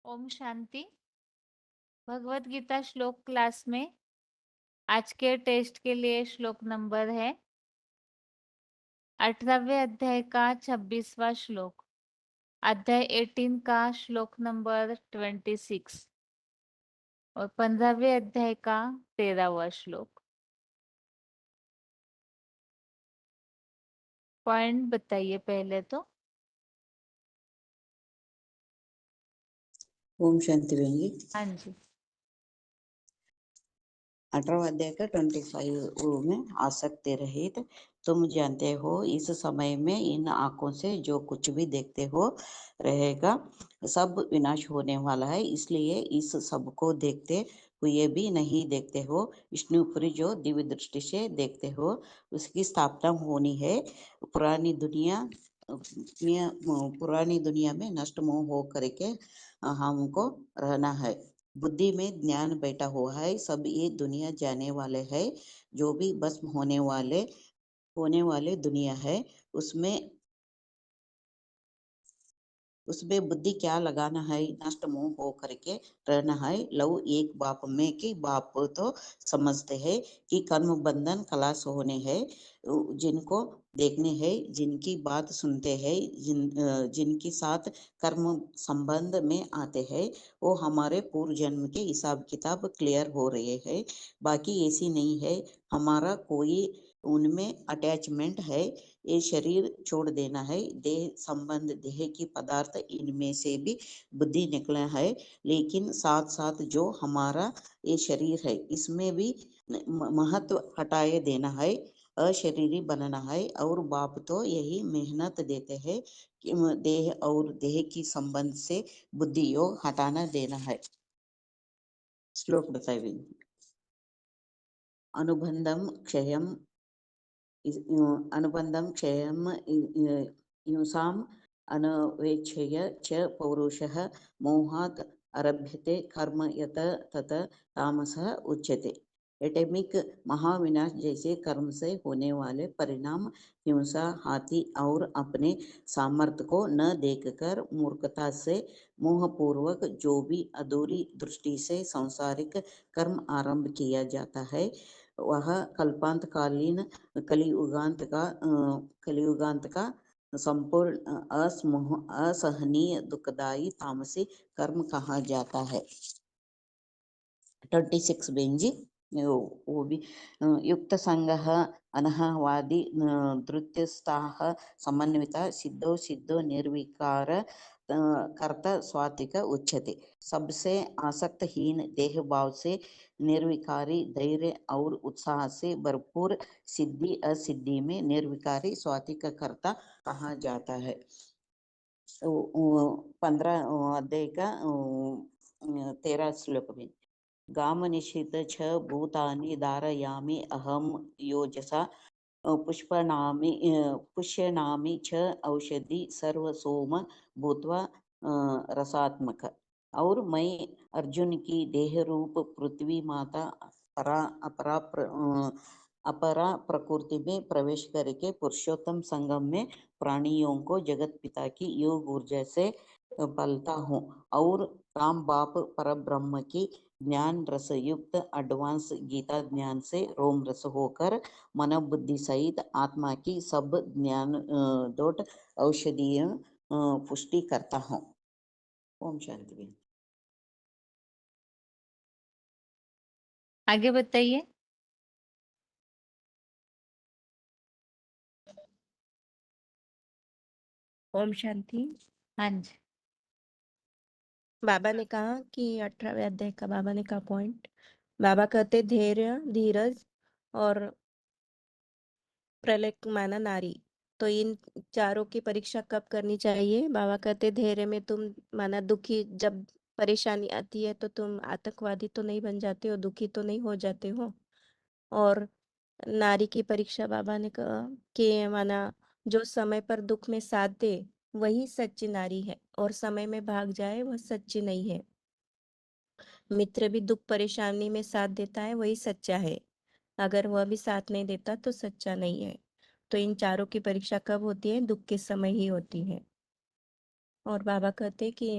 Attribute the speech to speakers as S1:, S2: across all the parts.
S1: ओम शांति। भगवत गीता श्लोक क्लास में आज के टेस्ट के लिए श्लोक नंबर है 18वें अध्याय का 26वां श्लोक, अध्याय 18 का श्लोक नंबर 26 और 15वें अध्याय का 13वां श्लोक। पॉइंट बताइए पहले तो।
S2: ओम शांति बहन जी।
S1: हाँ जी।
S2: 18वां अध्याय का 25 में आसक्ति रहित। तुम जानते हो इस समय में इन आंखों से जो कुछ भी देखते हो रहेगा सब विनाश होने वाला है, इसलिए इस सब को देखते हुए भी नहीं देखते हो। विष्णुपुरी जो दिव्य दृष्टि से देखते हो उसकी स्थापना होनी है। पुरानी दुनिया में नष्ट मोह हो करके हमको रहना है। बुद्धि में ज्ञान बैठा हुआ है, सब ये दुनिया जाने वाले है। जो भी भस्म होने वाले दुनिया है उसमें बुद्धि क्या लगाना है, नष्ट मोह हो करके रहना है। लव एक बाप में कि बाप तो समझते हैं कि कर्म बंधन खलास होने हैं। जिनको देखने हैं, जिनकी बात सुनते हैं, जिनके साथ कर्म संबंध में आते हैं, वो हमारे पूर्व जन्म के हिसाब किताब क्लियर हो रहे हैं। बाकी ऐसी नहीं है हमारा कोई उनमें अटैचमेंट है। ये शरीर छोड़ देना है, देह संबंध, देह की पदार्थ, इनमें से भी बुद्धि निकला है। लेकिन साथ साथ जो हमारा ये शरीर है इसमें भी महत्व हटाए देना है, अशरीरी बनना है। और बाप तो यही मेहनत देते हैं कि देह और देह की संबंध से बुद्धि योग हटाना देना है। श्लोक बताइए। अनुबंधम क्षयम अनुबंधं क्षयम् इंसाम् अनवेक्षय च पौरुषः मोहात् आरभ्यते कर्म यत तत तामसः उच्यते। एटमिक महाविनाश जैसे कर्म से होने वाले परिणाम हिंसा, हाथी और अपने सामर्थ्य को न देखकर मूर्खता से मोहपूर्वक जो भी अधूरी दृष्टि से सांसारिक कर्म आरंभ किया जाता है वह कल्पांतकालीन कलियुगांत का संपूर्ण असहनीय दुखदायी तामसी कर्म कहा जाता है। 26 बेंजी वो भी युक्त संगः अनहवादी धृत्यस्ताः समन्विता सिद्धो निर्विकार कर्ता स्वात्विक उच्यते। सबसे आसक्तहीन देह भाव से निर्विकारी धैर्य और उत्साह से भरपूर सिद्धि असिद्धि में निर्विकारी स्वात्विक कर्ता कहा जाता है। 15 अध्याय का 13 श्लोक में गामनिषित छ भूतानि धारयामि अहम योजसा पुष्यनामि छ औषधि सर्वसोम भूत्वा रसात्मक। और मैं अर्जुन की देह रूप पृथ्वी माता अपरा प्रकृति में प्रवेश करके पुरुषोत्तम संगम में प्राणियों को जगत पिता की योग ऊर्जा से पलता हूँ और राम बाप परब्रह्म की ज्ञान रस युक्त एडवांस गीता ज्ञान से रोम रस होकर मन बुद्धि सहित आत्मा की सब ज्ञान दोट औषधीय पुष्टि करता हूँ। ओम शांति।
S1: आगे बताइए।
S3: ओम शांति।
S1: हाँ जी।
S3: बाबा ने कहा कि 18वें अध्याय का बाबा ने कहा पॉइंट, बाबा कहते धैर्य, धीरज और प्रलय माना नारी, तो इन चारों की परीक्षा कब करनी चाहिए। बाबा कहते धैर्य में तुम माना दुखी, जब परेशानी आती है तो तुम आतंकवादी तो नहीं बन जाते हो, दुखी तो नहीं हो जाते हो। और नारी की परीक्षा बाबा ने कहा कि माना जो समय पर दुख में साथ दे वही सच्ची नारी है, और समय में भाग जाए वह सच्ची नहीं है। मित्र भी दुख परेशानी में साथ देता है वही सच्चा है, अगर वह भी साथ नहीं देता तो सच्चा नहीं है। तो इन चारों की परीक्षा कब होती है, दुख के समय ही होती है। और बाबा कहते कि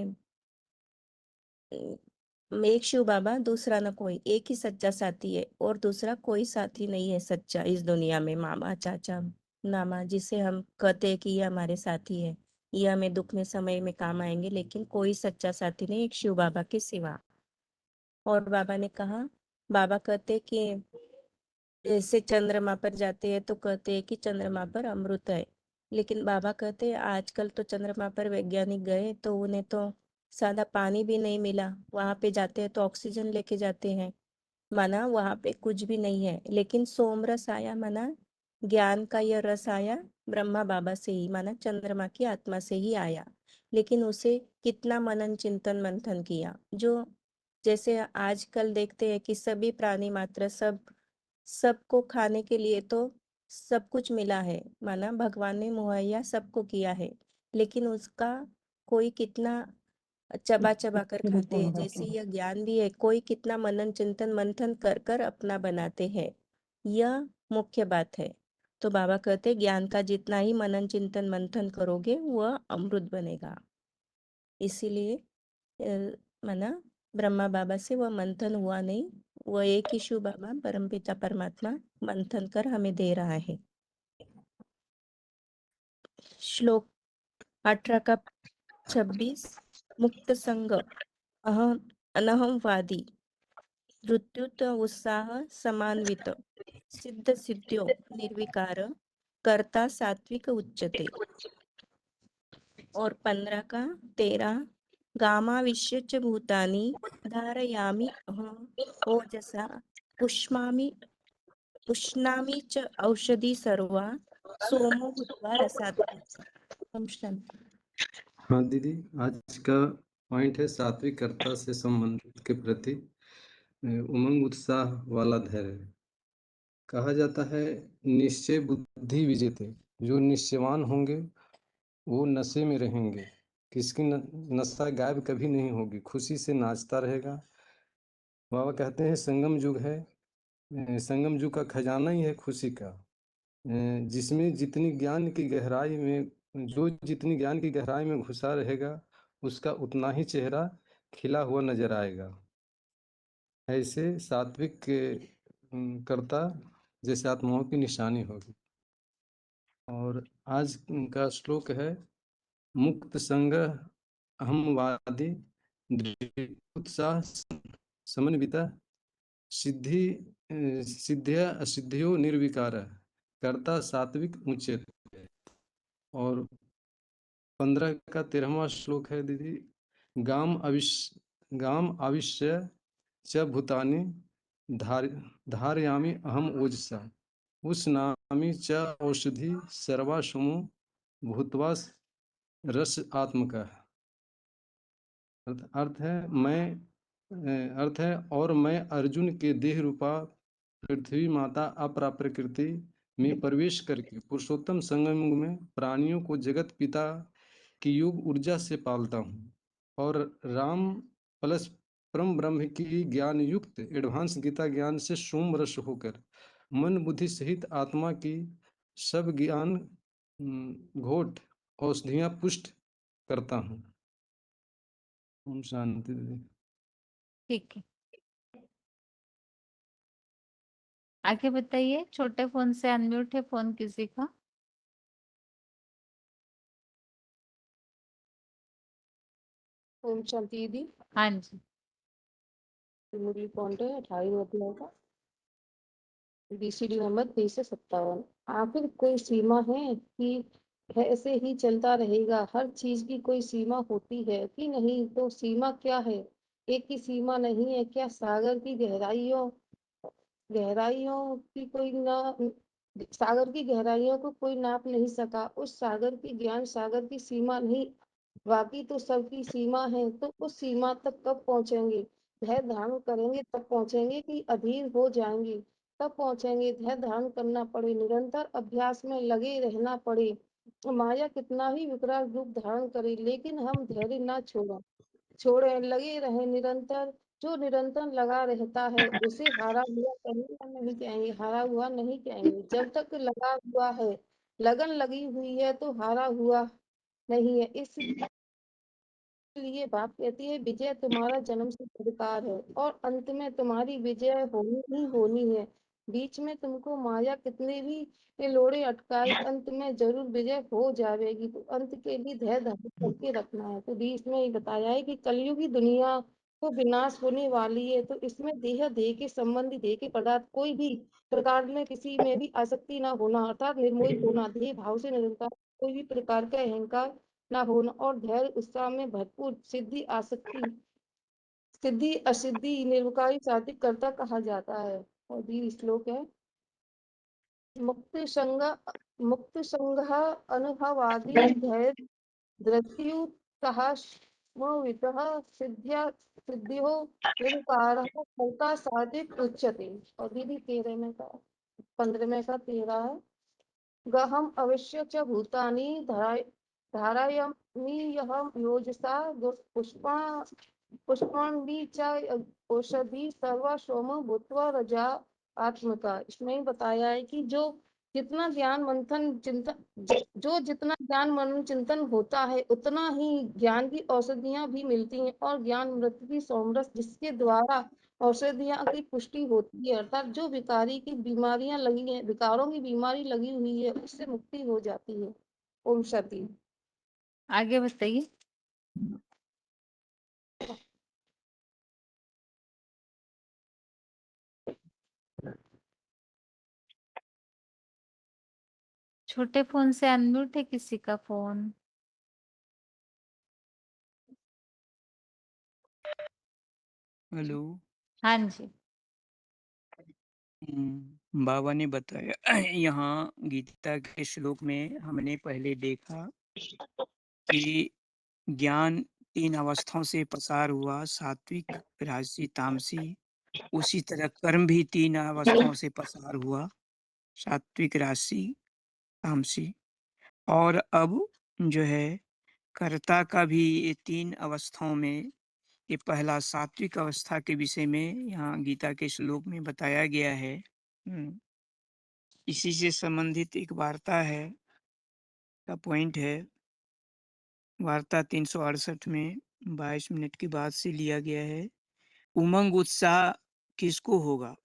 S3: एक शिव बाबा, दूसरा न कोई, एक ही सच्चा साथी है और दूसरा कोई साथी नहीं है सच्चा इस दुनिया में। मामा, चाचा, नामा, जिसे हम कहते हैं कि ये हमारे साथी है, ये हमें दुख में समय में काम आएंगे, लेकिन कोई सच्चा साथी नहीं एक शिव बाबा के सिवा। और बाबा ने कहा, बाबा कहते कि जैसे चंद्रमा पर जाते हैं तो कहते हैं कि चंद्रमा पर अमृत है, लेकिन बाबा कहते हैं आजकल तो चंद्रमा पर वैज्ञानिक गए तो उन्हें तो सादा पानी भी नहीं मिला, वहां पे जाते हैं तो ऑक्सीजन लेके जाते हैं, माना वहां पे कुछ भी नहीं है, लेकिन सोम रस आया, माना ज्ञान का यह रस आया ब्रह्मा बाबा से ही, माना चंद्रमा की आत्मा से ही आया। लेकिन उसे कितना मनन चिंतन मंथन किया, जो जैसे आजकल देखते हैं कि सभी प्राणी मात्र सबको खाने के लिए तो सब कुछ मिला है, माना भगवान ने मुहैया सबको किया है, लेकिन उसका कोई कितना चबा चबा कर खाते हैं, जैसे यह ज्ञान भी है, कोई कितना मनन चिंतन मंथन कर कर अपना बनाते हैं, यह मुख्य बात है। तो बाबा कहते ज्ञान का जितना ही मनन चिंतन मंथन करोगे वह अमृत बनेगा। इसीलिए माना ब्रह्मा बाबा से वह मंथन हुआ नहीं, वह एक ही शिव बाबा परमपिता परमात्मा मंथन कर हमें दे रहा है। श्लोक 18 का 26, मुक्त संग अहम अनहमवादी धृत्युत उत्साह समान्वित सिद्ध सिद्ध्यो निर्विकार कर्ता सात्विक उच्चते। और 15 का 13, गामाविश्य च भूतानि धारयामि अहम ओजसा पुष्णामि पुष्णामि च औषधि सर्वा सोमो भूत्वा रसात्मक। ओम शांति।
S4: हाँ दीदी, आज का पॉइंट है सात्विक कर्ता से संबंधित के प्रति उमंग उत्साह वाला धैर्य। कहा जाता है निश्चय बुद्धि विजेते, जो निश्चयवान होंगे वो नशे में रहेंगे, किसकी नशा गायब कभी नहीं होगी, खुशी से नाचता रहेगा। बाबा कहते हैं संगम युग है, संगम युग का खजाना ही है खुशी का, जिसमें जितनी ज्ञान की गहराई में जितनी ज्ञान की गहराई में घुसा रहेगा उसका उतना ही चेहरा खिला हुआ नजर आएगा। ऐसे सात्विक कर्ता जैसे आत्माओं की निशानी होगी। और आज का श्लोक है मुक्त संग अहमवादी उत्साह समन्विता सिद्धिया असिद्धियो निर्विकार कर्ता सात्विक उच्चते। और 15 का 13वां श्लोक है दीदी, गाम आविश्य च भूतानि धारयामि अहम ओजसा उष्णामि च औषधि सर्वासुमो भूत्वा रस आत्मक। अर्थ है और मैं अर्जुन के देह रूपा पृथ्वी माता अप्राप्रकृति में प्रवेश करके पुरुषोत्तम संगम में प्राणियों को जगत पिता की योग ऊर्जा से पालता हूँ, और राम प्लस परम ब्रह्म की ज्ञान युक्त एडवांस गीता ज्ञान से सोम रस होकर मन बुद्धि सहित आत्मा की सब ज्ञान घोट औषधियां पुष्ट करता हूँ। ओम शांति दीदी।
S1: ठीक है, आगे बताइए। छोटे फोन से अनम्यूट है फोन किसी का?
S5: ओम शांति दीदी।
S1: हाँ जी।
S5: मुरली पॉइंट है 28 अध्याय का, बीसीडी नंबर 23 से 57। आखिर कोई सीमा है कि ऐसे ही चलता रहेगा? हर चीज की कोई सीमा होती है कि नहीं? तो सीमा क्या है? एक की सीमा नहीं है क्या? सागर की गहराइयों गहराइयों की कोई ना सागर की गहराइयों को कोई नाप नहीं सका। उस सागर की ज्ञान सागर की सीमा नहीं, बाकी तो सबकी सीमा है। तो उस सीमा तक कब पहुंचेंगे? धैर्य धारण करेंगे तब पहुंचेंगे कि अधीर हो जाएंगे तब पहुंचेंगे? धैर्य धारण करना पड़े, निरंतर अभ्यास में लगे रहना पड़े। माया कितना ही विकराल रूप धारण करे, लेकिन हम धैर्य ना छोड़े लगे रहे निरंतर। जो निरंतर लगा रहता है उसे हारा हुआ कहेंगे नहीं कहेंगे, हारा हुआ नहीं कहेंगे। जब तक लगा हुआ है, लगन लगी हुई है, तो हारा हुआ नहीं है। इस लिए बात कहती है विजय तुम्हारा जन्म से अधिकार है और अंत में तुम्हारी विजय होनी ही होनी है। बीच में तुमको माया कितने भी लोड़े अटकाए, अंत में जरूर विजय हो जाएगी। तो अंत के लिए धैर्य धारण करके रखना है। तो बीच में ये बताया है कि कलयुगी दुनिया को विनाश होने वाली है, तो इसमें देह के संबंधी देह के पदार्थ कोई भी प्रकार में किसी में भी आसक्ति ना होना, अर्थात निर्मोही होना, देह भाव से निरंकार कोई भी प्रकार का अहंकार ना होना और धैर्य उत्साह में भरपूर सिद्धि आसक्ति सिद्धि असिद्धि निर्विकारी सात्विक कर्ता कहा जाता है। और भी श्लोक है। मुक्त संग मुक्त संग अनुभवादि धैर्य धृत्युतः स्मवितः सिद्ध्या सिद्धियो निर्विकारः कर्ता सात्विक उच्यते। और भी 13 में का 15 में का 13 है। गहम अवश्य च भूतानि धारयाम्यहं योजसा पुष्पा पुष्पाणि च औषधि सर्वा सोम भूत्वा रजा आत्मका। इसमें ही बताया है कि जितना ज्ञान मंथन चिंतन जो जितना ज्ञान मनन चिंतन होता है उतना ही ज्ञान की औषधियां भी मिलती हैं और ज्ञान मृत की सोमरस जिसके द्वारा औषधियां की पुष्टि होती है, अर्थात जो विकारी की बीमारियां लगी हैं, विकारों की बीमारी लगी हुई है, उससे मुक्ति हो जाती है। ओम शांति।
S1: आगे बताइए। छोटे फोन से अनम्यूट है किसी का फोन?
S6: हेलो।
S1: हाँ जी।
S6: बाबा ने बताया यहाँ गीता के श्लोक में हमने पहले देखा कि ज्ञान 3 अवस्थाओं से प्रसार हुआ, सात्विक, राजसी, तामसी। उसी तरह कर्म भी 3 अवस्थाओं से प्रसार हुआ, सात्विक, राजसी, तामसी। और अब जो है कर्ता का भी ये 3 अवस्थाओं में, ये पहला सात्विक अवस्था के विषय में यहाँ गीता के श्लोक में बताया गया है। इसी से संबंधित एक वार्ता है का पॉइंट है, वार्ता 368 में 22 मिनट की बात से लिया गया है। उमंग उत्साह किसको होगा?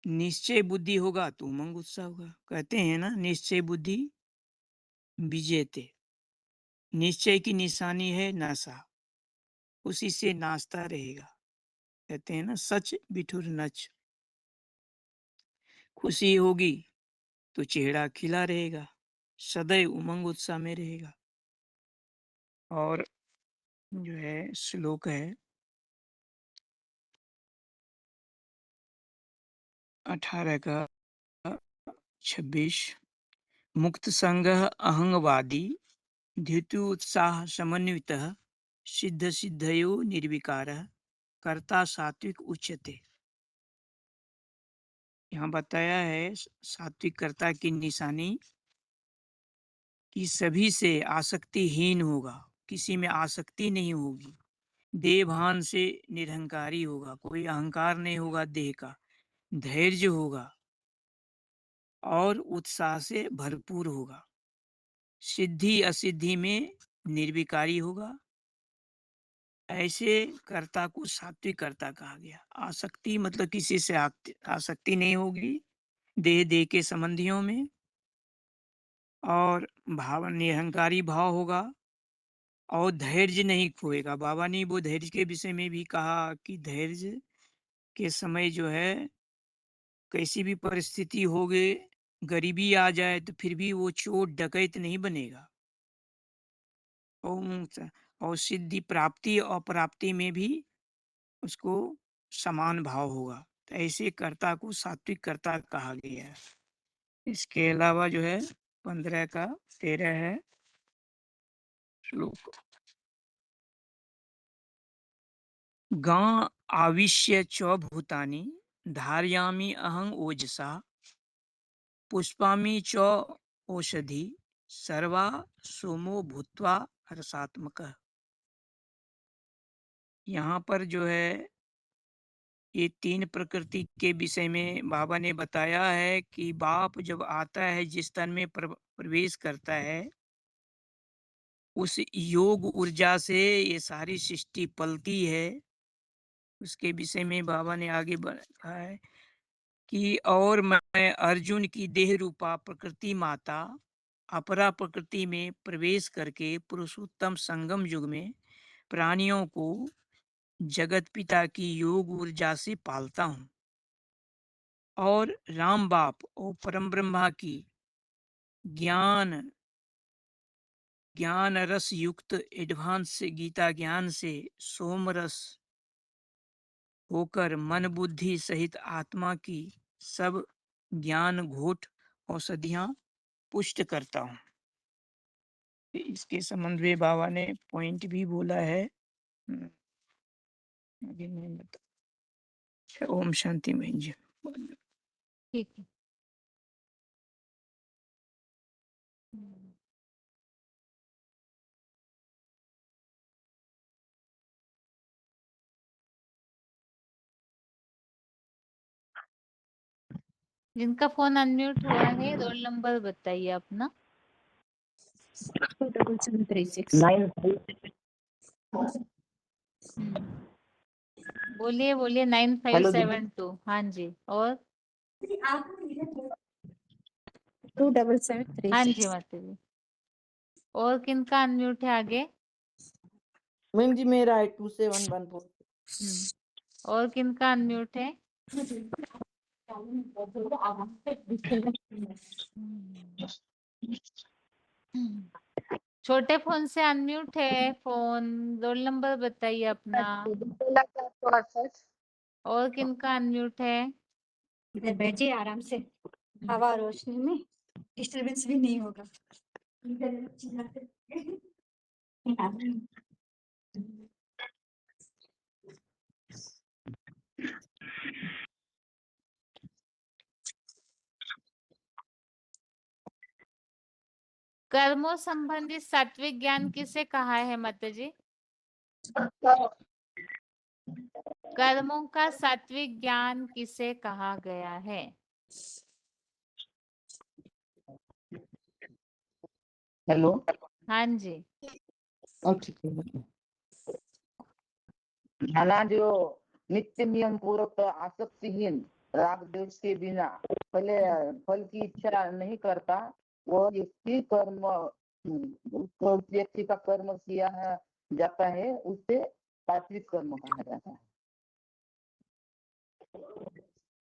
S6: निश्चय बुद्धि होगा तो उमंग उत्साह होगा। कहते हैं ना, निश्चय बुद्धि विजेते। निश्चय की निशानी है नशा, उसी से नाचता रहेगा। कहते हैं ना, सच बिठुर नच। खुशी होगी तो चेहरा खिला रहेगा, सदैव उमंग उत्साह में रहेगा। और जो है श्लोक है 18 का 26। मुक्त संग अहंगवादी ध्युत्युत्साह समन्वितः सिद्ध सिद्धयो निर्विकारः कर्ता सात्विक उच्यते। यहाँ बताया है सात्विक कर्ता की निशानी कि सभी से आसक्तिहीन होगा, किसी में आसक्ति नहीं होगी, देहभान से निरहंकारी होगा, कोई अहंकार नहीं होगा देह का, धैर्य होगा और उत्साह से भरपूर होगा, सिद्धि असिद्धि में निर्विकारी होगा। ऐसे कर्ता को सात्विक कर्ता कहा गया। आसक्ति मतलब किसी से आसक्ति नहीं होगी देह के संबंधियों में, और भाव निरहंकारी भाव होगा और धैर्य नहीं खोएगा। बाबा ने वो धैर्य के विषय में भी कहा कि धैर्य के समय जो है कैसी भी परिस्थिति हो गई, गरीबी आ जाए तो फिर भी वो चोर डकैत नहीं बनेगा। और सिद्धि प्राप्ति और प्राप्ति में भी उसको समान भाव होगा। तो ऐसे कर्ता को सात्विक कर्ता कहा गया है। इसके अलावा जो है 15 का 13 है श्लोक। गां आविश्य च भूतानि धारयामि अहं ओजसा पुष्पामि च औषधि सर्वा सोमो भूत्वा रसात्मक। यहाँ पर जो है ये 3 प्रकृति के विषय में बाबा ने बताया है कि बाप जब आता है, जिस तन में प्रवेश करता है, उस योग ऊर्जा से ये सारी सृष्टि पलती है। उसके विषय में बाबा ने आगे बढ़ा है कि और मैं अर्जुन की देह रूपा प्रकृति माता अपरा प्रकृति में प्रवेश करके पुरुषोत्तम संगम युग में प्राणियों को जगत पिता की योग ऊर्जा से पालता हूँ और राम बाप और परम ब्रह्मा की ज्ञान ज्ञान रस युक्त एडवांस गीता ज्ञान से सोम रस होकर मन बुद्धि सहित आत्मा की सब ज्ञान घोट औषधियां पुष्ट करता हूँ। इसके संबंध में बाबा ने पॉइंट भी बोला है। अभी मैं बता। अच्छा, ओम शांति बहन जी।
S1: ठीक है। हम्म। जिनका फोन अनम्यूट हुआ है रोल नंबर बताइए अपना।
S3: 27736
S1: बोलिए बोलिए।
S2: हेलो दीदी।
S1: 9572। हाँ जी। और
S3: 27736
S1: हाँ जी माता जी। और किनका अनम्यूट है आगे?
S7: मैम जी मेरा है 2714।
S1: और किनका अनम्यूट है? छोटे फोन से अनम्यूट है फोन। रोल नंबर बताइए अपना।
S5: 1668।
S1: और किनका अनम्यूट है?
S8: इधर बैठिए आराम से, हवा रोशनी में डिस्टरबेंस भी नहीं होगा।
S1: कर्मों संबंधित सात्विक ज्ञान किसे कहा है माता जी? कर्मों का सात्विक ज्ञान किसे कहा गया है?
S7: हेलो।
S1: हाँ जी।
S7: ठीक है। माना जो नित्य नियम पूर्वक आसक्तिहीन राग द्वेष के बिना पहले फल की इच्छा नहीं करता, वो व्यक्ति कर्म उस व्यक्ति का कर्म किया जाता है, उससे सात्विक कर्म कहा जाता है।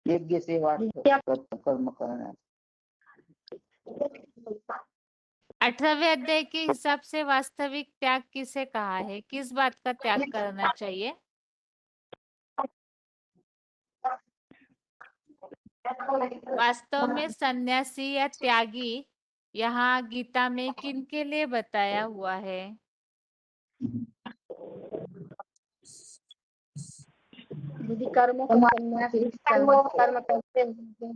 S7: यज्ञ सेवा कर्म करना।
S1: 18वें अध्याय के हिसाब से वास्तविक त्याग किसे कहा है? किस बात का त्याग करना चाहिए? वास्तव में सन्यासी या त्यागी यहाँ गीता में किनके लिए बताया हुआ है?
S5: दीदी कर्मों का संन्यास कर्म करते हुए,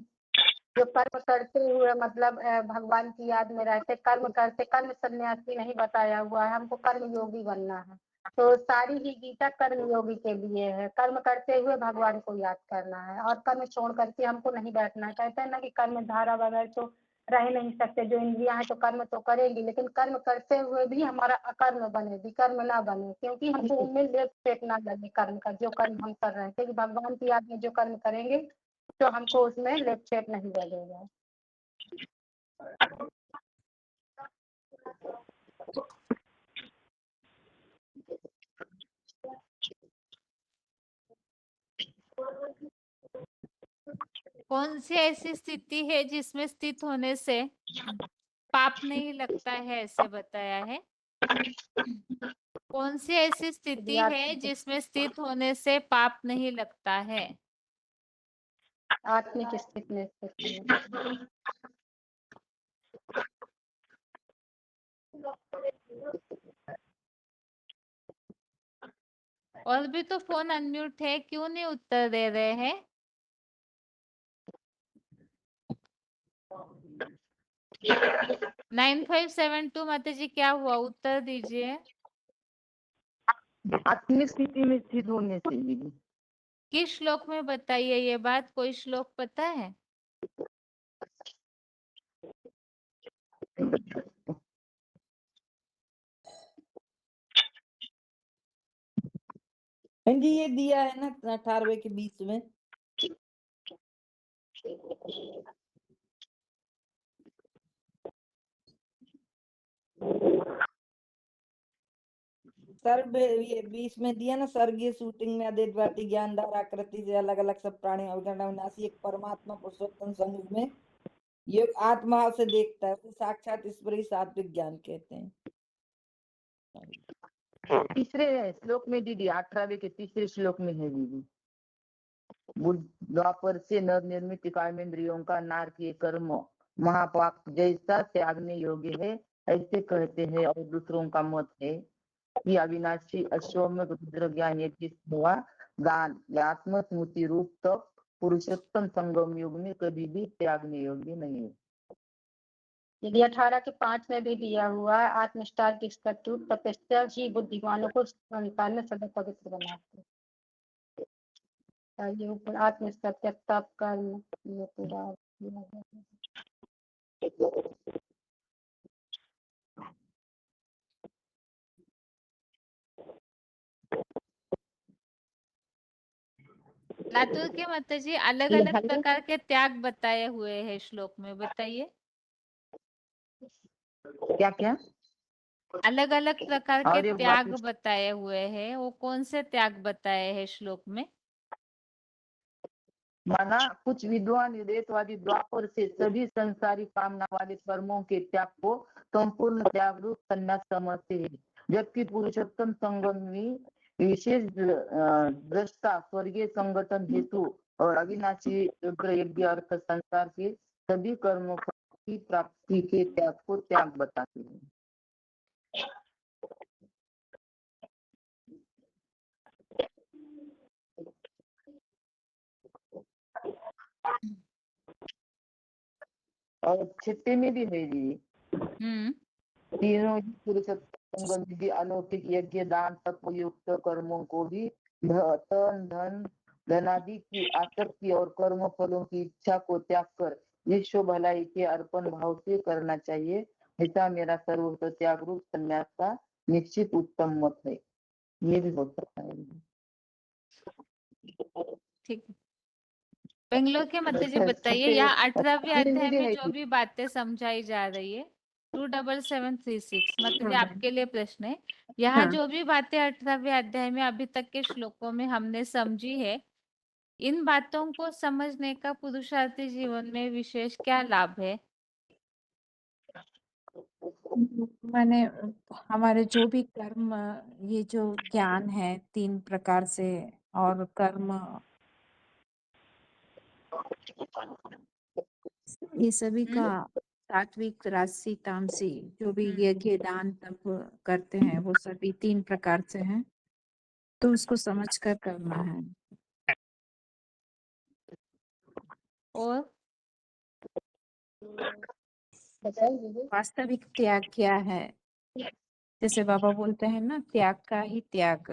S5: जो कर्म करते हुए मतलब भगवान की याद में रहते कर्म करते, कर्म सन्यासी नहीं बताया हुआ है, हमको कर्म योगी बनना है। तो सारी ही गीता कर्म योगी के लिए है। कर्म करते हुए भगवान को याद करना है और कर्म छोड़ करके हमको नहीं बैठना है। कहते हैं ना कि कर्म धारा बगैर तो रह नहीं सकते। जो इंद्रियां हैं तो कर्म तो करेंगी, लेकिन कर्म करते हुए भी हमारा अकर्म बने, विकर्म ना बने, क्योंकि हमको उनमें लेप पेट ना लगे कर्म का, जो कर्म हम कर रहे हैं। क्योंकि भगवान की याद में जो कर्म करेंगे तो हमको उसमें लेप पेट नहीं लगेगा।
S1: कौन सी ऐसी स्थिति है जिसमें स्थित होने से पाप नहीं लगता है, ऐसे बताया है? कौन सी ऐसी स्थिति है जिसमें स्थित होने से पाप नहीं लगता है?
S5: आत्मिक स्थिति में स्थित है।
S1: और भी तो फोन अनम्यूट है, क्यों नहीं उत्तर दे रहे हैं? नाइन 9572 माता जी क्या हुआ? उत्तर दीजिए।
S7: आत्मिक स्थिति में स्थित होने से दीदी।
S1: किस श्लोक में बताइए ये बात? कोई श्लोक पता है?
S9: हाँ जी, ये दिया है ना 18वें के 20 में। सर्व ये 20 में दिया ना, स्वर्गीय शूटिंग में अद्वैतवादी ज्ञानधार आकृति से अलग अलग सब प्राणी अवगण अविनाशी एक परमात्मा पुरुषोत्तम समूह में ये आत्मा से देखता है, उसे साक्षात ईश्वरीय सात्विक ज्ञान कहते हैं।
S7: तीसरे श्लोक में दीदी 18वें के तीसरे श्लोक में है दीदी, द्वापर से नव निर्मित कर्मेंद्रियों का नारकीय कर्म महापाप जैसा त्यागने योग्य है ऐसे कहते हैं। और दूसरों का मत है कि अविनाशी अश्वमेध रुद्र ज्ञान यज्ञ हुआ दान आत्म स्मृति रूप तप पुरुषोत्तम संगम युग में कभी भी त्यागने योग्य नहीं है।
S5: यदि 18 के 5 में भी दिया हुआ है, आत्मनिष्ठा की स्तुत तपस्या ही बुद्धिमानों को संसार में सदा पवित्र बनाते हैं। ये ऊपर आत्मनिष्ठा त्याग तप कर्म ये पूरा दिया गया है।
S1: लातूर के माता जी अलग अलग प्रकार के त्याग बताए हुए हैं श्लोक में, बताइए।
S7: क्या क्या
S1: अलग अलग प्रकार के
S7: और एक
S1: त्याग
S7: बात
S1: बताए हुए हैं, वो कौन से त्याग बताए हैं श्लोक में?
S7: माना कुछ विद्वान विदेशवादी द्वापर से सभी संसारी कामना वाले कर्मों के त्याग को संपूर्ण त्याग रूप संन्यास समझते हैं, जबकि पुरुषोत्तम संगम में विशेष दृष्टा स्वर्गीय संगठन हेतु और अविनाशी रुद्र यज्ञ अर्थ संसार के सभी कर्मों की प्राप्ति के त्याग को त्याग बताते हैं। और छठे में भी है जी, तीनों ही पुरुषोत्तम संगम विधि अलौकिक यज्ञ दान तप युक्त कर्मों को भी तन धन धनादि की आसक्ति और कर्म फलों की इच्छा को त्याग कर विश्व भलाई के अर्पण भाव से करना चाहिए। ऐसा मेरा सर्वोत्तम त्याग रूप संन्यास का निश्चित उत्तम मत है। ये भी हो सकता है।
S1: ठीक है, बेंगलोर के मध्य जी बताइए, यहाँ 18वें अध्याय में जो भी बातें समझाई जा रही है 27736 मतलब आपके लिए प्रश्न है। यहाँ जो भी बातें 18वें अध्याय में अभी तक के श्लोकों में हमने समझी है, इन बातों को समझने का पुरुषार्थी जीवन में विशेष क्या लाभ है?
S10: मैंने हमारे जो भी कर्म, ये जो ज्ञान है 3 प्रकार से, और कर्म ये सभी का सात्विक राजसी तामसी जो भी यज्ञ दान तप करते हैं वो सभी 3 प्रकार से हैं, तो उसको समझ कर करना है।
S1: और
S10: वास्तविक त्याग क्या है? जैसे बाबा बोलते हैं ना, त्याग का ही त्याग,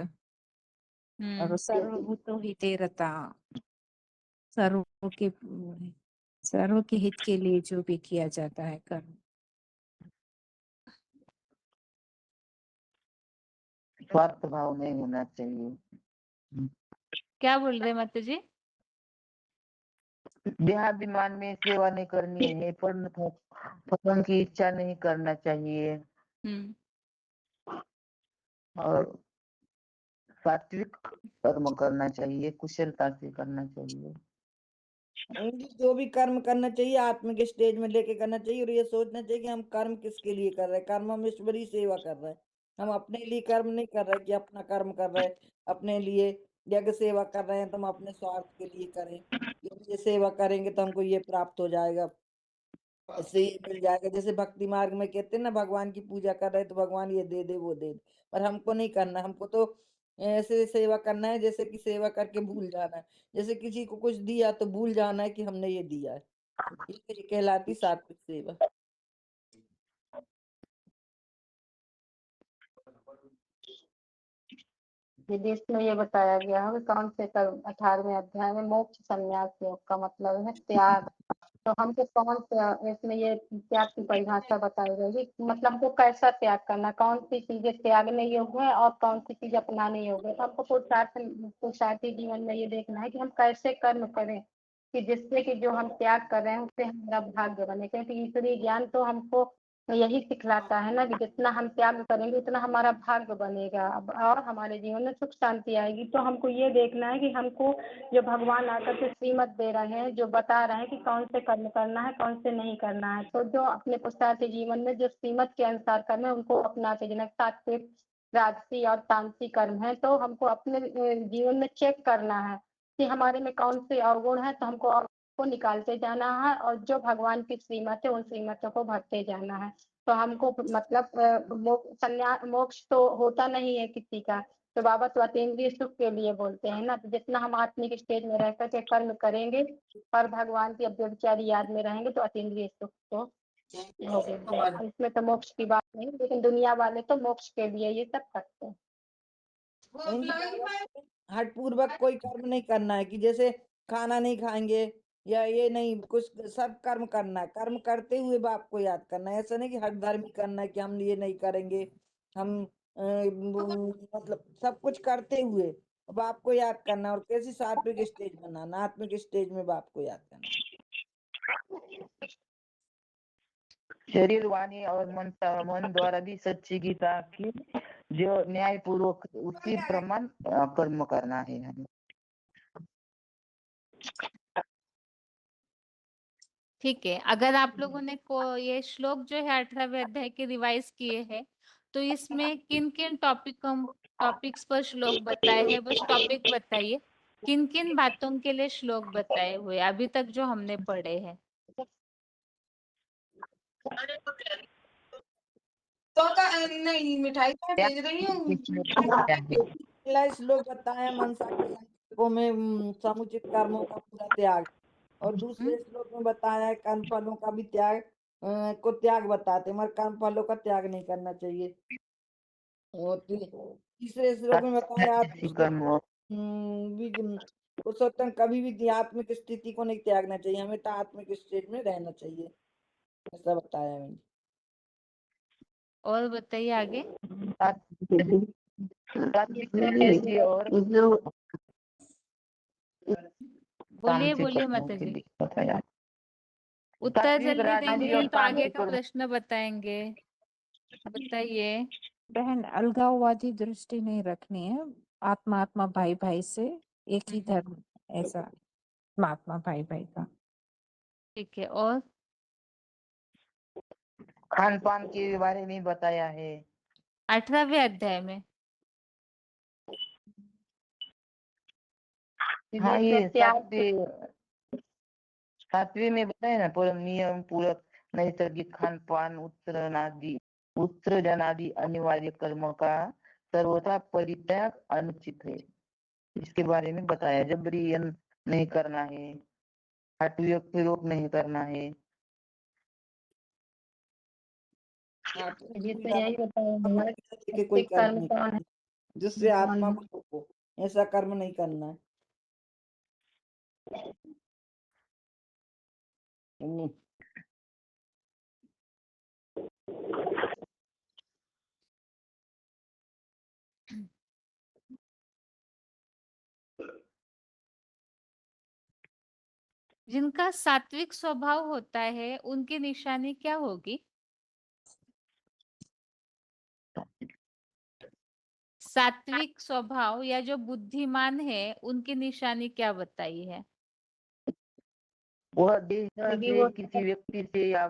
S10: और सर्वभूतो हिते रता, सर्व के हित के लिए जो भी किया जाता है कर्म।
S7: स्वार्थ भाव नहीं होना चाहिए।
S1: क्या बोल रहे माता जी?
S7: देहाभिमान में सेवा नहीं करनी है, फलों की इच्छा नहीं करना चाहिए, और सात्विक कर्म करना चाहिए, कुशलता से करना चाहिए।
S9: जो भी कर्म करना चाहिए आत्म के स्टेज में लेके करना चाहिए, और ये सोचना चाहिए कि हम कर्म किसके लिए कर रहे हैं। कर्म हम ईश्वरीय सेवा कर रहे हैं, हम अपने लिए कर्म नहीं कर रहे कि अपना कर्म कर रहे हैं अपने लिए। यज्ञ सेवा कर रहे हैं तो हम अपने स्वार्थ के लिए करें, ये सेवा करेंगे तो हमको ये प्राप्त हो जाएगा, इससे ये मिल जाएगा। जैसे भक्ति मार्ग में कहते हैं ना, भगवान की पूजा कर रहे हैं तो भगवान ये दे दे वो दे दे, पर हमको नहीं करना। हमको तो ऐसे सेवा करना है जैसे कि सेवा करके भूल जाना है। जैसे किसी को कुछ दिया तो भूल जाना है कि हमने ये दिया है। ये कहलाती सात्विक सेवा।
S5: विदेश में ये बताया गया है कौन से कर्म 18वें अध्याय में मोक्ष संन्यास योग का मतलब है त्याग, तो हमको कौन सा इसमें ये त्याग की परिभाषा बताई गई, मतलब हमको कैसा त्याग करना, कौन सी चीजें त्यागने योग्य है और कौन सी चीज अपनाने योग्य है। तो हमको पुरुषार्थी जीवन में ये देखना है कि हम कैसे कर्म करें कि जिससे कि जो हम त्याग कर रहे हैं उससे हमारा भाग्य बने, क्योंकि ईश्वरीय ज्ञान तो हमको यही सिखलाता है ना कि जितना हम त्याग करेंगे उतना हमारा भाग्य बनेगा और हमारे जीवन में सुख शांति आएगी। तो हमको ये देखना है कि हमको जो भगवान आकर के श्रीमत दे रहे हैं, जो बता रहे हैं कि कौन से कर्म करना है कौन से नहीं करना है, तो जो अपने पुरुषार्थी जीवन में जो श्रीमत के अनुसार कर्म है उनको अपनाते, जनक सात्विक राजसी और तामसी कर्म है, तो हमको अपने जीवन में चेक करना है कि हमारे में कौन से अवगुण है, तो हमको को निकालते जाना है और जो भगवान की श्रीमत है उन श्रीमतों को भरते जाना है। तो हमको मतलब मोक्ष तो होता नहीं है किसी का, तो बाबा तो अतीन्द्रिय सुख के लिए बोलते हैं ना। तो जितना हम आत्मिक स्टेज में रह करके कर्म करेंगे और भगवान की अव्यभिचारी याद में रहेंगे तो अतीन्द्रिय सुख तो होगा। इसमें तो मोक्ष की बात नहीं, लेकिन दुनिया वाले तो मोक्ष के लिए ये सब करते हैं।
S9: हठ पूर्वक कोई कर्म नहीं करना है कि जैसे खाना नहीं खाएंगे या ये नहीं, कुछ सब कर्म करना है, कर्म करते हुए बाप को याद करना है। ऐसा नहीं कि हठ धर्म करना है कि हम ये नहीं करेंगे, हम मतलब सब कुछ करते हुए बाप को याद करना। और कैसी सात्विक स्टेज बनाना, आत्मिक स्टेज में बाप को याद करना।
S7: शरीर वाणी और मन द्वारा भी सच्ची गीता की जो न्याय पूर्वक उसी प्रमाण कर्म करना है हमें।
S1: ठीक है, अगर आप लोगों ने ये श्लोक जो है 18वें अध्याय के रिवाइज किए हैं तो इसमें किन किन टॉपिक्स पर श्लोक बताए हैं, बस टॉपिक बताइए। किन किन बातों के लिए श्लोक बताए हुए अभी तक जो हमने पढ़े हैं।
S9: नहीं मिठाई भेज रही हूँ। श्लोक बताया मनसा के संकल्पों में समुचित कर्मों का पूरा त्याग, और दूसरे श्लोक में बताया है कर्म फलों का भी त्याग को त्याग बताते, मगर कर्म फलों का त्याग नहीं करना चाहिए। और तीसरे श्लोक में बताया पुरुषोत्तम कभी भी आत्मिक स्थिति को नहीं त्यागना चाहिए, हमें तो आत्मिक स्टेट में रहना चाहिए, ऐसा बताया मैंने।
S1: और बताइए आगे। बोलिए माता जी। उत्तर जल्दी देंगे तो आगे का प्रश्न बताएंगे। बताइए।
S10: बहन, अलगाववादी दृष्टि नहीं रखनी है, आत्मा आत्मा भाई भाई से एक ही धर्म, ऐसा आत्मा भाई भाई का।
S1: ठीक है, और
S7: खान पान के बारे में बताया है
S1: 18वें अध्याय में।
S7: हाँ, ये सातवें में बताया ना, परम नियम पूरक नैसर्गिक खान पान उत्सर्जनादि अनिवार्य कर्म का सर्वथा परित्याग अनुचित है, इसके बारे में बताया। जबरी नहीं करना है, हठयोग नहीं करना है।
S5: ये तो यही बताया
S9: कि कोई कर्म नहीं करना जिससे आत्मा को दुख हो, ऐसा कर्म नहीं करना है।
S1: जिनका सात्विक स्वभाव होता है उनकी निशानी क्या होगी? सात्विक स्वभाव या जो बुद्धिमान है उनकी निशानी क्या बताई है?
S7: वह किसी व्यक्ति से या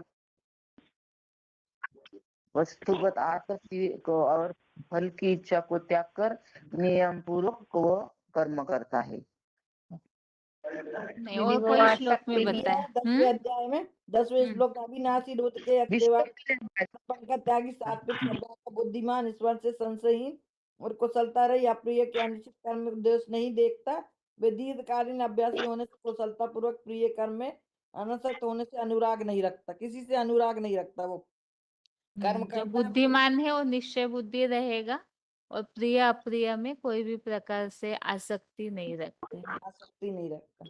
S7: वस्तुगत आसक्ति को और फल की इच्छा को त्याग कर नियम पूर्वक वो कर्म करता है।
S1: नहीं, और कोई श्लोक में बताया?
S9: 10वें अध्याय में 10वें श्लोक, अविनाशी रोध के पंकज त्यागी सात्विक स्वभाव का बुद्धिमान, ईश्वर से संशयहीन और कुशलता रही, अप्रिय के अनिश्चित कर्म में दोष नहीं देखता, वे दीर्घकालीन अभ्यासी होने से कुशलता पूर्वक प्रिय कर्म में अनसक्त होने से अनुराग नहीं रखता, किसी से अनुराग नहीं रखता। वो कर्म
S1: जो बुद्धिमान है वो निश्चय बुद्धि रहेगा और प्रिय अप्रिय में कोई भी प्रकार से आसक्ति नहीं रखते।
S9: आसक्ति नहीं रखता।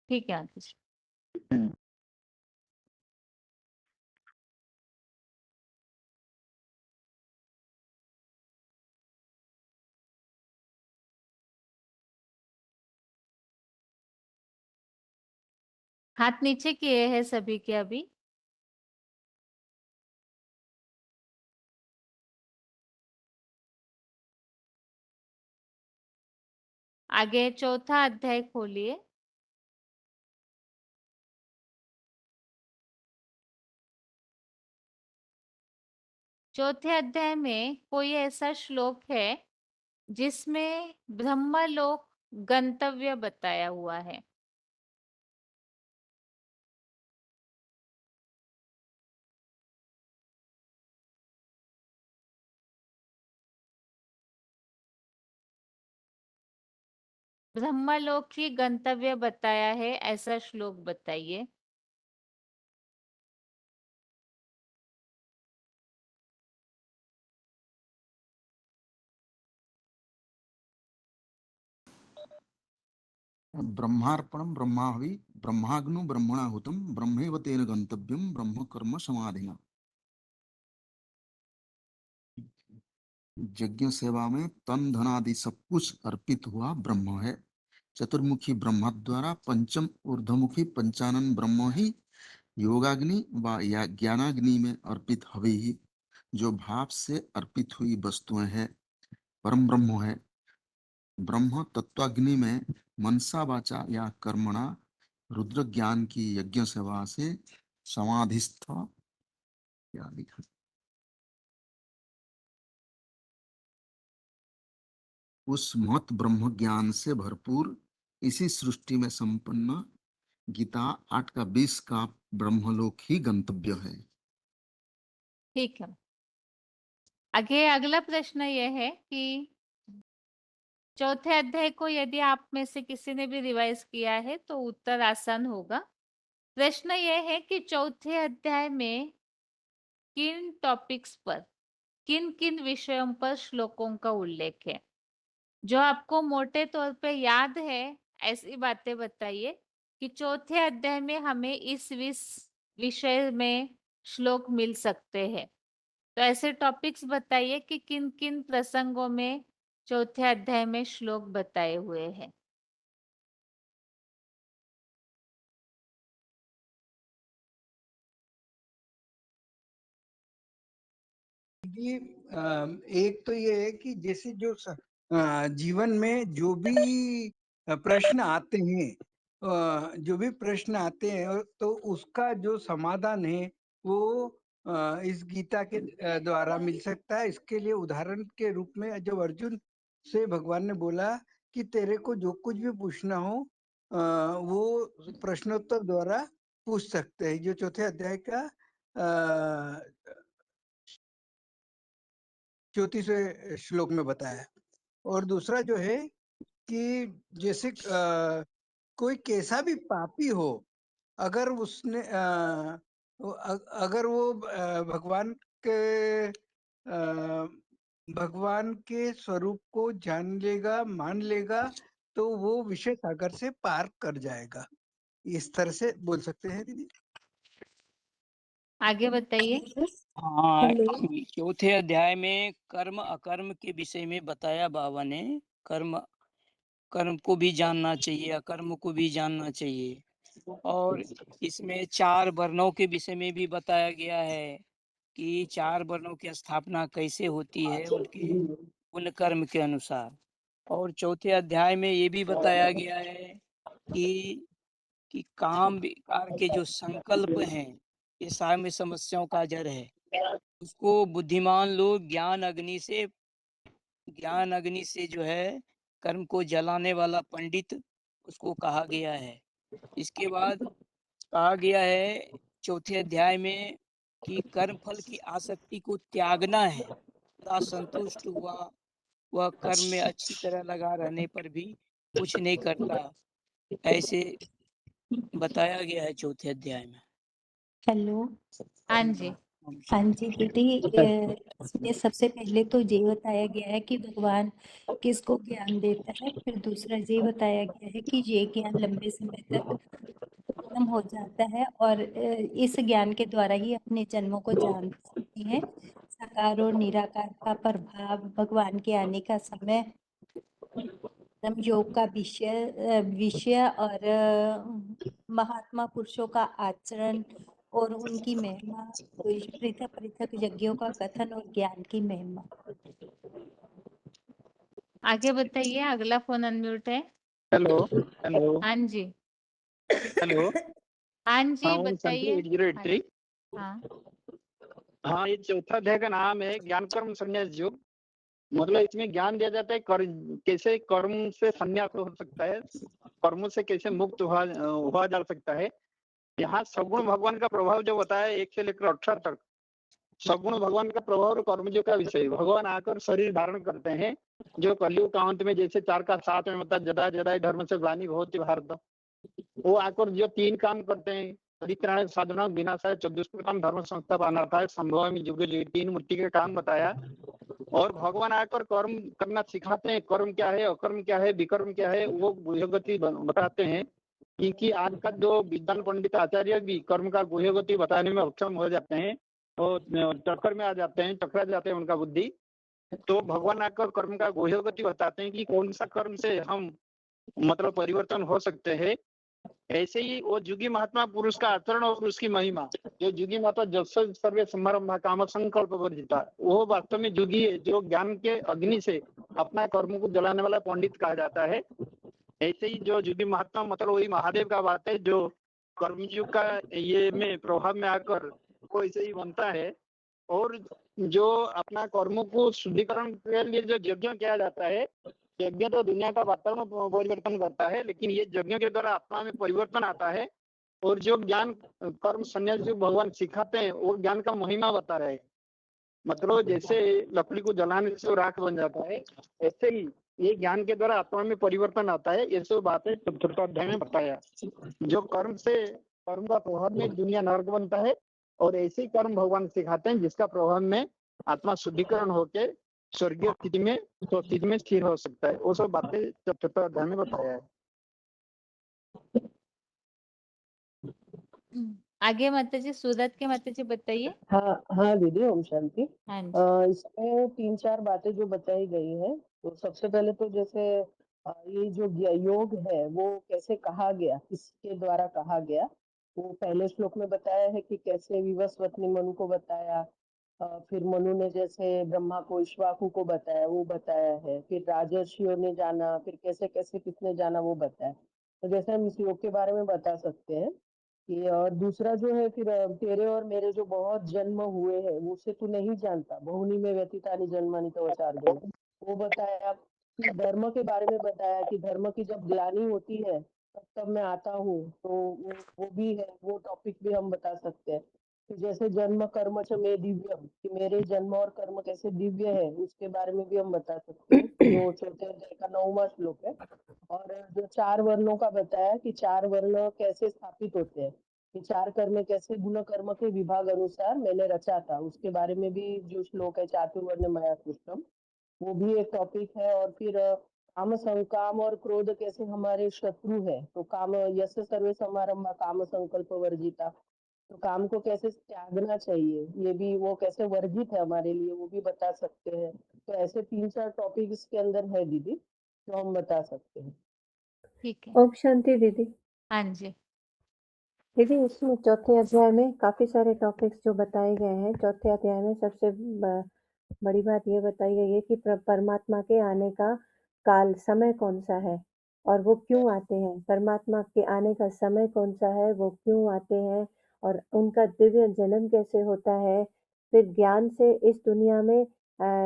S1: ठीक है। हाथ नीचे किए हैं सभी के अभी। आगे चौथा अध्याय खोलिए। चौथे अध्याय में कोई ऐसा श्लोक है जिसमें ब्रह्मलोक गंतव्य बताया हुआ है। ब्रह्मलोक की गंतव्य बताया है, ऐसा श्लोक बताइए।
S11: ब्रह्मार्पणं ब्रह्माहवि ब्रह्माग्नु ब्रह्मणाहुतं ब्रह्मैव तेन गंतव्यम ब्रह्म कर्म समाधिना। यज्ञ सेवा में तन धन आदि सब कुछ अर्पित हुआ ब्रह्म है। चतुर्मुखी ब्रह्मा द्वारा पंचम ऊर्ध्वमुखी पंचानन ब्रह्म ही योगाग्नि व या ज्ञानाग्नि में अर्पित हवि ही जो भाव से अर्पित हुई वस्तुएं है परम ब्रह्म है। ब्रह्म तत्वाग्नि में मनसा वाचा या कर्मणा रुद्र ज्ञान की यज्ञ सेवा से समाधिस्थ या लिखा उस मत ब्रह्म ज्ञान से भरपूर इसी सृष्टि में संपन्न गीता 8:20 का ब्रह्मलोक ही गंतव्य है।
S1: ठीक है। आगे अगला प्रश्न यह है कि चौथे अध्याय को यदि आप में से किसी ने भी रिवाइज किया है तो उत्तर आसान होगा। प्रश्न यह है कि चौथे अध्याय में किन टॉपिक्स पर, किन किन विषयों पर श्लोकों का उल्लेख है। जो आपको मोटे तौर पे याद है ऐसी बातें बताइए कि चौथे अध्याय में हमें इस विषय में श्लोक मिल सकते हैं। तो ऐसे टॉपिक्स बताइए कि किन किन प्रसंगों में चौथे अध्याय में श्लोक बताए हुए हैं।
S12: ये एक तो ये है कि जैसे जो जीवन में जो भी प्रश्न आते हैं, जो भी प्रश्न आते हैं तो उसका जो समाधान है वो इस गीता के द्वारा मिल सकता है। इसके लिए उदाहरण के रूप में जब अर्जुन से भगवान ने बोला कि तेरे को जो कुछ भी पूछना हो वो प्रश्नोत्तर द्वारा पूछ सकते हैं, जो चौथे अध्याय का 34वें श्लोक में बताया है। और दूसरा जो है कि जैसे कोई कैसा भी पापी हो, अगर उसने अगर वो भगवान के स्वरूप को जान लेगा, मान लेगा, तो वो विषय सागर से पार कर जाएगा। इस तरह से बोल सकते हैं दीदी।
S1: आगे बताइए।
S6: हाँ, चौथे अध्याय में कर्म अकर्म के विषय में बताया बाबा ने। कर्म को भी जानना चाहिए, अकर्म को भी जानना चाहिए। और इसमें 4 वर्णों के विषय में भी बताया गया है कि 4 वर्णों की स्थापना कैसे होती है उनके उन कर्म के अनुसार। और चौथे अध्याय में ये भी बताया गया है कि काम विकार के जो संकल्प हैं ये सारी समस्याओं का जड़ है। उसको बुद्धिमान लोग ज्ञान अग्नि से जो है कर्म को जलाने वाला पंडित उसको कहा गया है। इसके बाद कहा गया है चौथे अध्याय में कि कर्म फल की आसक्ति को त्यागना है। सदा संतुष्ट हुआ वह कर्म में अच्छी तरह लगा रहने पर भी कुछ नहीं करता, ऐसे बताया गया है चौथे अध्याय में।
S8: हेलो।
S1: हाँ जी।
S8: हाँ जी दीदी, इसमें सबसे पहले तो ये बताया गया है कि भगवान किसको ज्ञान देता है। फिर दूसरा ये बताया गया है कि ये ज्ञान लंबे समय तक खत्म हो जाता है और इस ज्ञान के द्वारा ही अपने जन्मों को जान सकती हैं। साकार और निराकार का प्रभाव, भगवान के आने का समय, हम योग का विषय और महात्मा पुरुषों का आचरण और उनकी महिमा, पृथक पृथक यज्ञों का कथन और ज्ञान की महिमा।
S1: आगे बताइए, अगला फोन अनम्यूट है।
S13: हेलो हेलो
S1: हाँ जी,
S13: हेलो।
S1: हाँ जी
S13: हाँ ओम शांति
S1: बताइए।
S13: 8083।
S1: हाँ
S13: हाँ, ये चौथा अध्याय का नाम है ज्ञान कर्म संन्यास योग। मतलब इसमें ज्ञान दिया जाता है कैसे कर्म से संन्यास हो सकता है, कर्मों से कैसे मुक्त हुआ जा सकता है। यहाँ सगुण भगवान का प्रभाव जो बताया 1 से लेकर 18 तक, सगुण भगवान का प्रभाव और कर्मयों का विषय। भगवान आकर शरीर धारण करते हैं, जो कलयुग का अंत में जैसे 4 का 7 में मतलब जदा जदाई धर्म से ग्लानि भवति भारत, वो आकर जो 3 काम करते हैं, परित्राण साधना विनाशाय च दुष्कृतम धर्म संस्थापनार्थाय संभवामि युगे युगे, 3 मूर्ति के काम बताया। और भगवान आकर कर्म करना सिखाते हैं, कर्म क्या है, अकर्म क्या है, विकर्म क्या है, वो गुह्यगति बताते हैं। क्योंकि आज का जो विद्वान पंडित आचार्य भी कर्म का गुह्यगति बताने में अक्षम हो जाते हैं और चक्कर में आ जाते हैं, चकरा जाते हैं उनका बुद्धि। तो भगवान आकर कर्म का गुह्यगति बताते हैं कि कौन सा कर्म से हम मतलब परिवर्तन हो सकते हैं। ऐसे ही वो जुगी महात्मा पुरुष का आचरण और उसकी महिमा, जो जुगी महात्मा जब सर्वे समारंभ काम संकल्प वर्जिता, वो वास्तव में जुगी है, जो ज्ञान के अग्नि से अपना कर्म को जलाने वाला पंडित कहा जाता है। ऐसे ही जो जुगी महात्मा मतलब वही महादेव का बात है, जो कर्मयुग का ये में प्रभाव में आकर वो ऐसे ही बनता है। और जो अपना कर्मों को शुद्धिकरण के लिए जो यज्ञ किया जाता है, यज्ञ तो दुनिया का वातावरण परिवर्तन करता है, लेकिन ये यज्ञ के द्वारा आत्मा में परिवर्तन आता है। और जो ज्ञान कर्म संन्यास जो भगवान सिखाते हैं, वो ज्ञान का महिमा बता रहे हैं। मतलब जैसे लकड़ी को जलाने से वो राख बन जाता है, ऐसे ही ये ज्ञान के द्वारा आत्मा में परिवर्तन आता है। ये सब बातें चतुर्थ अध्याय में बताया। जो कर्म का प्रभाव में दुनिया नरक बनता है, और ऐसे ही कर्म भगवान सिखाते हैं जिसका प्रभाव में आत्मा शुद्धिकरण होकर स्वर्गीय स्थिति में स्थिर हो सकता है। वो सब बातें चतुर्थ अध्याय में बताया है।
S1: आगे माताजी सूरत के माताजी बताइए।
S14: हाँ हाँ दीदी, ओम शांति।
S1: हाँ जी।
S14: इसमें 3-4 बातें जो बताई गई है, तो सबसे पहले तो जैसे ये जो योग है वो कैसे कहा गया, किसके द्वारा कहा गया, वो पहले श्लोक में बताया है कि कैसे विवस्वत ने मनु को बताया, फिर मनु ने जैसे ब्रह्मा को इक्ष्वाकु को बताया, वो बताया है, फिर राजर्षियों ने जाना, फिर कैसे कैसे किसने जाना वो बताया। तो जैसे हम इस योग के बारे में बता सकते हैं कि, और दूसरा जो है फिर तेरे और मेरे जो बहुत जन्म हुए हैं उसे तू नहीं जानता, बहुनी में व्यतीतानि जन्मानि तव चार्दुल, वो बताया। फिर धर्म के बारे में बताया कि धर्म की जब ग्लानि होती है तब मैं आता हूँ, तो वो भी है, वो टॉपिक भी हम बता सकते हैं। फिर जैसे जन्म कर्म च मे दिव्यम, कि मेरे जन्म और कर्म कैसे दिव्य है, उसके बारे में भी हम बता सकते हैं, जो चौथे अध्याय का 9वां श्लोक है। और जो 4 वर्णों का बताया कि 4 वर्ण कैसे स्थापित होते हैं, कि 4 कर्म कैसे गुण कर्म के विभाग अनुसार मैंने रचा था, उसके बारे में भी जो श्लोक है चातुर्वर्ण मया सृष्टम, वो भी एक टॉपिक है। और फिर काम संकाम और क्रोध कैसे हमारे शत्रु है, तो काम यश सर्वे समारंभ काम संकल्प वर्जिता, तो काम को कैसे त्यागना चाहिए, ये भी वो कैसे वर्जित है हमारे लिए, वो भी बता सकते हैं। तो ऐसे 3-4 टॉपिक इसके अंदर है दीदी, जो हम बता सकते हैं।
S1: ठीक है।
S8: ओम शांति दीदी।
S1: हाँ जी।
S8: दीदी इसमें चौथे अध्याय में काफी सारे टॉपिक्स जो बताए गए हैं, चौथे अध्याय में सबसे बड़ी बात ये बताई गई है कि परमात्मा के आने का काल समय कौन सा है और वो क्यों आते हैं, परमात्मा के आने का समय कौन सा है, वो क्यों आते हैं और उनका दिव्य जन्म कैसे होता है। फिर ज्ञान से इस दुनिया में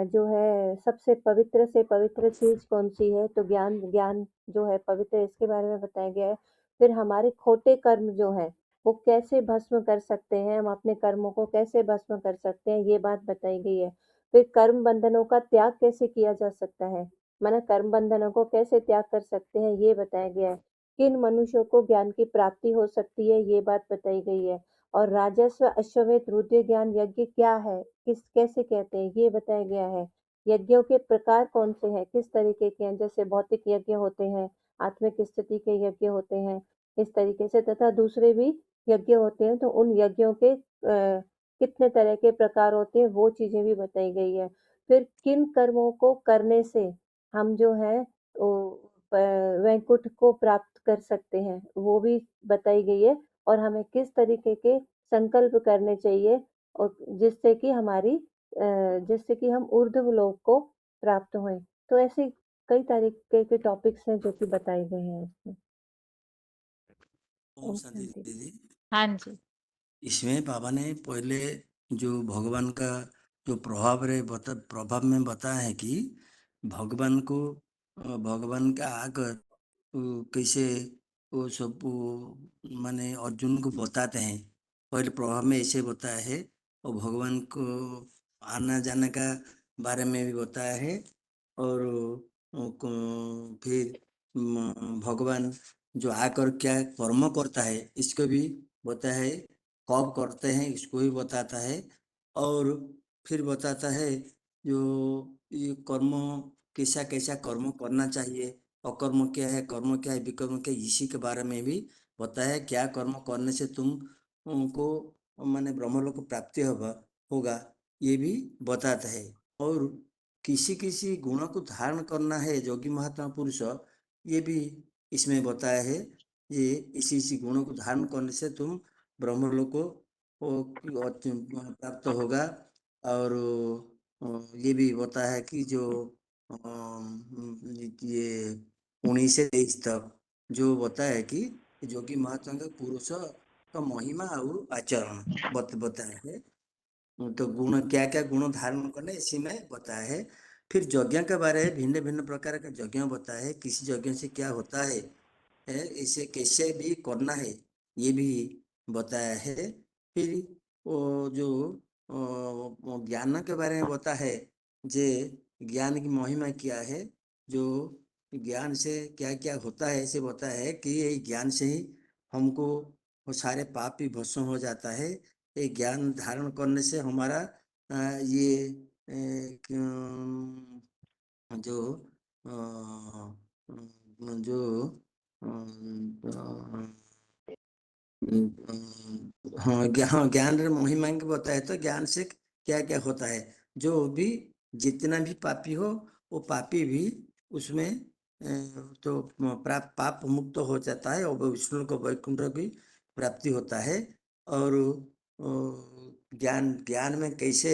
S8: जो है सबसे पवित्र से पवित्र चीज कौन सी है, तो ज्ञान जो है पवित्र, इसके बारे में बताया गया है। फिर हमारे खोटे कर्म जो है वो कैसे भस्म कर सकते हैं, हम अपने कर्मों को कैसे भस्म कर सकते हैं, ये बात बताई गई है। फिर कर्म बंधनों का त्याग कैसे किया जा सकता है, माना कर्म बंधनों को कैसे त्याग कर सकते हैं, ये बताया गया है। किन मनुष्यों को ज्ञान की प्राप्ति हो सकती है, ये बात बताई गई है। और राजस्व अश्वमेध रुद्र ज्ञान यज्ञ क्या है, कैसे कहते हैं, ये बताया गया है। यज्ञों के प्रकार कौन से हैं, किस तरीके के हैं, जैसे भौतिक यज्ञ होते हैं, आत्मिक स्थिति के यज्ञ होते हैं, इस तरीके से, तथा दूसरे भी यज्ञ होते हैं, तो उन यज्ञों के कितने तरह के प्रकार होते हैं, वो चीजें भी बताई गई है। फिर किन कर्मों को करने से हम जो है वैकुंठ को प्राप्त कर सकते हैं, वो भी बताई गई है। और हमें किस तरीके के संकल्प करने चाहिए और जिससे कि हम ऊर्ध्व लोक को प्राप्त हों। तो ऐसे कई तरीके के टॉपिक्स हैं जो कि बताए गए हैं इसमें।
S15: ओम
S8: ओम
S15: शांति
S8: शांति।
S15: दीदी।
S1: हाँ जी।
S15: इसमें बाबा ने पहले जो भगवान का जो प्रभाव में बताया है कि भगवान को भगवान का आकर कैसे वो सब माने अर्जुन को बताते हैं। पहले प्रभाव में ऐसे बताया है और भगवान को आना जाने का बारे में भी बताया है। और फिर भगवान जो आकर क्या कर्म करता है इसको भी बताया है, कब करते हैं इसको भी बताता है। और फिर बताता है जो ये कर्म कैसा कैसा कर्म करना चाहिए, अकर्म क्या है, कर्म क्या है, विकर्म क्या है, इसी के बारे में भी बताया है। क्या कर्म करने से तुम उनको माने ब्रह्मलोक प्राप्ति होगा ये भी बताता है। और किसी किसी गुण को धारण करना है योगी महात्मा पुरुष, ये भी इसमें बताया है। ये इसी गुणों को धारण करने से तुम ब्रह्मलोक को प्राप्त होगा। और ये भी बताया है कि जो ये 19 से 23 तक जो बताया है कि योगी महात्मा का पुरुष का महिमा और आचरण बताया है। तो गुण क्या क्या गुण धारण करने इसी में बताया है। फिर यज्ञ के बारे में भिन्न भिन्न प्रकार का यज्ञ बताया है, किसी यज्ञ से क्या होता है, इसे कैसे भी करना है ये भी बताया है। फिर वो जो ज्ञान के बारे में बताया है, जे ज्ञान की महिमा क्या है, जो ज्ञान से क्या क्या होता है ऐसे बताया है कि ये ज्ञान से ही हमको वो सारे पाप भी भस्म हो जाता है। ये ज्ञान धारण करने से हमारा ये जो जो हाँ ज्ञान महिमा के बताए तो ज्ञान से क्या क्या होता है। जो भी जितना भी पापी हो वो पापी भी उसमें तो पाप मुक्त हो जाता है और विष्णु को वैकुंठ की प्राप्ति होता है। और ज्ञान में कैसे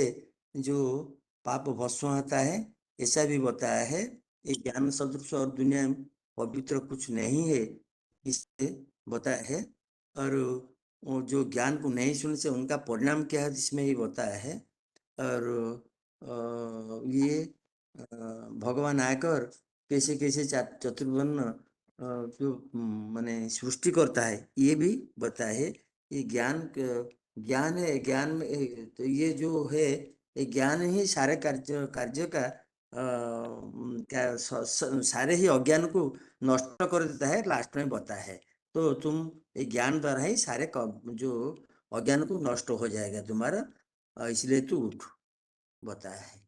S15: जो पाप भस्म होता है ऐसा भी बताया है। ये ज्ञान सदृश और दुनिया में पवित्र कुछ नहीं है इसे बताया है। और वो जो ज्ञान को नहीं सुनने से उनका परिणाम क्या है जिसमें ये बताया है। और ये भगवान आकर कैसे कैसे चतुर्वर्ण जो माने सृष्टि करता है ये भी बताया है। ये ज्ञान है, ज्ञान में तो ये जो है ये ज्ञान ही सारे कार्य का क्या सारे ही अज्ञान को नष्ट कर देता है लास्ट में बताया है। तो तुम ये ज्ञान द्वारा ही सारे जो अज्ञान को नष्ट हो जाएगा तुम्हारा, इसलिए तू उठ बताया है।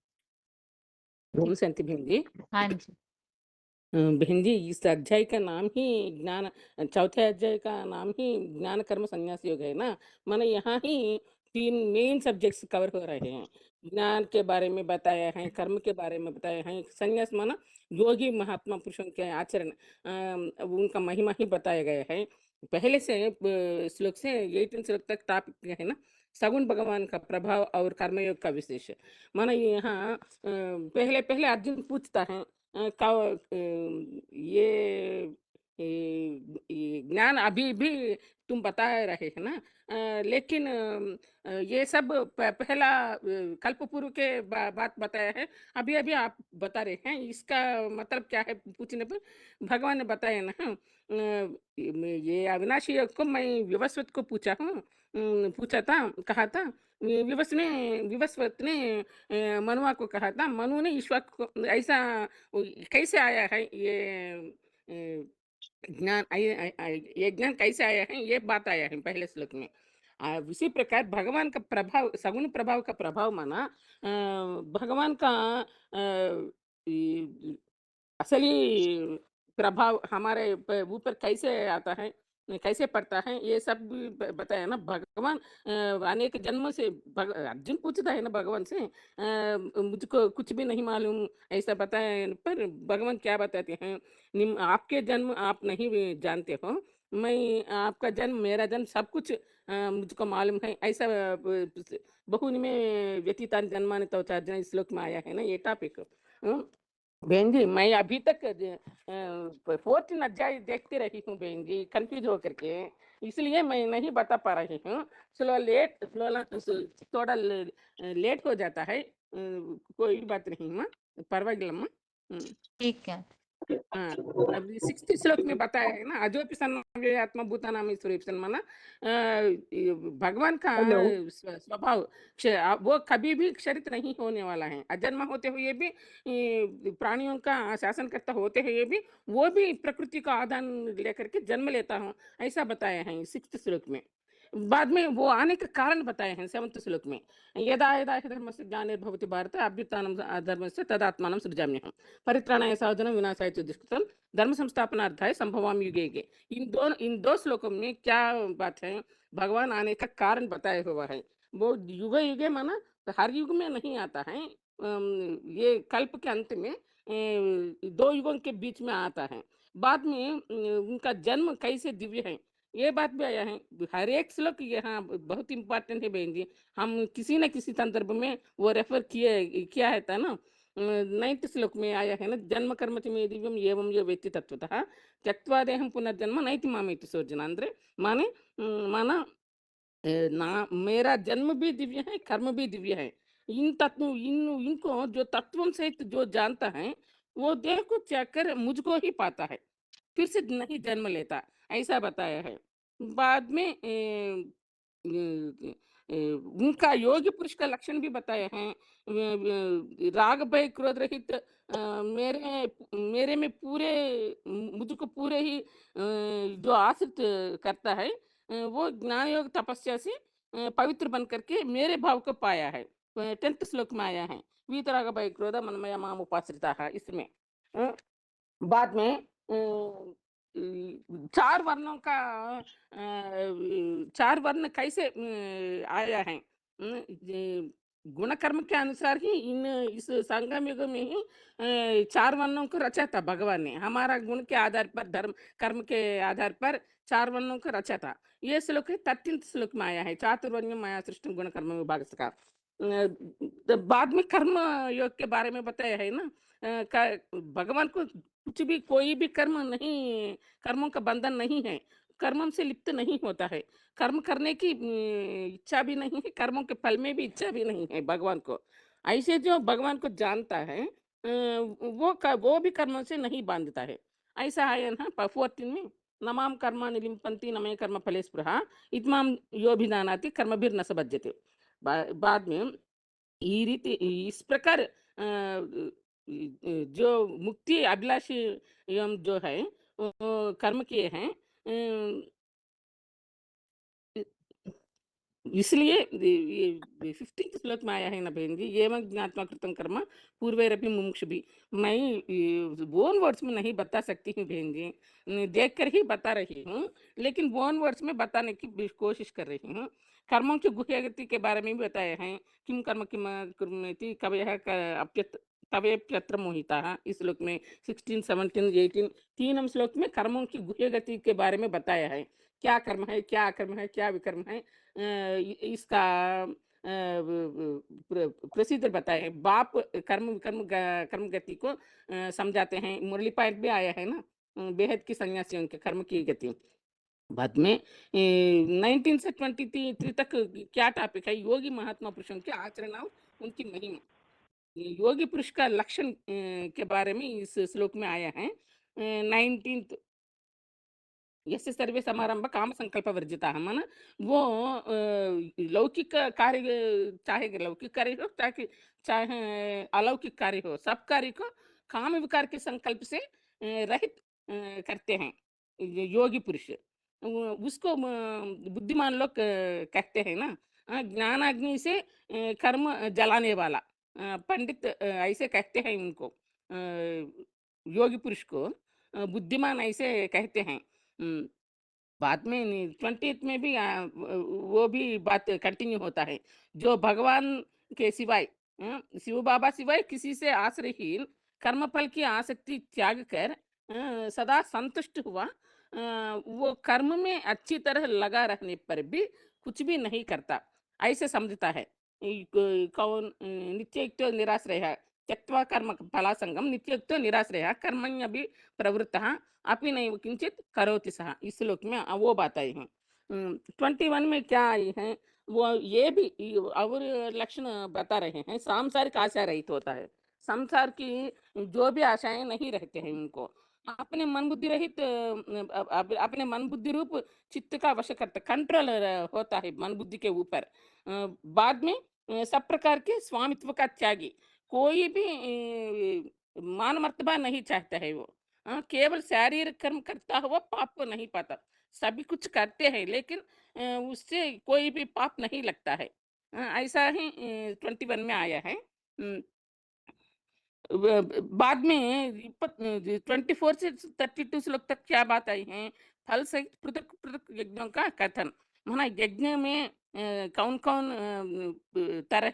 S16: ओम शांति बहन जी।
S1: हाँ जी।
S16: बहन जी इस अध्याय का नाम ही ज्ञान, चौथे अध्याय का नाम ही ज्ञान कर्म संन्यास योग है ना। माने यहाँ ही 3 मेन सब्जेक्ट्स कवर हो रहे हैं। ज्ञान के बारे में बताया है, कर्म के बारे में बताया है, संन्यास माना योगी महात्मा पुरुषों के आचरण उनका महिमा ही बताया गया है। पहले से श्लोक से 18 श्लोक तक टॉपिक है ना, सगुण भगवान का प्रभाव और कर्मयोग का विशेष। माना यहाँ पहले पहले अर्जुन पूछता है ये ज्ञान अभी भी तुम बता रहे हैं ना, लेकिन ये सब पहला कल्प पूर्व के बात बताया है, अभी अभी आप बता रहे हैं, इसका मतलब क्या है पूछने पर भगवान ने बताया ना। ये अविनाशी योग को मैं विवस्वत को पूछा था, कहा था। विवस्वत ने मनुआ को कहा था, मनु ने ईश्वर को ऐसा कैसे आया है ये ज्ञान, ये ज्ञान कैसे आया है, ये बात आया है पहले श्लोक में। उसी प्रकार भगवान का प्रभाव, सगुण प्रभाव का प्रभाव माना भगवान का असली प्रभाव हमारे ऊपर कैसे आता है कैसे पड़ता है ये सब भी बताया ना भगवान। अनेक जन्म से अर्जुन पूछता है ना भगवान से, मुझको कुछ भी नहीं मालूम ऐसा बताया, पर भगवान क्या बताते हैं, आपके जन्म आप नहीं भी जानते हो, मैं आपका जन्म मेरा जन्म सब कुछ मुझको मालूम है, ऐसा बहुनि में व्यतीतानि जन्मानि तव चार्जुन इस श्लोक में आया है ना ये टॉपिक। बहन जी मैं अभी तक 14 अध्याय देखते रही हूँ बहन जी, कंफ्यूज होकर के, इसलिए मैं नहीं बता पा रही हूँ। थोड़ा लेट हो जाता है, कोई बात नहीं माँ, परवागिल्लम्मा।
S1: ठीक है।
S16: हाँ, अब 60 श्लोक में बताया है ना, अजोपि सन्नाव्यय आत्मभूतानां स्वरूप सन्माना, भगवान का
S14: हेलो
S16: स्वभाव वो कभी भी क्षरित नहीं होने वाला है। अजन्मा होते हुए भी, प्राणियों का शासन करता होते हुए भी, वो भी प्रकृति का आधान लेकर के जन्म लेता हूँ, ऐसा बताया है 6th श्लोक में। बाद में वो आने के कारण बताए हैं 7th श्लोक में, यदा यदा हि धर्मस्य ग्लानिर्भवति भारत अभ्युत्थानं धर्मस्य तदात्मानं सृजाम्यहम् परित्राणाय साधनं विनाशाय च दुष्कृतं धर्म संस्थापनार्थाय संभवामि युगे युगे। इन दो श्लोकों में क्या बात है, भगवान आने का कारण बताया हुआ है। वो युग युगे माना तो हर युग में नहीं आता है, ये कल्प के अंत में 2 युगों के बीच में आता है। बाद में उनका जन्म कैसे दिव्य है ये बात भी आया है। हर एक श्लोक यहाँ बहुत इंपॉर्टेंट है बहन जी, हम किसी न किसी संदर्भ में वो रेफर किया है था ना। 9th श्लोक में आया है ना, जन्म कर्म च मे दिव्यम एवं यो वेत्ति तत्वतः त्यक्त्वा देहं पुनर्जन्म नैति मामेति सोर्जुन, ಅಂದ್ರೆ माने माना ना मेरा जन्म भी दिव्य है, कर्म भी दिव्य है। इनको जो तत्वों सहित जो जानता है वो देह को त्याग कर मुझको ही पाता है, फिर से नहीं जन्म लेता, ऐसा बताया है। बाद में उनका योगी पुरुष का लक्षण भी बताया है। राग भय क्रोध रहित, मेरे मेरे में पूरे मुझको पूरे ही जो आश्रित करता है, वो ज्ञान योग तपस्या से पवित्र बन करके मेरे भाव को पाया है। 10th श्लोक में आया है, वीतराग भय क्रोध मनमय माम उपाश्रिता, इसमें बाद में 4 वर्णों का 4 वर्ण कैसे आया है, गुण कर्म के अनुसार ही इस संगम युग में ही 4 वर्णों को रचा था भगवान ने, हमारा गुण के आधार पर, धर्म कर्म के आधार पर 4 वर्णों को रचा था। ये श्लोक 13th श्लोक में आया है, चातुर्वर्ण्यम मया सृष्टि गुण कर्म विभाग का। बाद में कर्म योग के बारे में बताया है ना, भगवान को कुछ भी कोई भी कर्म नहीं, कर्मों का बंधन नहीं है, कर्मों से लिप्त नहीं होता है, कर्म करने की इच्छा भी नहीं है, कर्मों के फल में भी इच्छा भी नहीं है भगवान को। ऐसे जो भगवान को जानता है वो भी कर्मों से नहीं बांधता है, ऐसा है ना 14 में, नमाम कर्माणि लिम्पन्ति न मे कर्म फले स्पृहा इत्माम योभिजानाति कर्मभिर्न स बध्यते। बाद में ಈ ರೀತಿ इस प्रकार जो मुक्ति अभिलाषी एवं जो है कर्म किए हैं, इसलिए ये 15th श्लोक में आया है ना बहन जी, एवं ज्ञात्वा कृतं कर्म पूर्वैरपि मुमुक्षुभिः। मैं ओन वर्ड्स में नहीं बता सकती हूँ बहन जी, देख कर ही बता रही हूँ, लेकिन ओन वर्ड्स में बताने की कोशिश कर रही हूँ। कर्मों की गुह्यगति के बारे में भी बताया है, किम कर्म किम कुर्वन्ति कवयः तवेप्यत्र मोहिताः, इस श्लोक में 16, 17, 18 तीनों श्लोक में कर्मों की गुह्यगति के बारे में बताया है, क्या कर्म है, क्या अकर्म है, क्या विकर्म है। इसका प्रसिद्ध बताया है, बाप कर्म विकर्म कर्म गति को समझाते हैं। मुरली पॉइंट भी आया है ना, बेहद की सन्यासियों के कर्म की गति। बाद में 19 से 23 तक क्या टॉपिक है, योगी महात्मा पुरुषों के आचरण और उनकी महिमा, योगी पुरुष का लक्षण के बारे में इस श्लोक में आया है। 19th यस्य सर्वे समारंभ काम संकल्प वर्जिता, माना वो लौकिक कार्य, चाहे लौकिक कार्य हो चाहे अलौकिक कार्य हो, सब कार्य को काम विकार के संकल्प से रहित करते हैं योगी पुरुष, उसको बुद्धिमान लोग कहते हैं ना, ज्ञानाग्नि से कर्म जलाने वाला पंडित ऐसे कहते हैं उनको, योगी पुरुष को बुद्धिमान ऐसे कहते हैं। बाद में 20th में भी वो भी बात कंटिन्यू होता है। जो भगवान के सिवाय शिव बाबा सिवाय किसी से आश्रयहीन कर्मफल की आसक्ति त्याग कर सदा संतुष्ट हुआ, वो कर्म में अच्छी तरह लगा रहने पर भी कुछ भी नहीं करता, ऐसे समझता है। कौन नित्ययुक्तो निराश्रयः त्यक्त्वा कर्म फलासंगम नित्ययुक्तो निराश्रयः कर्मण्यपि प्रवृत्तः अपि नैव किंचित करोति सः। इस श्लोक में वो बात आई है। 21 में क्या आई है, वो ये भी और लक्षण बता रहे हैं। सांसारिक आशा रहित होता है, संसार की जो भी आशाएं नहीं रहते हैं उनको अपने मन बुद्धि रहित अपने मन बुद्धि रूप चित्त का वश करता, कंट्रोल होता है मन बुद्धि के ऊपर। बाद में सब प्रकार के स्वामित्व का त्यागी, कोई भी मान मर्तबा नहीं चाहता है वो। केवल शारीरिक कर्म करता हुआ पाप को नहीं पाता, सभी कुछ करते हैं लेकिन उससे कोई भी पाप नहीं लगता है। ऐसा ही 21 में आया है। बाद में 24 से 32 श्लोक तक क्या बात आई है, फल सहित पृथक पृथक यज्ञों का कथन। माना यज्ञ में कौन कौन तरह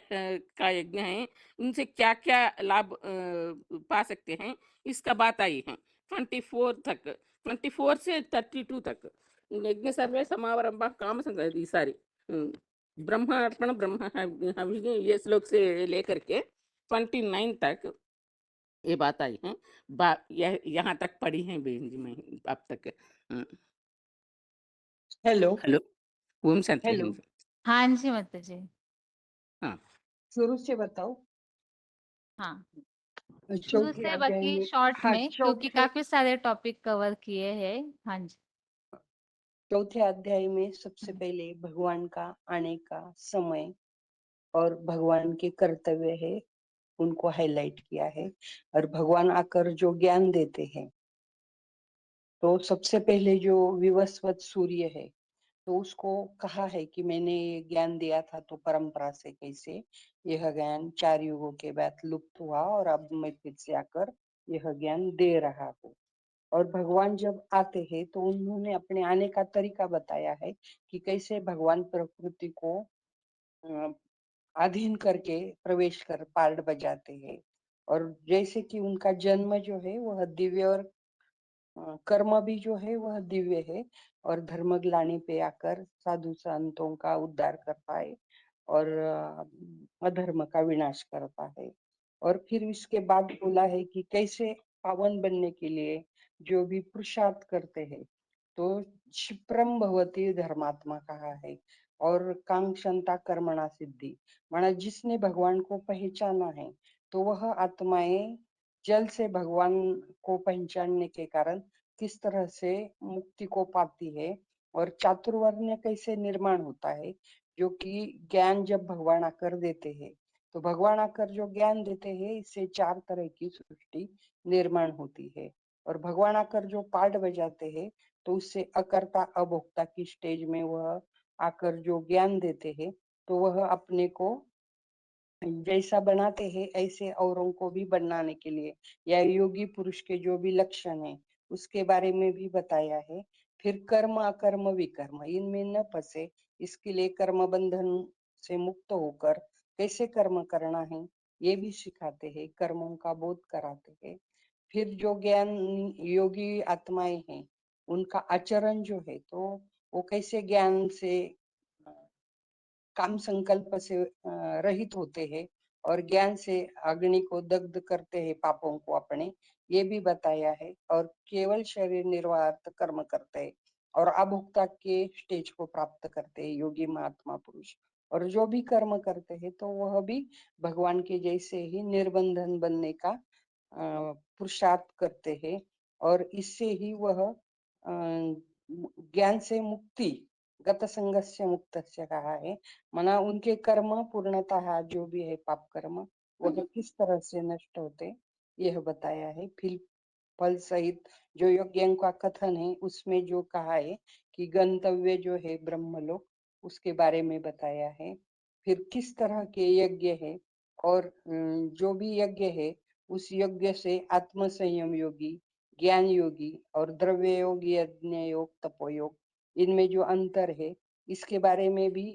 S16: का यज्ञ है, उनसे क्या क्या लाभ पा सकते हैं, इसका बात आई है 24 तक। 24 से 32 तक यज्ञ सर्वे समावरंभ काम संग सारी ब्रह्मार्पण ब्रह्म हवि ये श्लोक से लेकर के 29 तक ये बात आई है। यहाँ तक पढ़ी है बहन जी मैं अब तक।
S14: Hello
S16: hello, Om Shanti
S14: hello
S16: बहन जी।
S1: हाँ जी माता जी।
S16: हाँ
S14: शुरू से बताओ।
S1: हाँ शुरू
S14: चौथे
S1: से,
S14: अध्याय
S1: बाकी
S14: में
S1: शॉर्ट
S14: हाँ
S1: में, क्योंकि काफी सारे टॉपिक कवर किए हैं। हाँ जी
S14: चौथे अध्याय में सबसे पहले भगवान का आने का समय और भगवान के कर्तव्य है उनको हाईलाइट किया है, और भगवान आकर जो ज्ञान देते हैं, तो सबसे पहले जो विवस्वत सूर्य है, तो उसको कहा है कि मैंने ये ज्ञान दिया था, तो परंपरा से कैसे यह ज्ञान 4 युगों के बाद लुप्त हुआ और अब मैं फिर से आकर यह ज्ञान दे रहा हूँ। और भगवान जब आते हैं तो उन्होंने अपने आने का तरीका बताया है कि कैसे भगवान प्रकृति को अधीन करके प्रवेश कर पार्ट बजाते हैं। और जैसे कि उनका जन्म जो है वह दिव्य और कर्म भी जो है वह दिव्य है, और धर्म ग्लानि पे आकर साधु संतों का उद्धार करता है और अधर्म का विनाश करता है। और फिर इसके बाद बोला है कि कैसे पावन बनने के लिए जो भी पुरुषार्थ करते हैं, तो क्षिप्रम भवति धर्मात्मा कहा है, और कांक्षंता कर्मणा सिद्धि, माना जिसने भगवान को पहचाना है तो वह आत्माएं जल से भगवान को पहचानने के कारण किस तरह से मुक्ति को पाती है, और चातुर्वर्ण्य कैसे निर्माण होता है, जो कि ज्ञान जब भगवान आकर देते हैं, तो भगवान आकर जो ज्ञान देते हैं इससे 4 तरह की सृष्टि निर्माण होती है। और भगवान आकर जो पाठ बजाते हैं तो उससे अकर्ता अभोक्ता की स्टेज में वह आकर जो ज्ञान देते हैं, तो वह अपने को जैसा बनाते हैं ऐसे औरों को भी बनाने के लिए, या योगी पुरुष के जो भी लक्षण है उसके बारे में भी बताया है। फिर कर्म अकर्म विकर्म इनमें न फंसे, इसके लिए कर्म बंधन से मुक्त होकर कैसे कर्म करना है ये भी सिखाते हैं, कर्मों का बोध कराते हैं। फिर जो ज्ञान योगी आत्माएं हैं उनका आचरण जो है, तो वो कैसे ज्ञान से काम संकल्प से रहित होते हैं और ज्ञान से अग्नि को दग्ध करते हैं पापों को अपने, ये भी बताया है। और केवल शरीर निर्वाह कर्म करते हैं और अभोक्ता के स्टेज को प्राप्त करते हैं योगी महात्मा पुरुष। और जो भी कर्म करते हैं तो वह भी भगवान के जैसे ही निर्बंधन बनने का पुरुषार्थ करते हैं, और इससे ही वह ज्ञान से मुक्ति गत संगस्य मुक्तस्य कहा है, मना उनके कर्म पूर्णतः जो भी है पाप कर्म वह किस तरह से नष्ट होते यह बताया है। फिर फल सहित जो यज्ञों का कथन है उसमें जो कहा है कि गंतव्य जो है ब्रह्मलोक उसके बारे में बताया है। फिर किस तरह के यज्ञ है, और जो भी यज्ञ है उस यज्ञ से आत्म संयम योगी, ज्ञान योगी और द्रव्य योग, यज्ञ योग, तपोयोग
S12: इनमें जो अंतर है इसके बारे में भी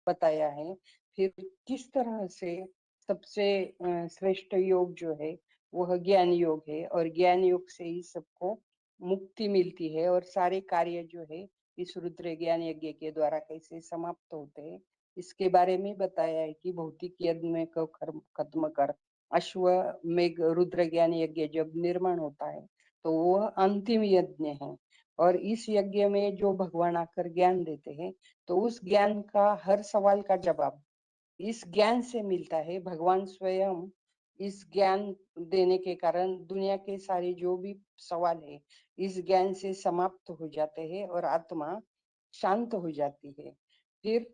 S12: बताया है। फिर किस तरह से सबसे श्रेष्ठ योग जो है वह ज्ञान योग है और ज्ञान योग से ही सबको मुक्ति मिलती है और सारे कार्य जो है इस रुद्र ज्ञान यज्ञ के द्वारा कैसे समाप्त होते हैं इसके बारे में बताया है कि भौतिक यज्ञ को खत्म कर अश्वमेघ रुद्र ज्ञान यज्ञ जब निर्माण होता है तो वह अंतिम यज्ञ है और इस यज्ञ में जो भगवान आकर ज्ञान देते हैं तो उस ज्ञान का हर सवाल का जवाब इस ज्ञान से मिलता है। भगवान स्वयं इस ज्ञान देने के कारण दुनिया के सारे जो भी सवाल है इस ज्ञान से समाप्त हो जाते हैं और आत्मा शांत हो जाती है। फिर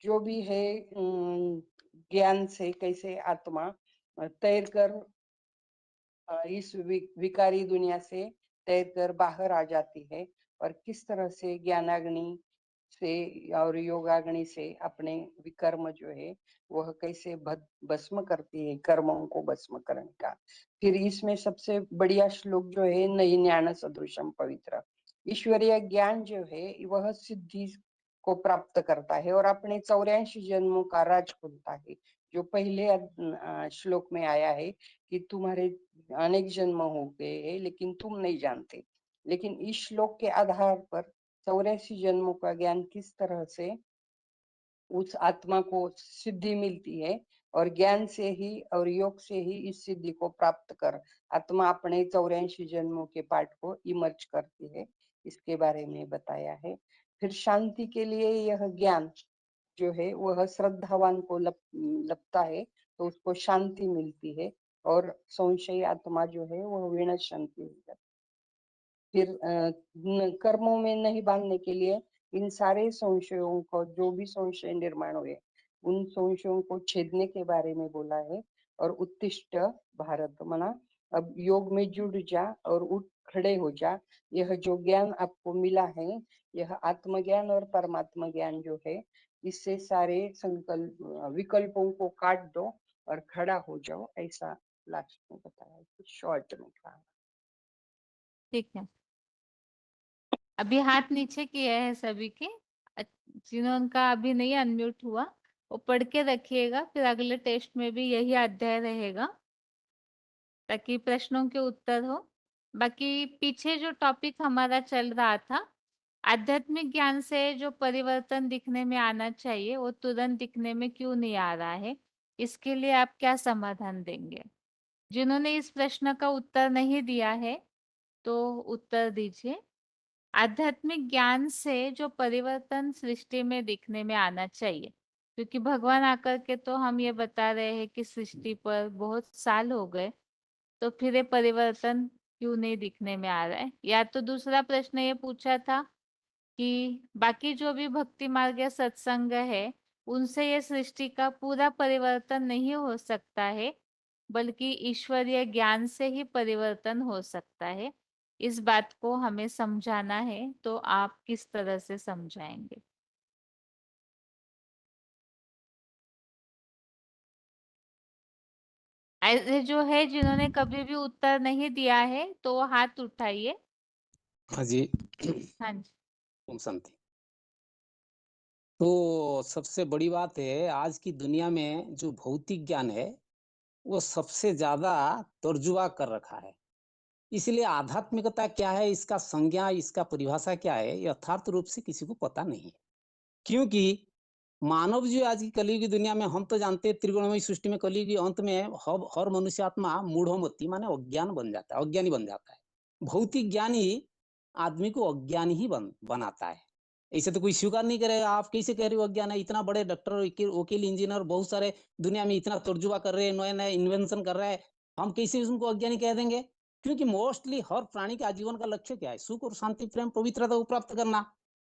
S12: जो भी है ज्ञान से कैसे आत्मा तैर कर इस विकारी दुनिया से तैर कर बाहर आ जाती है और किस तरह से ज्ञानाग्नि से और योगाग्नि से अपने विकर्म जो है वह कैसे भस्म करती है, कर्मों को भस्म करने का। फिर इसमें सबसे बढ़िया श्लोक जो है नई ज्ञान सदृशम पवित्र, ईश्वरीय ज्ञान जो है वह सिद्धि को प्राप्त करता है और अपने 84 जन्मों का राज खुलता है। जो पहले श्लोक में आया है कि तुम्हारे अनेक जन्म हो गए हैं लेकिन तुम नहीं जानते, लेकिन इस श्लोक के आधार पर 84 जन्मों का ज्ञान किस तरह से उस आत्मा को सिद्धि मिलती है और ज्ञान से ही और योग से ही इस सिद्धि को प्राप्त कर आत्मा अपने 84 जन्मों के पाठ को इमर्ज करती है, इसके बारे में बताया है। फिर शांति के लिए यह ज्ञान जो है वह श्रद्धावान को लगता है तो उसको शांति मिलती है और संशयी आत्मा जो है वह विनश शांति हो जाती है। फिर कर्मों में नहीं बांधने के लिए इन सारे संशयों को जो भी संशय निर्माण हुए उन संशयों को छेदने के बारे में बोला है और उत्तिष्ठ भारत मना अब योग में जुड़ जा और उठ खड़े हो जा। यह जो ज्ञान आपको मिला है यह आत्मज्ञान और परमात्मा ज्ञान जो है इससे सारे संकल्प विकल्पों को काट दो और खड़ा हो जाओ, ऐसा लास्ट में बताया शॉर्ट में कहा।
S1: ठीक है, अभी हाथ नीचे किए हैं सभी के, जिनका अभी नहीं अनम्यूट हुआ वो पढ़ के रखिएगा, फिर अगले टेस्ट में भी यही अध्याय रहेगा ताकि प्रश्नों के उत्तर हो। बाकी पीछे जो टॉपिक हमारा चल रहा था आध्यात्मिक ज्ञान से जो परिवर्तन दिखने में आना चाहिए वो तुरंत दिखने में क्यों नहीं आ रहा है, इसके लिए आप क्या समाधान देंगे? जिन्होंने इस प्रश्न का उत्तर नहीं दिया है तो उत्तर दीजिए। आध्यात्मिक ज्ञान से जो परिवर्तन सृष्टि में दिखने में आना चाहिए, क्योंकि भगवान आकर के तो हम ये बता रहे हैं कि सृष्टि पर बहुत साल हो गए, तो फिर ये परिवर्तन क्यों नहीं दिखने में आ रहा है? या तो दूसरा प्रश्न ये पूछा था कि बाकी जो भी भक्ति मार्ग या सत्संग है उनसे ये सृष्टि का पूरा परिवर्तन नहीं हो सकता है, बल्कि ईश्वरीय ज्ञान से ही परिवर्तन हो सकता है। इस बात को हमें समझाना है, तो आप किस तरह से समझाएंगे? ऐसे जो है जिन्होंने कभी भी उत्तर नहीं दिया है तो वो हाथ उठाइए।
S17: हाँ जी।
S1: हाँ जी।
S17: ओम शांति। तो सबसे बड़ी बात है आज की दुनिया में जो भौतिक ज्ञान है वो सबसे ज्यादा तर्जुमा कर रखा है, इसलिए आध्यात्मिकता क्या है, इसका संज्ञा, इसका परिभाषा क्या है, यथार्थ रूप से किसी को पता नहीं है। क्योंकि मानव जो आज की कलयुग की दुनिया में, हम तो जानते हैं त्रिगुणमयी सृष्टि में कलयुग के अंत में हर मनुष्य आत्मा मूढ़मती माने अज्ञान बन जाता है, अज्ञानी बन जाता है। भौतिक ज्ञान ही आदमी को अज्ञानी ही बनाता है। ऐसे तो कोई स्वीकार नहीं करेगा। आप कैसे कह रहे हो अज्ञान है? इतना बड़े डॉक्टर, वकील, इंजीनियर बहुत सारे दुनिया में इतना तर्जुमा कर रहे हैं, नए नए इन्वेंशन कर रहे हैं, हम कैसे उनको अज्ञानी कह देंगे? क्योंकि मोस्टली हर प्राणी का आजीवन का लक्ष्य क्या है? सुख और शांति, प्रेम, पवित्रता को प्राप्त करना।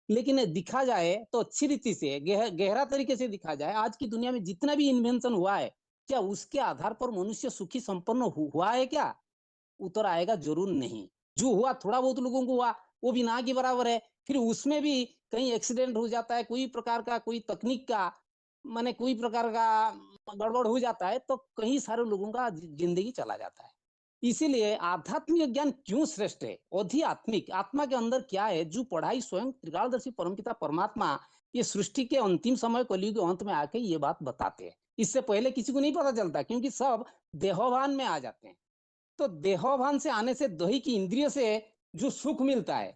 S17: लेकिन दिखा जाए तो अच्छी रीति से गहरा तरीके से दिखा जाए, आज की दुनिया में जितना भी इन्वेंशन हुआ है क्या उसके आधार पर मनुष्य सुखी संपन्न हुआ है क्या? उत्तर आएगा जरूर नहीं। जो हुआ थोड़ा बहुत लोगों को हुआ वो भी ना के बराबर है। फिर उसमें भी कहीं एक्सीडेंट हो जाता है, कोई प्रकार का, कोई तकनीक का माने कोई प्रकार का गड़बड़ हो जाता है तो कई सारे लोगों का जिंदगी चला जाता है। इसीलिए आध्यात्मिक ज्ञान क्यों श्रेष्ठ है? आध्यात्मिक आत्मा के अंदर क्या है, जो पढ़ाई स्वयं त्रिकालदर्शी परमपिता परमात्मा ये सृष्टि के अंतिम समय कलयुग के अंत में आके ये बात बताते हैं। इससे पहले किसी को नहीं पता चलता, क्योंकि सब देहोभान में आ जाते हैं। तो देहोभान से आने से दही की इंद्रिय से जो सुख मिलता है,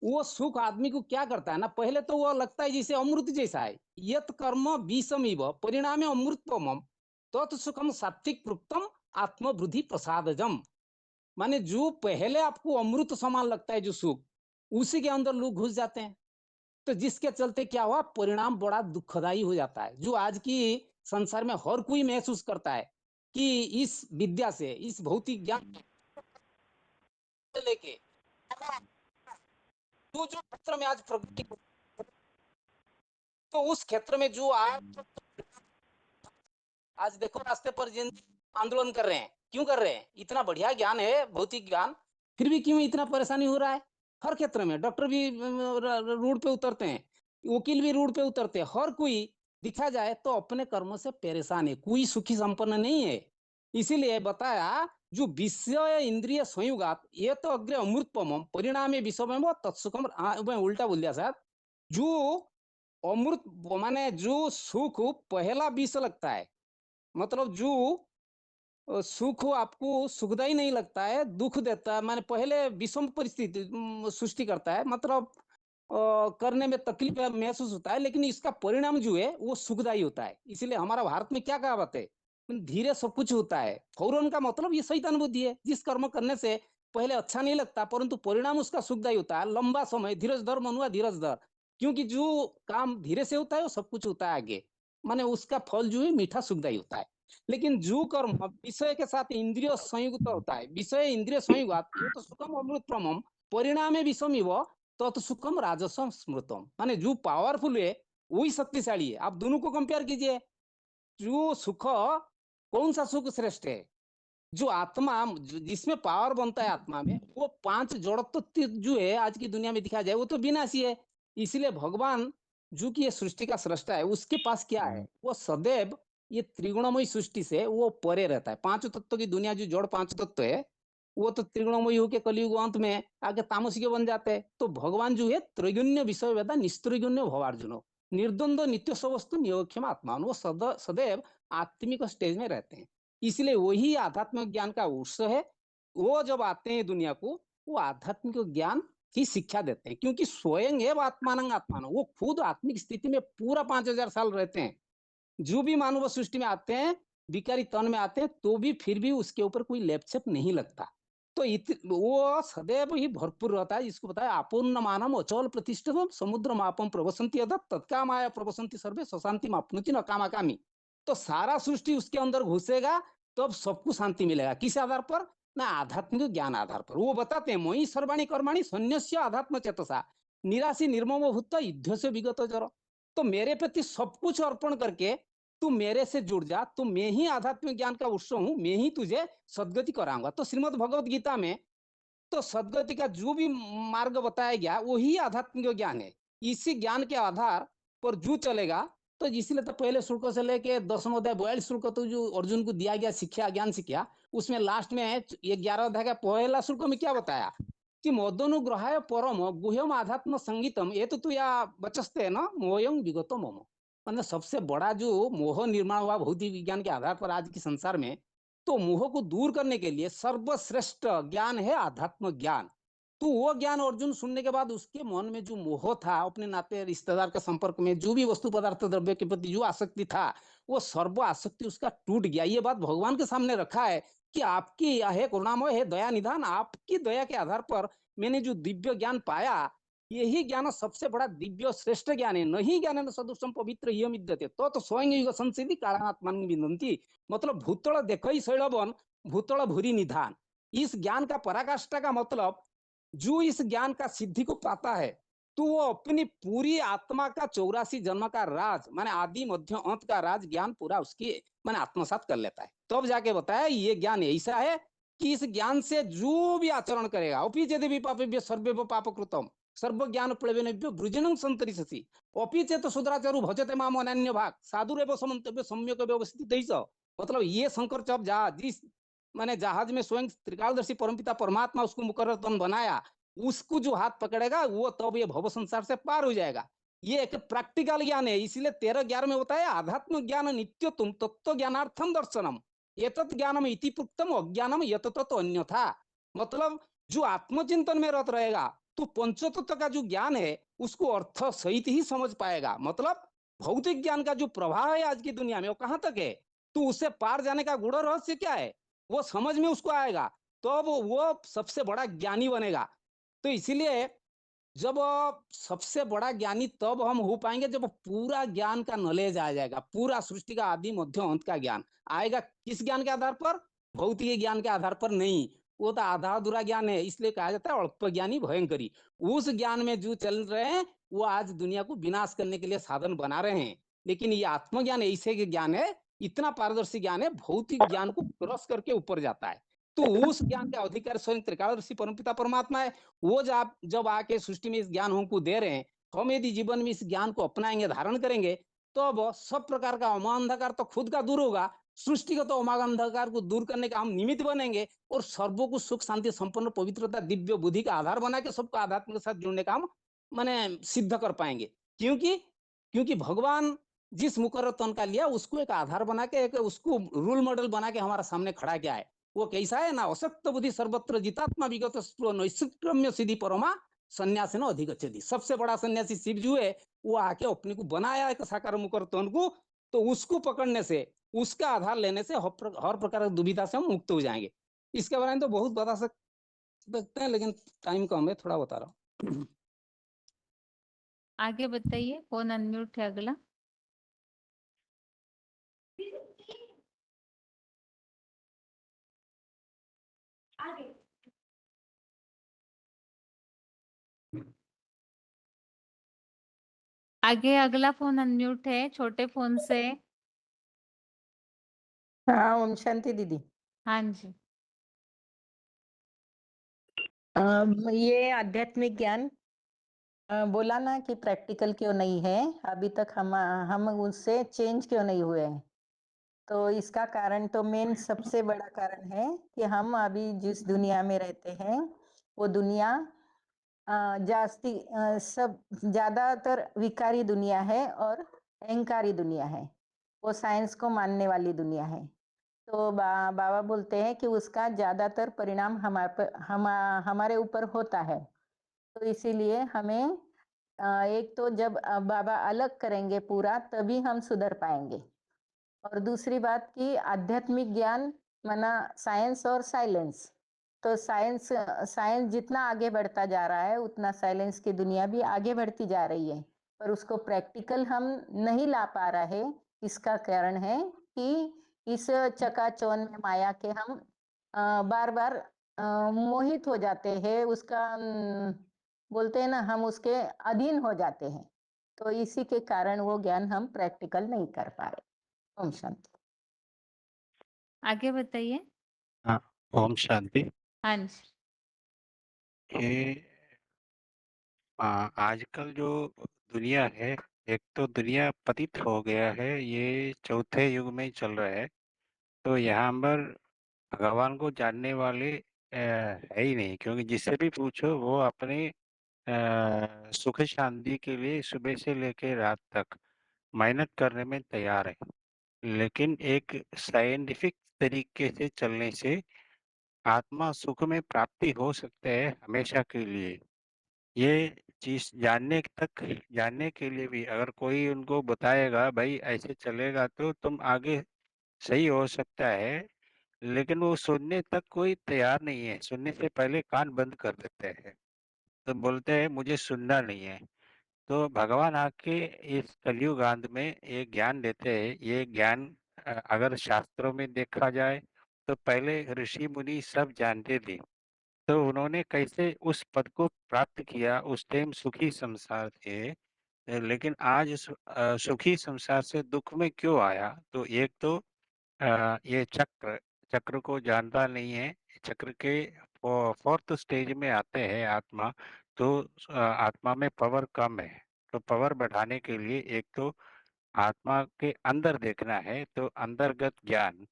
S17: वो सुख आदमी को क्या करता है ना, पहले तो वो लगता है जैसे अमृत जैसा है। यत कर्म विषमिव परिणाम अमृतत्वम तत्सुखम सात्विक प्रोक्तम आत्मवृद्धि प्रसादजम। माने जो पहले आपको अमृत समान लगता है जो सुख, उसी के अंदर लोग घुस जाते हैं। तो जिसके चलते क्या हुआ, परिणाम बड़ा दुखदायी हो जाता है, जो आज की संसार में हर कोई महसूस करता है कि इस विद्या से, इस भौतिक ज्ञान लेके जो क्षेत्र में आज प्रगति, तो उस क्षेत्र में जो आज देखो रास्ते पर जिन आंदोलन कर रहे हैं, क्यों कर रहे हैं? इतना बढ़िया ज्ञान है, भौतिक ज्ञान, फिर भी क्यों इतना परेशानी हो रहा है? हर क्षेत्र में डॉक्टर भी रोड पे उतरते हैं, वकील भी रोड पे उतरते हैं, हर कोई दिखा जाए तो अपने कर्मों से परेशान है, कोई सुखी संपन्न नहीं है। इसीलिए बताया जो विषय इंद्रिय संयुगात ये तो अग्रे अमृतपम परिणाम विषम तत्सुखम। मैं उल्टा बोल दिया सर, जो अमृत माने जो सुख पहला विष लगता है, मतलब जो सुख आपको सुखदायी नहीं लगता है, दुख देता है, माने पहले विषम परिस्थिति सृष्टि करता है, मतलब करने में तकलीफ महसूस होता है, लेकिन इसका परिणाम जो है वो सुखदायी होता है। इसलिए हमारा भारत में क्या कहावत है, धीरे सब कुछ होता है। फौरन का मतलब ये शैतान बुद्धि है, जिस कर्म करने से पहले अच्छा नहीं लगता परंतु परिणाम उसका सुखदायी होता है। लंबा समय धीरज धर मनुआ धीरज धर, क्योंकि जो काम धीरे से होता है वो सब कुछ होता है आगे, माने उसका फल जो है मीठा सुखदायी होता है। लेकिन जो कर्म विषय के साथ इंद्रिय संयुक्त होता है, विषय इंद्रिय संयुगात तो सुखम अमृतप्रमम परिणामे विषमिव तत्सुखम राजसम स्मृतम। माने जो पावरफुल है वही शक्तिशाली है। आप दोनों को कंपेयर कीजिए, जो सुख कौन सा सुख श्रेष्ठ है? जो आत्मा जिसमें पावर बनता है आत्मा में, वो 5 जड़त्व जो है आज की दुनिया में दिखा जाए वो तो विनाशी है। इसलिए भगवान जो कि ये सृष्टि का सृष्टा है, उसके पास क्या है, वो सदैव ये त्रिगुणमयी सृष्टि से वो परे रहता है। 5 तत्व की दुनिया जो जड़ 5 तत्व है वो तो त्रिगुणमयी होकर कलयुग अंत में आगे तामसिक बन जाते हैं। तो भगवान जो है त्रैगुण्य विषय वेदा निस्त्रिगुण्य भवार्जुनो निर्द्वंद्व नित्य सवस्तु नियोक्षम आत्मा, वो सदैव आत्मिक स्टेज में रहते हैं। इसलिए वही आध्यात्मिक ज्ञान का उत्स है। वो जब आते हैं दुनिया को, वो आध्यात्मिक ज्ञान की शिक्षा देते हैं, क्योंकि स्वयं एवं आत्मानंग आत्मान, वो खुद आत्मिक स्थिति में पूरा 5000 साल रहते हैं। जो भी मानव सृष्टि में आते हैं, विकारी तन में आते हैं, तो भी फिर भी उसके ऊपर कोई लेपछेप नहीं लगता। तो वो सदैव ही भरपूर रहता है, जिसको बताया अपूर्ण मानम अचल प्रतिष्ठित समुद्र मापम प्रवसंती तत्कामाया प्रवसंती सर्वे स्वशांति मापनुति न कामाकामी। तो सारा सृष्टि उसके अंदर घुसेगा तो अब सबको शांति मिलेगा। किस आधार पर? ना आध्यात्मिक ज्ञान आधार पर। वो बताते हैं मयि सर्वाणी कर्माणि सन्न्यस्य आध्यात्म चेतसा निराशी निर्मम भूत युद्ध से विगत जर। तो मेरे प्रति सब कुछ अर्पण करके तू मेरे से जुड़ जा, तो मैं ही आध्यात्मिक ज्ञान का उत्स हूं, मैं ही तुझे सदगति कराऊंगा। तो श्रीमद् भगवत गीता में तो सदगति का जो भी मार्ग बताया गया वही आध्यात्मिक ज्ञान है। इसी ज्ञान के आधार पर जो चलेगा, तो इसलिए तो पहले श्लोक से लेके 10वां अध्याय 42 श्लोक तो जो अर्जुन को दिया गया शिक्षा ज्ञान शिक्षा, उसमें लास्ट में 11 अध्याय का पहला श्लोक में क्या बताया कि मदनुग्रहाय परम गुह्यम आध्यात्म संगीतम ये तो या बचस्ते न मोहयं विगतो मम। मतलब सबसे बड़ा जो मोह निर्माण हुआ भौतिक विज्ञान के आधार पर आज के संसार में, तो मोह को दूर करने के लिए सर्वश्रेष्ठ ज्ञान है आध्यात्म ज्ञान। तो वो ज्ञान अर्जुन सुनने के बाद उसके मन में जो मोह था, अपने नाते रिश्तेदार के संपर्क में जो भी वस्तु पदार्थ द्रव्य के प्रति जो आसक्ति था, वो सर्व आसक्ति उसका टूट गया। ये बात भगवान के सामने रखा है कि आपकी यह है करुणामय है दया निधान, आपकी दया के आधार पर मैंने जो दिव्य ज्ञान पाया, यही ज्ञान सबसे बड़ा दिव्य श्रेष्ठ ज्ञान है। नहीं ज्ञान सदृशम पवित्र यम विद्यते तो स्वयं युग संसिद्धि कालात्मान विनंती। मतलब भूतल देखई शैलवन भूतल भूरी निधान। इस ज्ञान का पराकाष्ठा का मतलब जो इस ज्ञान का सिद्धि को पाता है, तो वो अपनी पूरी आत्मा का 84 जन्म का राज माने आदि मध्य अंत का राज ज्ञान पूरा उसकी माने आत्मसात कर लेता है। तब तो जाके बताया ये ज्ञान ऐसा है कि इस ज्ञान से जो भी आचरण करेगा अपि यदि पापेभ्यो सर्वेभ्यो पापकृतम सर्व ज्ञान प्लवेनेभ्यो वृजनं संतरिष्यसि अपि चेत सुधराचारु भजते माम अनन्य भाग साधुरेव समन्तव्य सम्यक व्यवस्थित। मतलब ये शंकर जब जा जिस माने जहाज में स्वयं त्रिकालदर्शी परमपिता परमात्मा उसको मुकर्रतन बनाया, उसको जो हाथ पकड़ेगा वो तब ये भव संसार से पार हो जाएगा। ये एक प्रैक्टिकल ज्ञान है, इसलिए 13-11 में बताया आध्यात्म ज्ञान नित्यतम तत्व ज्ञानार्थम दर्शनम एतत् ज्ञानम इति प्रोक्तम अज्ञानम यतत अन्यथा। मतलब जो आत्मचिंतन में रत रहेगा तो पंचतत्व का जो ज्ञान है उसको अर्थ सहित ही समझ पाएगा। मतलब भौतिक ज्ञान का जो प्रभाव है आज की दुनिया में वो कहाँ तक है, तो उससे पार जाने का गूढ़ रहस्य क्या है वो समझ में उसको आएगा, तो अब वो सबसे बड़ा ज्ञानी बनेगा। तो इसीलिए जब सबसे बड़ा ज्ञानी तब हम हो पाएंगे जब पूरा ज्ञान का नॉलेज आ जाएगा, पूरा सृष्टि का आदि मध्य अंत का ज्ञान आएगा। किस ज्ञान के आधार पर? भौतिक ज्ञान के आधार पर नहीं, वो तो आधा अधूरा ज्ञान है, इसलिए कहा जाता है अल्प ज्ञानी भयंकरी। उस ज्ञान में जो चल रहे हैं वो आज दुनिया को विनाश करने के लिए साधन बना रहे हैं। लेकिन ये आत्मज्ञान ऐसे ज्ञान है, इतना पारदर्शी ज्ञान है, भौतिक ज्ञान को क्रॉस करके ऊपर जाता है। तो उस ज्ञान का अधिकार स्वयं त्रिकालदर्शी परमपिता परमात्मा है। वो जब आके सृष्टि में इस ज्ञान हमको दे रहे हैं, हम यदि जीवन में इस ज्ञान को अपनाएंगे, धारण करेंगे, तो अब सब प्रकार का अमांधकार तो खुद का दूर होगा, सृष्टि का तो अमांधकार को दूर करने का हम निमित्त बनेंगे और सर्वों को सुख शांति संपन्न पवित्रता दिव्य बुद्धि का आधार बना के सबको आध्यात्म के साथ जुड़ने का हम माने सिद्ध कर पाएंगे। क्योंकि क्योंकि भगवान जिस मुकर्रर तन का लिया उसको एक आधार बना के, एक उसको रोल मॉडल बना के हमारा सामने खड़ा किया है। वो कैसा है ना, अशक्त बुद्धि सर्वत्र जितात्मा विगत नैष्क्रम्य सिद्धि परमा सन्यासी न अधिगच्छति। सबसे बड़ा सन्यासी शिव जो है वो आके अपने को बनाया एक साकार मुकर्रर को, तो उसको पकड़ने से, उसका आधार लेने से हर प्रकार की दुविधा से हम मुक्त हो जाएंगे। इसके बारे में तो बहुत बता सकते हैं लेकिन टाइम कम है, थोड़ा बता रहा हूँ।
S1: आगे बताइए, फोन अनम्यूट है अगला। आगे अगला फोन अनम्यूट है, छोटे फोन से।
S14: हाँ ओम शांति दीदी।
S1: हाँ जी।
S14: ये आध्यात्मिक ज्ञान बोला ना कि प्रैक्टिकल क्यों नहीं है, अभी तक हम उससे चेंज क्यों नहीं हुए हैं। तो इसका कारण तो मेन सबसे बड़ा कारण है कि हम अभी जिस दुनिया में रहते हैं वो दुनिया सब ज्यादातर विकारी दुनिया है और अहंकारी दुनिया है, वो साइंस को मानने वाली दुनिया है। तो बाबा बोलते हैं कि उसका ज्यादातर परिणाम हमारे ऊपर होता है। तो इसीलिए हमें एक तो जब बाबा अलग करेंगे पूरा तभी हम सुधर पाएंगे। और दूसरी बात कि आध्यात्मिक ज्ञान माना साइंस और साइलेंस, तो साइंस जितना आगे बढ़ता जा रहा है उतना साइलेंस की दुनिया भी आगे बढ़ती जा रही है, पर उसको प्रैक्टिकल हम नहीं ला पा रहे। इसका कारण है कि इस चकाचौंध में माया के हम बार बार मोहित हो जाते हैं, उसका बोलते हैं ना, हम उसके अधीन हो जाते हैं। तो इसी के कारण वो ज्ञान हम प्रैक्टिकल नहीं कर पा रहे। ओम शांति।
S1: आगे बताइए।
S18: हाँ, ओम शांति।
S1: हाँ जी।
S18: ये आजकल जो दुनिया है, एक तो दुनिया पतित हो गया है, ये चौथे युग में चल रहा है। तो यहाँ पर भगवान को जानने वाले है ही नहीं, क्योंकि जिससे भी पूछो वो अपने सुख शांति के लिए सुबह से लेकर रात तक मेहनत करने में तैयार है। लेकिन एक साइंटिफिक तरीके से चलने से आत्मा सुख में प्राप्ति हो सकता है हमेशा के लिए। ये चीज जानने के लिए भी अगर कोई उनको बताएगा भाई ऐसे चलेगा तो तुम आगे सही हो सकता है, लेकिन वो सुनने तक कोई तैयार नहीं है, सुनने से पहले कान बंद कर देते हैं, तो बोलते हैं मुझे सुनना नहीं है। तो भगवान आके इस कलयुग अंत में ये ज्ञान देते हैं। ये ज्ञान अगर शास्त्रों में देखा जाए तो पहले ऋषि मुनि सब जानते थे, तो उन्होंने कैसे उस पद को प्राप्त किया। उस टाइम सुखी संसार थे, लेकिन आज सुखी संसार से दुख में क्यों आया? तो एक तो ये चक्र को जानता नहीं है। चक्र के फोर्थ स्टेज में आते हैं आत्मा, तो आत्मा में पावर कम है। तो पावर बढ़ाने के लिए एक तो आत्मा के अंदर देखना है, तो अंतर्गत ज्ञान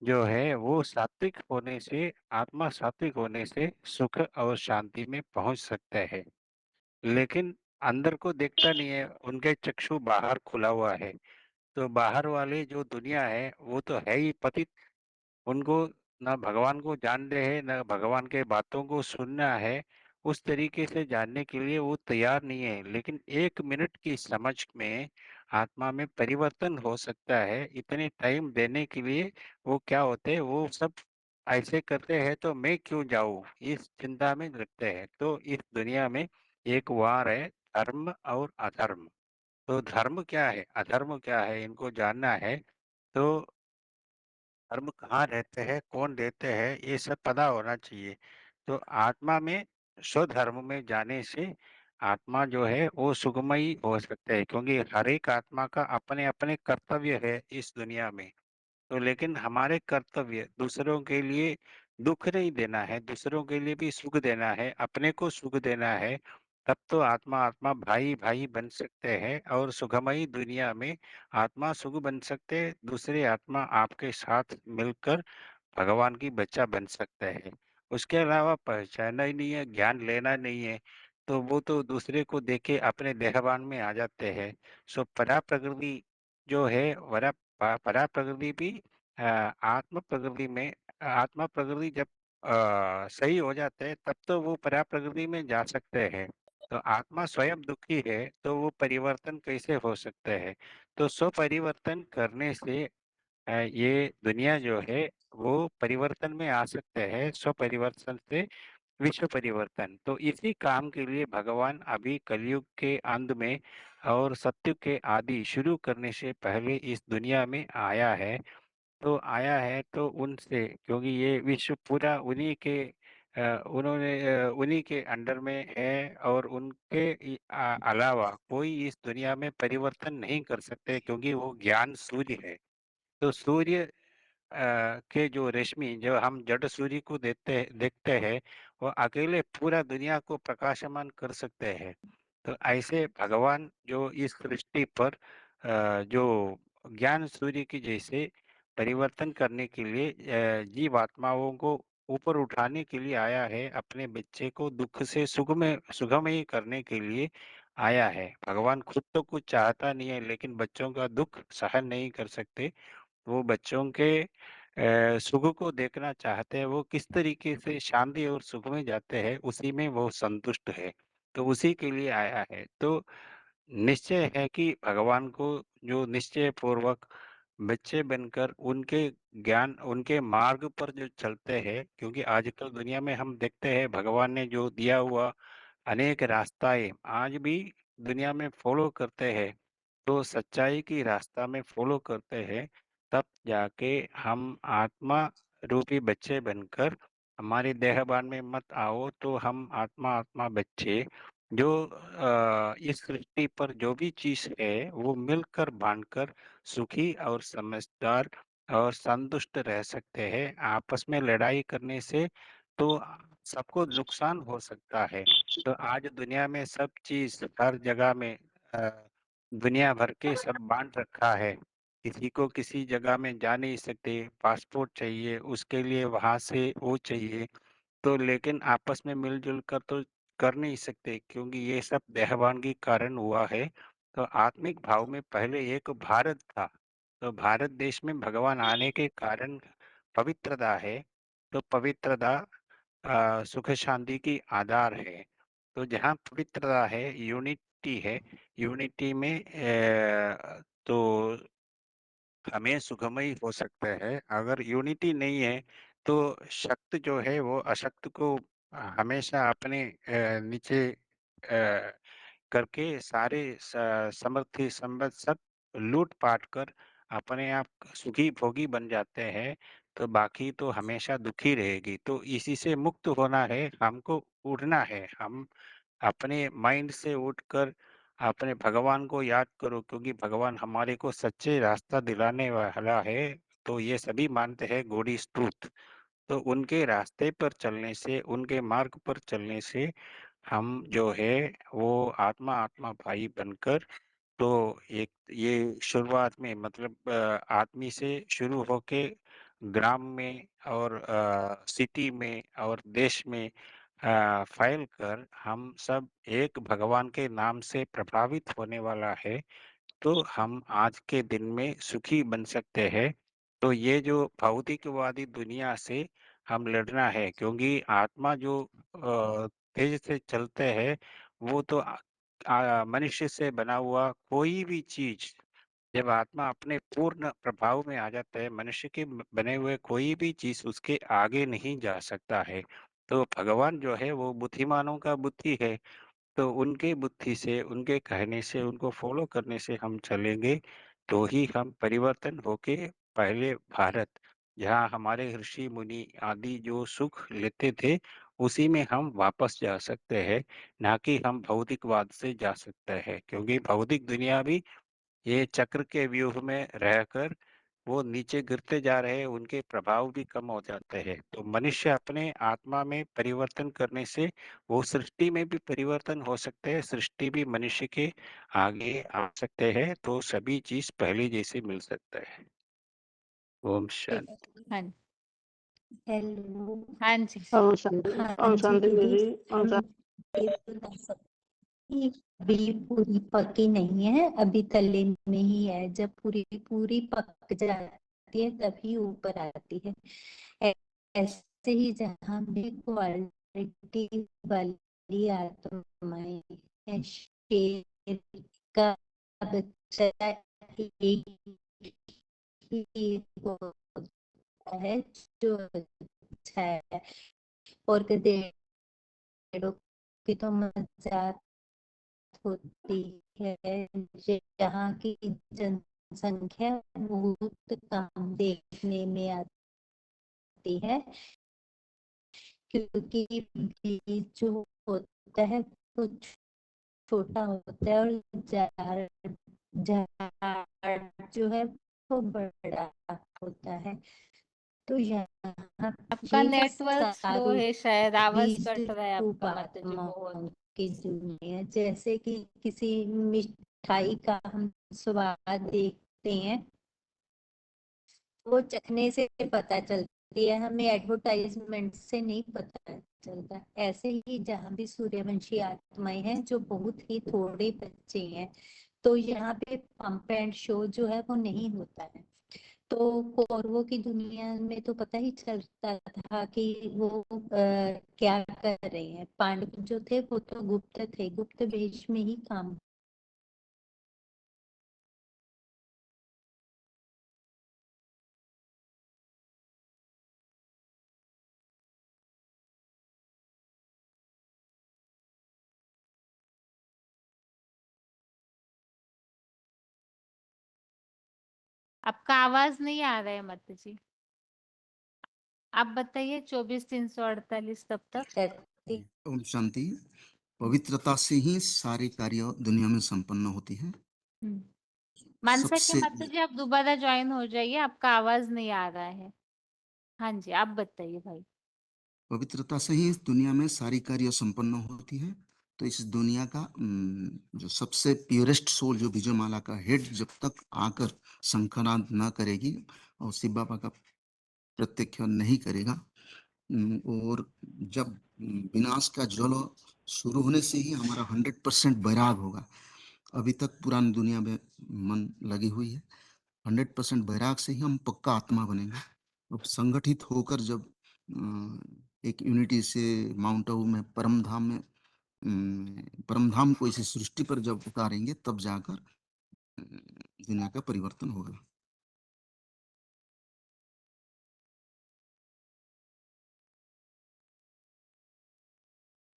S18: जो है वो सात्विक होने से, आत्मा सात्विक होने से सुख और शांति में पहुंच सकता है, लेकिन अंदर को देखता नहीं है, उनके चक्षु बाहर खुला हुआ है। तो बाहर वाले जो दुनिया है वो तो है ही पतित, उनको ना भगवान को जान रहे हैं, ना भगवान के बातों को सुनना है, उस तरीके से जानने के लिए वो तैयार नहीं है। लेकिन 1 मिनट की समझ में आत्मा में परिवर्तन हो सकता है, इतने टाइम देने के लिए वो क्या होते हैं, वो सब ऐसे करते हैं तो मैं क्यों जाऊं, इस चिंता में लगते हैं। तो इस दुनिया में एक वार है, धर्म और अधर्म। तो धर्म क्या है, अधर्म क्या है, इनको जानना है। तो धर्म कहाँ रहते हैं, कौन देते हैं, ये सब पता होना चाहिए। तो आत्मा में, स्वधर्म में जाने से आत्मा जो है वो सुखमयी हो सकता है, क्योंकि हर एक आत्मा का अपने अपने कर्तव्य है इस दुनिया में। तो लेकिन हमारे कर्तव्य दूसरों के लिए दुख नहीं देना है, दूसरों के लिए भी सुख देना है, अपने को सुख देना है। तब तो आत्मा आत्मा भाई भाई बन सकते हैं और सुखमयी दुनिया में आत्मा सुख बन सकते हैं, दूसरे आत्मा आपके साथ मिलकर भगवान की बच्चा बन सकता है। उसके अलावा पहचानना ही नहीं है, ज्ञान लेना नहीं है, तो वो तो दूसरे को देख के अपने देहभान में आ जाते हैं। सो परा प्रकृति जो है, परा प्रकृति भी आत्म प्रकृति में, आत्मा प्रकृति जब सही हो जाते हैं तब तो वो परा प्रकृति में जा सकते हैं। तो आत्मा स्वयं दुखी है तो वो परिवर्तन कैसे हो सकते हैं। तो स्व परिवर्तन करने से ये दुनिया जो है वो परिवर्तन में आ सकते हैं, स्व परिवर्तन से विश्व परिवर्तन। तो इसी काम के लिए भगवान अभी कलयुग के अंत में और सत्युग के आदि शुरू करने से पहले इस दुनिया में आया है। तो आया है तो उनसे, क्योंकि ये विश्व पूरा उन्हीं के उन्हीं के अंडर में है, और उनके अलावा कोई इस दुनिया में परिवर्तन नहीं कर सकते, क्योंकि वो ज्ञान सूर्य है। तो सूर्य के जो रश्मि, जो हम जड़ सूर्य को देखते हैं, वो अकेले पूरा दुनिया को प्रकाशमान कर सकते हैं। तो ऐसे भगवान जो इस सृष्टि पर जो ज्ञान सूर्य की जैसे परिवर्तन करने के लिए जीवात्माओं को ऊपर उठाने के लिए आया है, अपने बच्चे को दुख से सुखमय करने के लिए आया है। भगवान खुद तो कुछ चाहता नहीं है, लेकिन बच्चों का दुख सहन नहीं कर सकते। वो बच्चों के सुख को देखना चाहते हैं, वो किस तरीके से शांति और सुख में जाते हैं, उसी में वो संतुष्ट है। तो उसी के लिए आया है। तो निश्चय है कि भगवान को जो निश्चय पूर्वक बच्चे बनकर उनके ज्ञान, उनके मार्ग पर जो चलते हैं, क्योंकि आजकल दुनिया में हम देखते हैं भगवान ने जो दिया हुआ अनेक रास्ताएं आज भी दुनिया में फॉलो करते हैं। तो सच्चाई की रास्ता में फॉलो करते हैं, तब जाके हम आत्मा रूपी बच्चे बनकर, हमारे देहभान में मत आओ, तो हम आत्मा आत्मा बच्चे जो इस सृष्टि पर जो भी चीज है वो मिलकर बांटकर सुखी और समझदार और संतुष्ट रह सकते हैं। आपस में लड़ाई करने से तो सबको नुकसान हो सकता है। तो आज दुनिया में सब चीज हर जगह में अ, दुनिया भर के सब बांट रखा है। किसी को किसी जगह में जा नहीं सकते, पासपोर्ट चाहिए, उसके लिए वहां से वो चाहिए। तो लेकिन आपस में मिलजुल कर तो कर नहीं सकते, क्योंकि ये सब देहभान के कारण हुआ है। तो आत्मिक भाव में पहले एक भारत था, तो भारत देश में भगवान आने के कारण पवित्रता है। तो पवित्रता सुख शांति की आधार है। तो जहाँ पवित्रता है, यूनिटी है, यूनिटी में तो हमें सुखमय हो सकता है। अगर यूनिटी नहीं है तो शक्त जो है वो अशक्त को हमेशा अपने नीचे करके सारे समर्थी संबंध सब लूट पाट कर अपने आप सुखी भोगी बन जाते हैं। तो बाकी तो हमेशा दुखी रहेगी। तो इसी से मुक्त होना है, हमको उड़ना है। हम अपने माइंड से उठकर अपने भगवान को याद करो, क्योंकि भगवान हमारे को सच्चे रास्ता दिलाने वाला है। तो ये सभी मानते हैं गॉड इज ट्रूथ। तो उनके रास्ते पर चलने से, उनके मार्ग पर चलने से हम जो है वो आत्मा आत्मा भाई बनकर, तो एक ये शुरुआत में मतलब आदमी से शुरू होके ग्राम में और सिटी में और देश में फैल कर हम सब एक भगवान के नाम से प्रभावित होने वाला है, तो हम आज के दिन में सुखी बन सकते हैं। तो ये जो भौतिकवादी दुनिया से हम लड़ना है, क्योंकि आत्मा जो तेज से चलते हैं, वो तो मनुष्य से बना हुआ कोई भी चीज, जब आत्मा अपने पूर्ण प्रभाव में आ जाता है, मनुष्य के बने हुए कोई भी चीज उसके आगे नहीं जा सकता है। तो भगवान जो है वो बुद्धिमानों का बुद्धि है, तो उनके बुद्धि से, उनके कहने से, उनको फॉलो करने से हम चलेंगे, तो ही हम परिवर्तन होके पहले भारत, जहाँ हमारे ऋषि मुनि आदि जो सुख लेते थे, उसी में हम वापस जा सकते हैं, ना कि हम भौतिकवाद से जा सकते हैं। क्योंकि भौतिक दुनिया भी ये चक्र के व्यूह में रहकर वो नीचे गिरते जा रहे हैं, उनके प्रभाव भी कम हो जाते हैं। तो मनुष्य अपने आत्मा में परिवर्तन करने से वो सृष्टि में भी परिवर्तन हो सकते हैं, सृष्टि भी मनुष्य के आगे आ सकते हैं, तो सभी चीज पहले जैसे मिल सकता है। ओम शांति।
S1: हाँ
S8: हेलो।
S1: हाँ जी।
S8: हाँ
S13: ओम
S8: जी
S13: शांति
S8: दीदी,
S13: दीदी। ओम
S8: हम
S13: शांति।
S8: ये बता सकते हैं कि अभी पूरी पकी नहीं है, अभी तले में ही है। जब पूरी पूरी पक जाती है तभी ऊपर आती है। ऐसे ही जहाँ भी क्वालिटी वाली आत्माएं हैं, शेर का बच्चा एक ही होता है जो अच्छा है, और गधेड़ों की तो मजाक होती है। जहाँ की जनसंख्या बहुत कम देखने में आती है, क्योंकि बीज जो होता है वो छोटा होता है, और झाड़ जो है वो बड़ा होता है। तो यहाँ
S1: आपका
S8: ये
S1: नेटवर्क स्लो है, शायद आवाज
S8: बीज
S1: कट रहा है
S8: रूप
S1: आपका माता जी बहुत।
S8: आत्माओं की दुनिया, जैसे कि किसी मिठाई का हम स्वाद देखते हैं, वो चखने से पता चलती है, हमें एडवर्टाइजमेंट से नहीं पता चलता। ऐसे ही जहाँ भी सूर्यवंशी आत्माएं हैं जो बहुत ही थोड़े बच्चे हैं, तो यहाँ पे पंप एंड शो जो है वो नहीं होता है। तो कौरवों की दुनिया में तो पता ही चलता था कि वो क्या कर रहे हैं। पांडव जो थे वो तो गुप्त थे, गुप्त वेश में ही काम।
S1: आपका आवाज नहीं आ रहा है माता जी, आप बताइए। 24,348 तब तक।
S11: ओम शांति। पवित्रता से ही सारे कार्य दुनिया में संपन्न होती है।
S1: मानसा के
S11: सबसे
S1: माता जी आप दोबारा ज्वाइन हो जाइए, आपका आवाज नहीं आ रहा है। हाँ जी, आप बताइए भाई।
S11: पवित्रता से ही दुनिया में सारी कार्य संपन्न होती है। तो इस दुनिया का जो सबसे प्योरेस्ट सोल, जो विजयमाला का हेड, जब तक आकर शंखनाद न करेगी और शिव बाबा का प्रत्यक्ष नहीं करेगा, और जब विनाश का ज्वल शुरू होने से ही हमारा 100% बैराग होगा। अभी तक पुरानी दुनिया में मन लगी हुई है, 100% बैराग से ही हम पक्का आत्मा बनेंगे। अब संगठित होकर जब एक यूनिटी से माउंट आबू में परम धाम को इसी सृष्टि पर जब उतारेंगे, तब जाकर दुनिया का परिवर्तन होगा।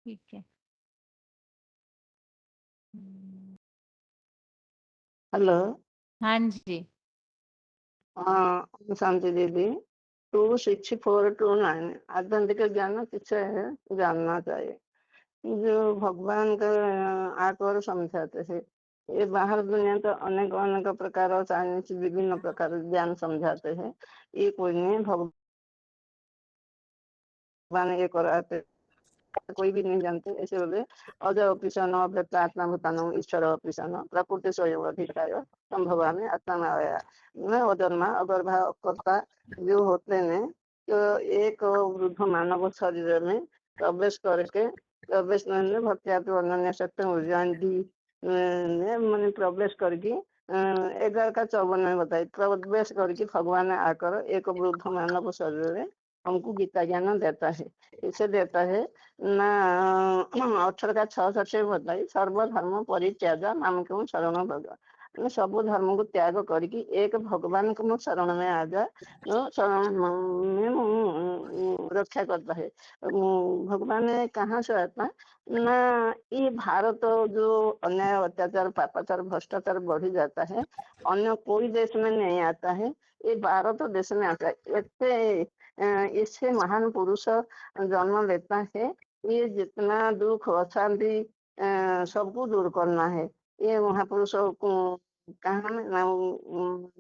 S1: ठीक है।
S13: हेलो।
S1: हाँ जी।
S13: हाँ शांति दीदी। 26429 आध्यात्मिक ज्ञान किसे है जानना चाहिए। जो भगवान का आकर समझाते हैं, ये बाहर दुनिया तो अनेक अनेक प्रकार और चाइनीज विभिन्न प्रकार ज्ञान समझाते हैं, ये कोई नहीं। भगवान ये कराते
S19: कोई भी नहीं जानते, ऐसे बोले। अजोऽपि स न व्यक्तात्मा भूतानां ईश्वरोऽपि स न प्रकृति स्वयं अधिष्ठाय संभवामि आत्मामाया। मैं अजन्मा अगर्भा कर्ता जो होते हैं, तो एक वृद्ध मानव शरीर में प्रवेश मैंने भक्त्या तो अनन्य शक्ति मैंने प्रवेश करके 11 का 54 में बताई, प्रवेश करके भगवान आकर एक वृद्ध मानव शरीर में हमको गीता ज्ञान देता है। इसे देता है ना 18 का 66 से बताई, सर्वधर्म परित्याग मामकं शरणं भज। सब धर्म को त्याग करके एक भगवान को शरण में आ जाए, तो शरण में रक्षा करता है। भगवान कहाँ से आता है ना, ये भारत जो अन्याय अत्याचार पापाचार भ्रष्टाचार बढ़ी जाता है, अन्य कोई देश में नहीं आता है, ये भारत देश में आता है। इससे महान पुरुष जन्म लेता है। ये जितना दुख अशांति सबको दूर करना है, ये महापुरुष कहाँ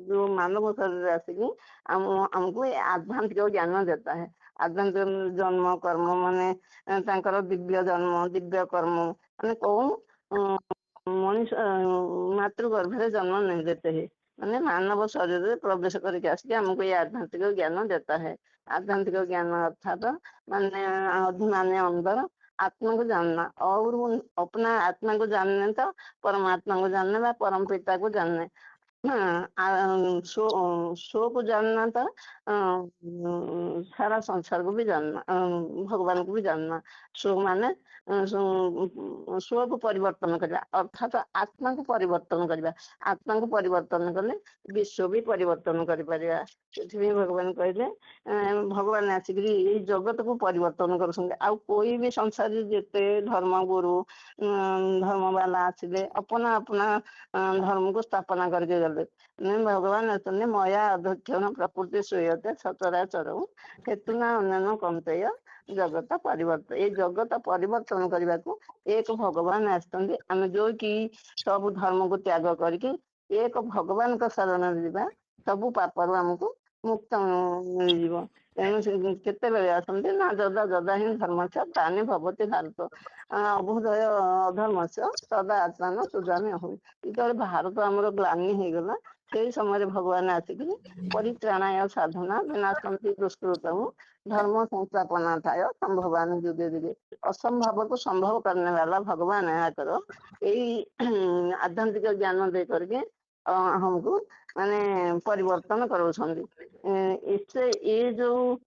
S19: जो मानव शरीर आसिकी हमको आध्यात्मिक ज्ञान देता है। आध्यात्मिक जन्म कर्म माने तांकर दिव्य जन्म दिव्य कर्म माने कौन मनुष्य मातृगर्भ जन्म नहीं देते हैं, माने मानव शरीर में प्रवेश करके आसिक हमको ये आध्यात्मिक ज्ञान देता है। आध्यात्मिक ज्ञान अर्थात माने माने अंदर आत्मा को जानना, और अपना आत्मा को जानने तो परमात्मा को जानने व परम पिता को जानने। सो को जानना तो सारा संसार को भी जानना, भगवान को भी जानना। सो माने स्व को परिवर्तन करवा अर्थात आत्मा को परिवर्तन करवा। आत्मा को परिवर्तन कले विश्व भी परिवर्तन कर परिया। भगवान कहले भगवान आसिक जगत को परिवर्तन कर। कोई भी संसार जिते धर्म गुरु धर्म वाला आसिले अपना अपना धर्म को स्थापना करके गले। भगवान आसने मया अध्यक्षण प्रकृति सुयते सचराचर हेतुना अन्य कंतेय जगत परिवर्तन। ये जगत परिवर्तन करने को एक भगवान आसते, आम जो कि सब धर्म को त्याग करके एक भगवान का शरण जीवा, सबू पापर आमको मुक्त मिल। तेणु केते आसते ना जदा जदा ही धर्म से तानि भवती भारत अभुदय अधर्म से सदा आत्मा सुजान हो। जो भारत आमर ग्लानि हो गला, से समय भगवान आसिक परित्राणाय साधना विनाशंति दुष्कृतम धर्म संस्थापना थाय संभवान युगे युगे। असंभव को संभव करने वाला भगवान आकर यही आध्यात्मिक ज्ञान दे करके हमको माने परिवर्तन करो। इससे ये जो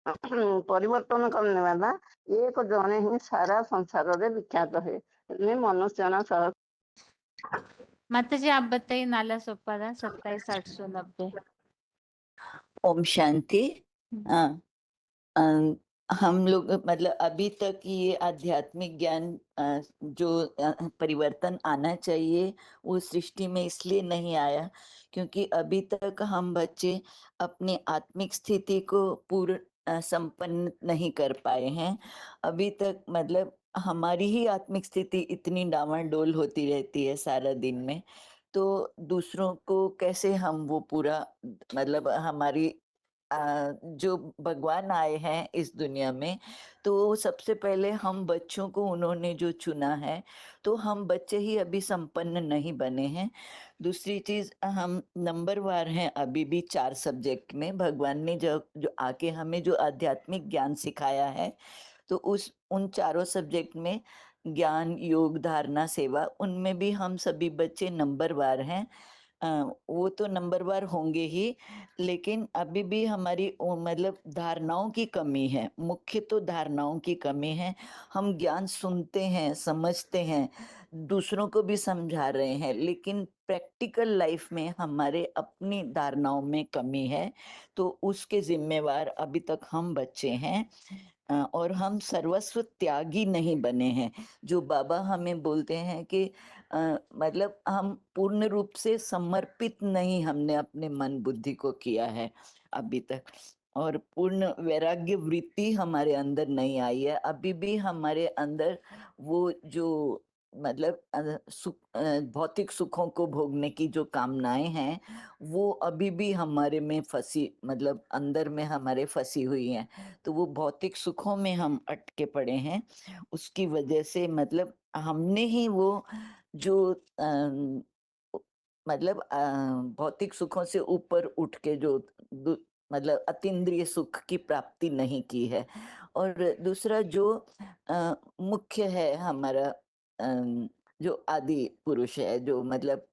S19: परिवर्तन करने वाला एक जने ही सारा संसार में विख्यात है। मनुष्य सह
S1: माता जी आप बताइए नाला सोपारा 27,890।
S20: ओम शांति। हम लोग मतलब अभी तक ये आध्यात्मिक ज्ञान जो परिवर्तन आना चाहिए वो सृष्टि में इसलिए नहीं आया क्योंकि अभी तक हम बच्चे अपनी आत्मिक स्थिति को पूर्ण संपन्न नहीं कर पाए हैं। अभी तक मतलब हमारी ही आत्मिक स्थिति इतनी डामाडोल होती रहती है सारा दिन में, तो दूसरों को कैसे हम वो पूरा मतलब हमारी जो भगवान आए हैं इस दुनिया में, तो सबसे पहले हम बच्चों को उन्होंने जो चुना है, तो हम बच्चे ही अभी संपन्न नहीं बने हैं। दूसरी चीज हम नंबरवार हैं अभी भी 4 सब्जेक्ट में। भगवान ने जो आके हमें जो आध्यात्मिक ज्ञान सिखाया है, तो उन चारों सब्जेक्ट में ज्ञान योग धारणा सेवा, उनमें भी हम सभी बच्चे नंबरवार हैं। वो तो नंबरवार होंगे ही, लेकिन अभी भी हमारी मतलब धारणाओं की कमी है। मुख्य तो धारणाओं की कमी है। हम ज्ञान सुनते हैं, समझते हैं, दूसरों को भी समझा रहे हैं, लेकिन प्रैक्टिकल लाइफ में हमारे अपनी धारणाओं में कमी है। तो उसके जिम्मेवार अभी तक हम बच्चे हैं और हम सर्वस्व त्यागी नहीं बने हैं। जो बाबा हमें बोलते हैं कि मतलब हम पूर्ण रूप से समर्पित नहीं हमने अपने मन बुद्धि को किया है अभी तक, और पूर्ण वैराग्य वृत्ति हमारे अंदर नहीं आई है। अभी भी हमारे अंदर वो जो मतलब भौतिक सुखों को भोगने की जो कामनाएं हैं वो अभी भी हमारे में फंसी, मतलब अंदर में हमारे फंसी हुई हैं। तो वो भौतिक सुखों में हम अटके पड़े हैं। उसकी वजह से मतलब हमने ही वो जो मतलब भौतिक सुखों से ऊपर उठ के जो मतलब अतीन्द्रिय सुख की प्राप्ति नहीं की है। और दूसरा जो मुख्य है हमारा जो आदि पुरुष है, जो मतलब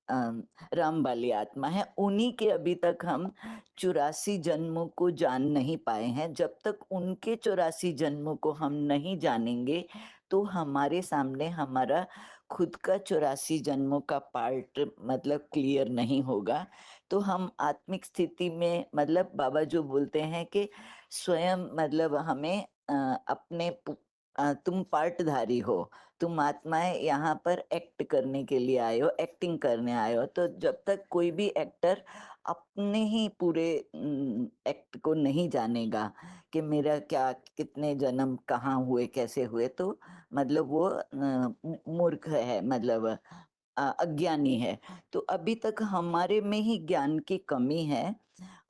S20: राम वाली आत्मा है, उन्हीं के अभी तक हम 84 जन्मों को जान नहीं पाए हैं। जब तक उनके 84 जन्मों को हम नहीं जानेंगे तो हमारे सामने हमारा खुद का 84 जन्मों का पार्ट मतलब क्लियर नहीं होगा। तो हम आत्मिक स्थिति में मतलब बाबा जो बोलते हैं कि स्वयं मतलब हमें अपने तुम पार्टधारी हो, तुम आत्माएं यहाँ पर एक्ट करने के लिए आए हो, एक्टिंग करने आए हो। तो जब तक कोई भी एक्टर अपने ही पूरे एक्ट को नहीं जानेगा कि मेरा क्या, कितने जन्म कहाँ हुए, कैसे हुए, तो मतलब वो मूर्ख है, मतलब अज्ञानी है। तो अभी तक हमारे में ही ज्ञान की कमी है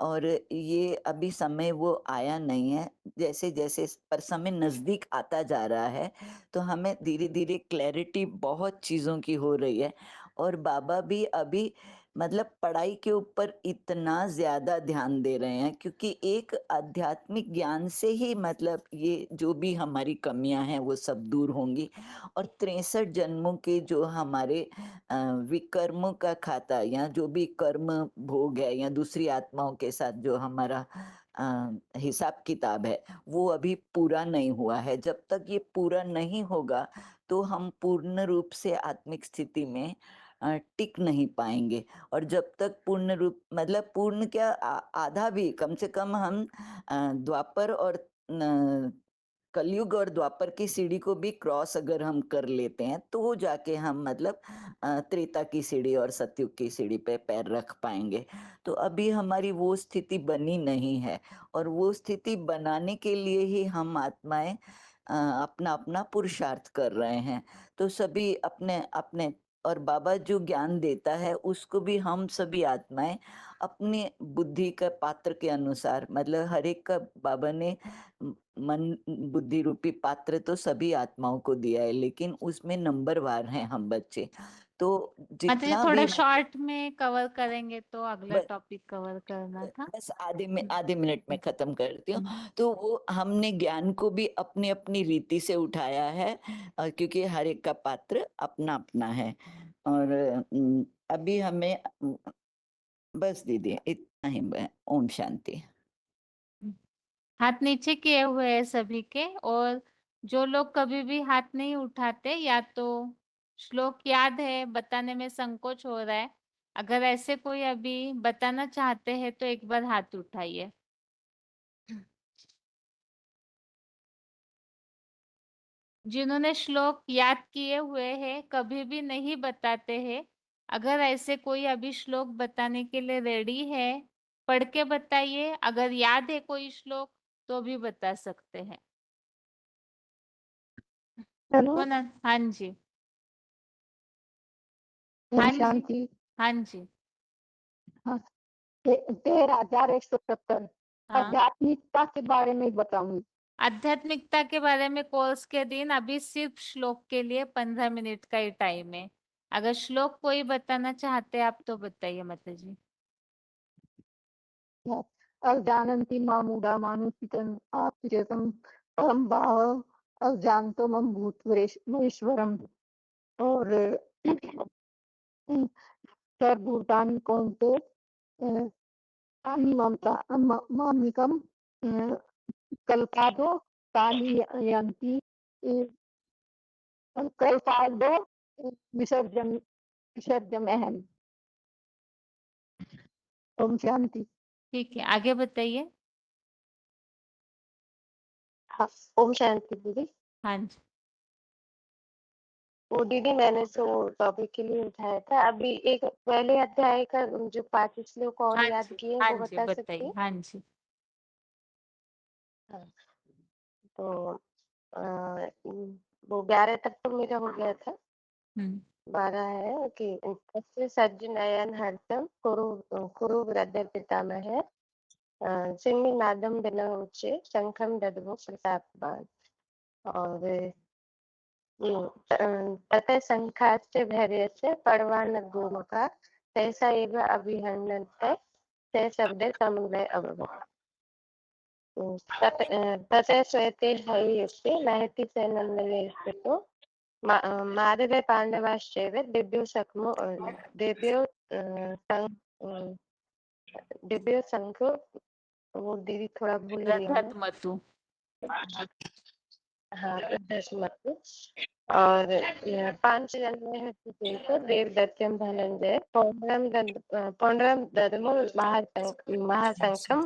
S20: और ये अभी समय वो आया नहीं है। जैसे जैसे पर समय नजदीक आता जा रहा है तो हमें धीरे धीरे क्लैरिटी बहुत चीजों की हो रही है। और बाबा भी अभी मतलब पढ़ाई के ऊपर इतना ज्यादा ध्यान दे रहे हैं क्योंकि एक आध्यात्मिक ज्ञान से ही मतलब ये जो भी हमारी कमियां हैं वो सब दूर होंगी। और 63 जन्मों के जो हमारे विकर्मों का खाता या जो भी कर्म भोग है या दूसरी आत्माओं के साथ जो हमारा हिसाब किताब है वो अभी पूरा नहीं हुआ है। जब तक ये पूरा नहीं होगा तो हम पूर्ण रूप से आत्मिक स्थिति में टिक नहीं पाएंगे। और जब तक पूर्ण रूप मतलब पूर्ण क्या आधा भी, कम से कम हम द्वापर और कलयुग और द्वापर की सीढ़ी को भी क्रॉस अगर हम कर लेते हैं तो जाके हम मतलब त्रेता की सीढ़ी और सतयुग की सीढ़ी पे पैर रख पाएंगे। तो अभी हमारी वो स्थिति बनी नहीं है और वो स्थिति बनाने के लिए ही हम आत्माएं अपना अपना पुरुषार्थ कर रहे हैं। तो सभी अपने अपने, और बाबा जो ज्ञान देता है उसको भी हम सभी आत्माएं अपनी बुद्धि का पात्र के अनुसार, मतलब हर एक का बाबा ने मन बुद्धि रूपी पात्र तो सभी आत्माओं को दिया है, लेकिन उसमें नंबरवार हैं हम बच्चे। तो
S1: मतलब ये
S20: जितना
S1: थोड़ा
S20: भी
S1: शॉर्ट में कवर करेंगे तो अगला
S20: बस
S1: टॉपिक कवर करना था।
S20: बस आधे मिनट में खत्म करती हूँ। तो वो हमने ज्ञान को भी अपनी अपनी रीति से उठाया है क्योंकि हर एक का पात्र अपना अपना है। और अभी हमें बस दीदी इतना ही ओम शांति।
S1: हाथ नीचे किए हुए हैं सभी के, और जो लोग कभी भी हाथ नहीं उठाते या तो श्लोक याद है, बताने में संकोच हो रहा है, अगर ऐसे कोई अभी बताना चाहते हैं तो एक बार हाथ उठाइए। जिन्होंने श्लोक याद किए हुए हैं कभी भी नहीं बताते हैं, अगर ऐसे कोई अभी श्लोक बताने के लिए रेडी है पढ़ के बताइए। अगर याद है कोई श्लोक तो भी बता सकते हैं।
S5: हेलो,
S1: हाँ जी,
S5: ओम
S1: हाँ जी,
S5: शांति।
S1: हाँ जी,
S5: हाँ, 13,170
S1: हाँ।
S5: आध्यात्मिकता के बारे में बताऊंगी।
S1: आध्यात्मिकता के बारे में कोर्स के दिन अभी सिर्फ श्लोक के लिए 15 मिनट का ही टाइम है। अगर श्लोक कोई बताना चाहते हैं आप तो बताइए माता जी।
S5: अजानन्ति मामूढ़ा मानुषितं आप्येतं परम भाव अजानतो मम भूतवेश्वरम। और सर्वभूतानि कौन्ते तानि ममता मामिकं कल्पादो तानि यन्ति कल्पादो विसर्जम्। ओम शांति।
S1: ठीक है, आगे बताइए।
S21: हाँ, ओम शांति दीदी।
S1: हाँ जी,
S21: वो दीदी मैंने जो टॉपिक के लिए उठाया था, अभी एक पहले अध्याय का जो 5 श्लोक और
S1: हाँ
S21: याद
S1: जी,
S21: किए
S1: हाँ
S21: वो
S1: जी,
S21: बता सकते
S1: बताइए।
S21: हैं?
S1: हाँ जी,
S21: हाँ, तो वो 11 तक तो मेरा हो गया था। 12 है कि तस्य सज्जनयन हर्षम कुरु वृद्ध पितामह सिंहनादम बिना उच्चे शंखम दद्मो प्रतापवान। और ततः शंखास्य भैर्यस्य पर्वान गोमका तैसा एव अभिहन्यन्ते ते शब्दे समन्वय अभवत्। ततः श्वेते हरियुक्ते महति सैनन्दले स्थितो माधवे पांडवाश्चैव दिव्यो सखमो दिव्यो शंखो। वो दीदी थोड़ा भूल गई मैं।
S1: मतु।
S21: हाँ मतु। और 5 जन में है तो देवदत्तम धनंजय पौंड्रम ददमो महाशंखम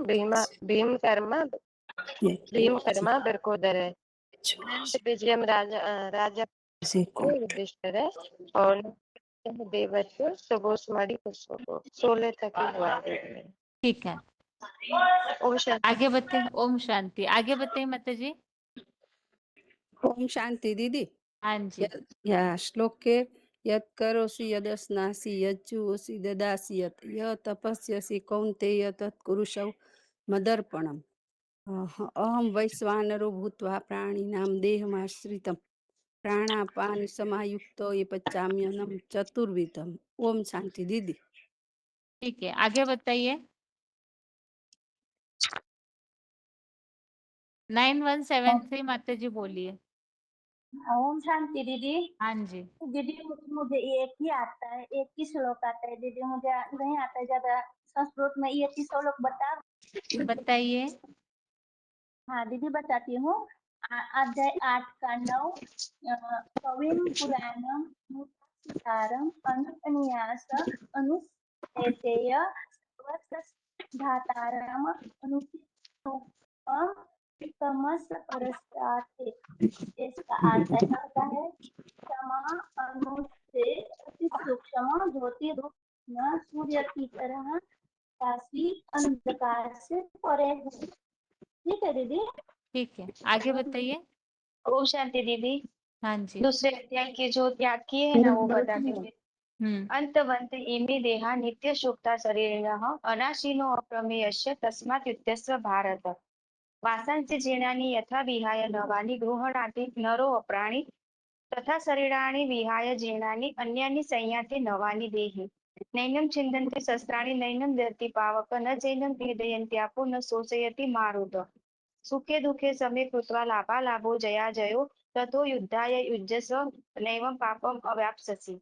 S21: भीम कर्मा बिरकोदर विजयम राजा युधिष्ठिर और देवत्व सुबोस्मणि पुष्पको 16 तक ही हुआ।
S1: ठीक है,
S21: ओम शांति।
S1: आगे बढ़ते। ओम शांति। आगे बताइए माता जी।
S4: ओम शांति दीदी।
S1: हाँ जी।
S4: या श्लोक के यत् करोसि यदस्नासि यज्जुहोसि ददासि यत् य तपस्यसि कौन्तेय तत् कुरुषौ मदर्पणम्। अहं वैश्वानरो भूत्वा प्राणिनां देहमाश्रितं प्राणापान समायुक्तो ये पचाम्यन्नं चतुर्विधम्। ओम शांति दीदी।
S1: ठीक है, आगे बताइए। 9173 माता जी बोलिए।
S8: ओम शांति दीदी।
S1: हाँ जी।
S8: दीदी मुझे एक ही आता है, एक ही श्लोक आता है दीदी, मुझे नहीं आता है ज्यादा संस्कृत में। ये ही श्लोक
S1: बताइए।
S8: हाँ दीदी बताती हूँ। अध्याय 8 का 9 कविम पुराणम मुक्तारम अनुन्यास अनुसेतेय धातारम अनुचितम तमस परस्ताते। इसका अर्थ ऐसा है क्षमा अणु से अति सूक्ष्म ज्योति रूप न सूर्य की तरह काशी अंधकार से परे है। ठीक है दीदी।
S1: ठीक है, आगे बताइए।
S21: ओम शांति दीदी।
S1: हाँ जी।
S21: दूसरे अध्याय के जो त्याग किए है ना वो बताती हूँ।
S1: हम्म।
S21: अंतवंत इमे देहा नित्य शुक्ता शरीरिणः अनाशीनो अप्रमेयस्य तस्मात् युक्तस्य भारत। वासांसि जीर्णानि यथा विहाय नवानि गृह्णाति नरो अप्राणि तथा शरीराणि विहाय जीर्णानि अन्यानि संयाति नवानि देहि। नैनं छिन्दन्ति शस्त्राणि नैनं दहति पावक न चैनं भेदयन्त्यापो न शोषयति मारुत। सुखे दुखे समे कृत्वा लाभालाभो जया जयो ततो युद्धाय युज्यस्व नैवं पापम् अवाप्स्यसि।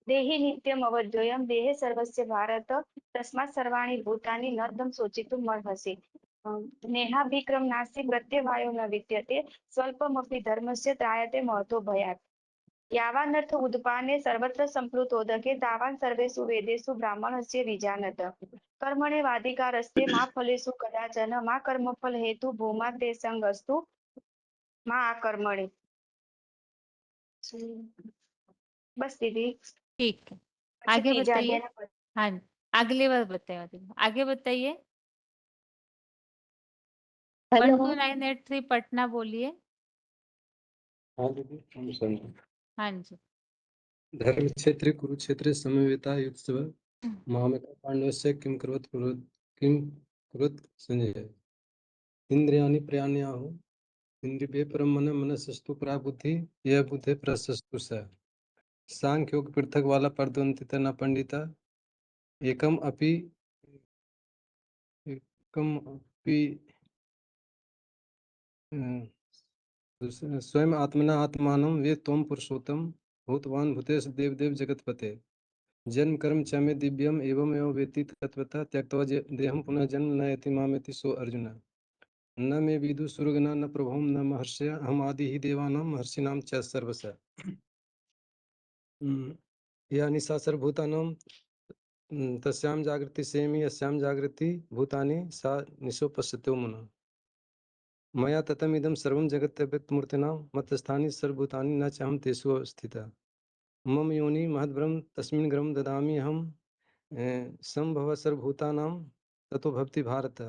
S21: देहि नित्यम् अवद्योयं देहे सर्वस्य भारत तस्मात् सर्वाणि भूतानि न तं शोचितुम् अर्हसि। नेहाभिक्रम नास्ति प्रत्यवायो न विद्यते स्वल्पमपि धर्मस्य त्रायते महतो भयात्। यावानर्थ उदपाने सर्वत्र संप्लुतोदके तावान् सर्वेषु वेदेषु ब्राह्मणस्य विजानत। कर्मण्येवाधिकारस्ते मा फलेषु कदाचन मा कर्मफल हेतु भूमा ते संगस्तु मा आकर्मणि। बस दीदी।
S1: ठीक है, आगे बताइए। हाँ, अगली बार बताइए। आगे बताइए। 12983 पटना बोलिए।
S22: हाँ दीदी।
S1: हाँ जी।
S22: धर्म क्षेत्र कुरुक्षेत्र समवेता युत्सव मामका पांडवस्य किं कुरुत संजय। इंद्रियाणि प्रयाण्याहु इंद्रिये परम मन मनसस्तु परा बुद्धि यह बुद्धि प्रशस्तु स। सांख्य योग पृथक वाला परद्वंतिता न पंडिता एकम अपि स्वयं आत्मना आत्मानं वे त्वं पुरुषोत्तम भूतवान भूतेषु देवदेव जगतपते। जन्म कर्म च मे दिव्यम एवं एवं वेत्ति तत्वतः त्यक्त्वा देहं पुनः जन्म नयति मामेति सो अर्जुन। न मे विदु सुरगणा न प्रभुं न महर्षय अहम आदि ही देवानां महर्षिणां च सर्वश। या निशा सर्वभूतानां तस्यां जागृति सेमि यस्यां जागृति भूतानि सा निशो पश्यतो मुनः। मया ततमिदं सर्वं जगत् व्यक्तमूर्तिना मत्स्थानि सर्वभूतानि न चाहं तेषु अवस्थितः। मम योनि महद्ब्रह्म तस्मिन् ग्रहं ददामि अहं संभव सर्वभूतानां ततो भवति भारत।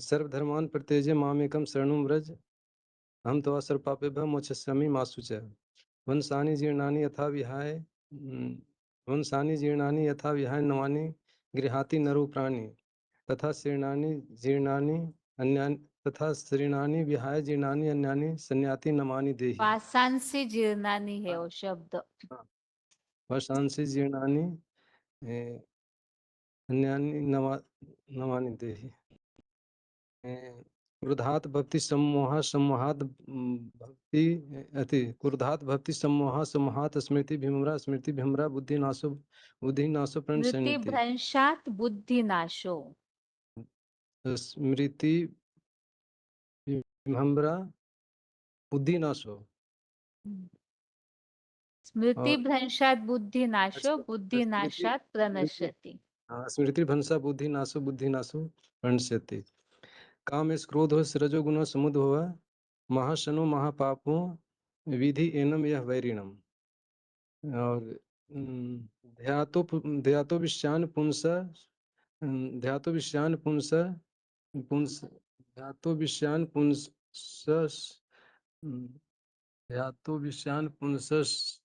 S22: सर्वधर्मान् परित्यज्य मामेकं शरणं व्रज अहं त्वा सर्वपापेभ्यः मोक्षयिष्यामि मा शुचः। वंशानि जीर्णानि यथा विहाय वंशानि जीर्णानि यथा विहाय नवानि गृहाति नरो प्राणि तथा शीर्णानि जीर्णानि अन्यानि तथा शीर्णानि विहाय जीर्णानि अन्यानि संयाति नमानि देहि।
S1: वासांसी जीर्णानि है वो शब्द।
S22: वशांसि जीर्णानि अन्यानि नमानि देहि। क्रोधात् भक्ति सम्मोह सम्मोहात् भक्ति अति क्रोधात् भक्ति सम्मोह सम्मोहात् स्मृति भ्रमरा बुद्धि नाशो
S1: स्मृति
S22: प्रणश्यन्ति।
S1: भ्रंशात बुद्धि नाशो।
S22: स्मृति भ्रमरा बुद्धि नाशो।
S1: स्मृति
S22: और
S1: भ्रंशात बुद्धि नाशो बुद्धि
S22: स्मृति
S1: नाशात प्रणश्यति।
S22: स्मृति भ्रंशा बुद्धि नाशो प्रणश्यति। कामेश क्रोधो रजोगुणो समुद्भव महाशनो महापापो विधि एनम यह वैरिणम। और ध्यातो विषयान पुंस ध्यातो विषयान पुंस पुंस ध्यातो विषयान पुंस ध्यातो विषयान पुंस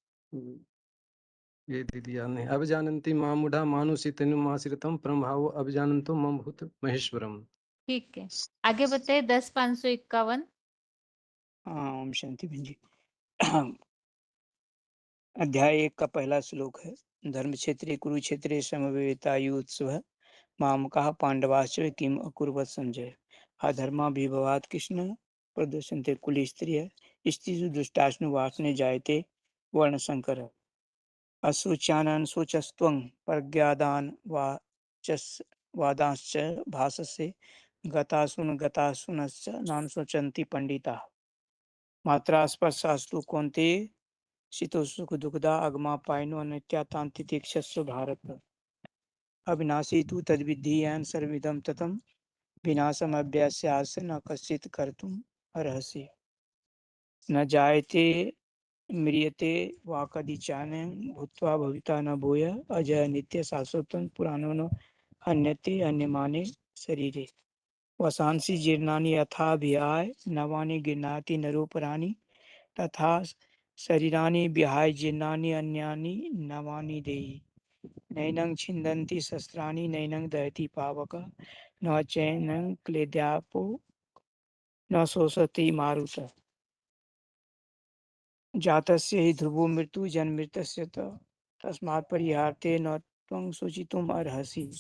S22: ये दिया नहीं अभिजानन्ति मामुढ़ा मानुषी तनुमाश्रितम परम भाव अभिजानन्तो मम भूत महेश्वरम।
S1: ठीक है, आगे बताइए 10,551।
S6: हाँ, ओम शांति बहन जी। अध्याय 1 का पहला श्लोक है। धर्म क्षेत्रे कुरुक्षेत्रे समवेतायुत्सव मामकाः पांडवाश्च किम अकुर्वत संजय। अधर्माभिभवात् कृष्ण प्रदर्शन्ते कुलीस्त्रियः स्त्रीषु दुष्टाश्नु वासने जायते वर्णशंकर। अशोच्यानन् शोचस्त्वं प्रज्ञादान् वादांश्च भाससे गतासुनश्च नान शोचन्ति पंडिताः। मात्रा स्पर्शास्तु कौन्तेय शीतो सुख दुखदा अगमापायनो अनित्यातान्तितीक्षस्व भारत। अविनाशी तु तद्विद्धि येन सर्वमिदं ततं विनाशम अव्यस्यास्य न कश्चित् कर्तुम् अर्हसि। न जायते म्रियते वा कदिचन भूत्वा भविता न भूय अजय नित्य शाश्वतं पुराणो न हन्यते अन्यमाने शरीरे। वसांसि जीर्णानि यथा विहाय नवानि गृह्णाति नरोपराणि तथा शरीरानि विहाय जीर्णानि अन्यानि नवानि देहि। नैनं छिन्दन्ति शस्त्राणि नैनं दहति पावक न चैनं क्लेद्यापो न शोषति मारुतः। जातस्य हि ध्रुवो मृत्यु जन्मृतस्य तस्मात् परिहार्ते न त्वं शोचितुम् अर्हसि।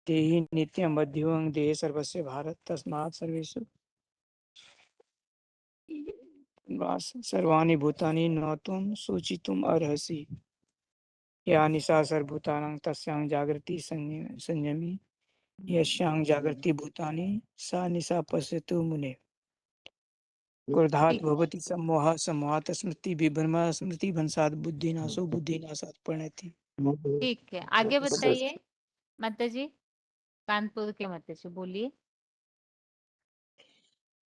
S6: देहि नित्यं मध्यमं देहे सर्वस्य भारत तस्मात् सर्वेषु सर्वाणि भूतानि न त्वं शोचितुम् अर्हसि। या निशा सर्वभूतानां तस्यां जागृति संयमी यस्यां जागृति भूतानि सा निशा पश्यतु मुने। क्रोधात् भवति सम्मोहः सम्मोहात् स्मृति विभ्रमः स्मृति भ्रंशात् बुद्धिनाशो बुद्धिनाशात् प्रणति।
S1: ठीक है, आगे बताइए माता जी। कानपुर के माता जी बोलिए।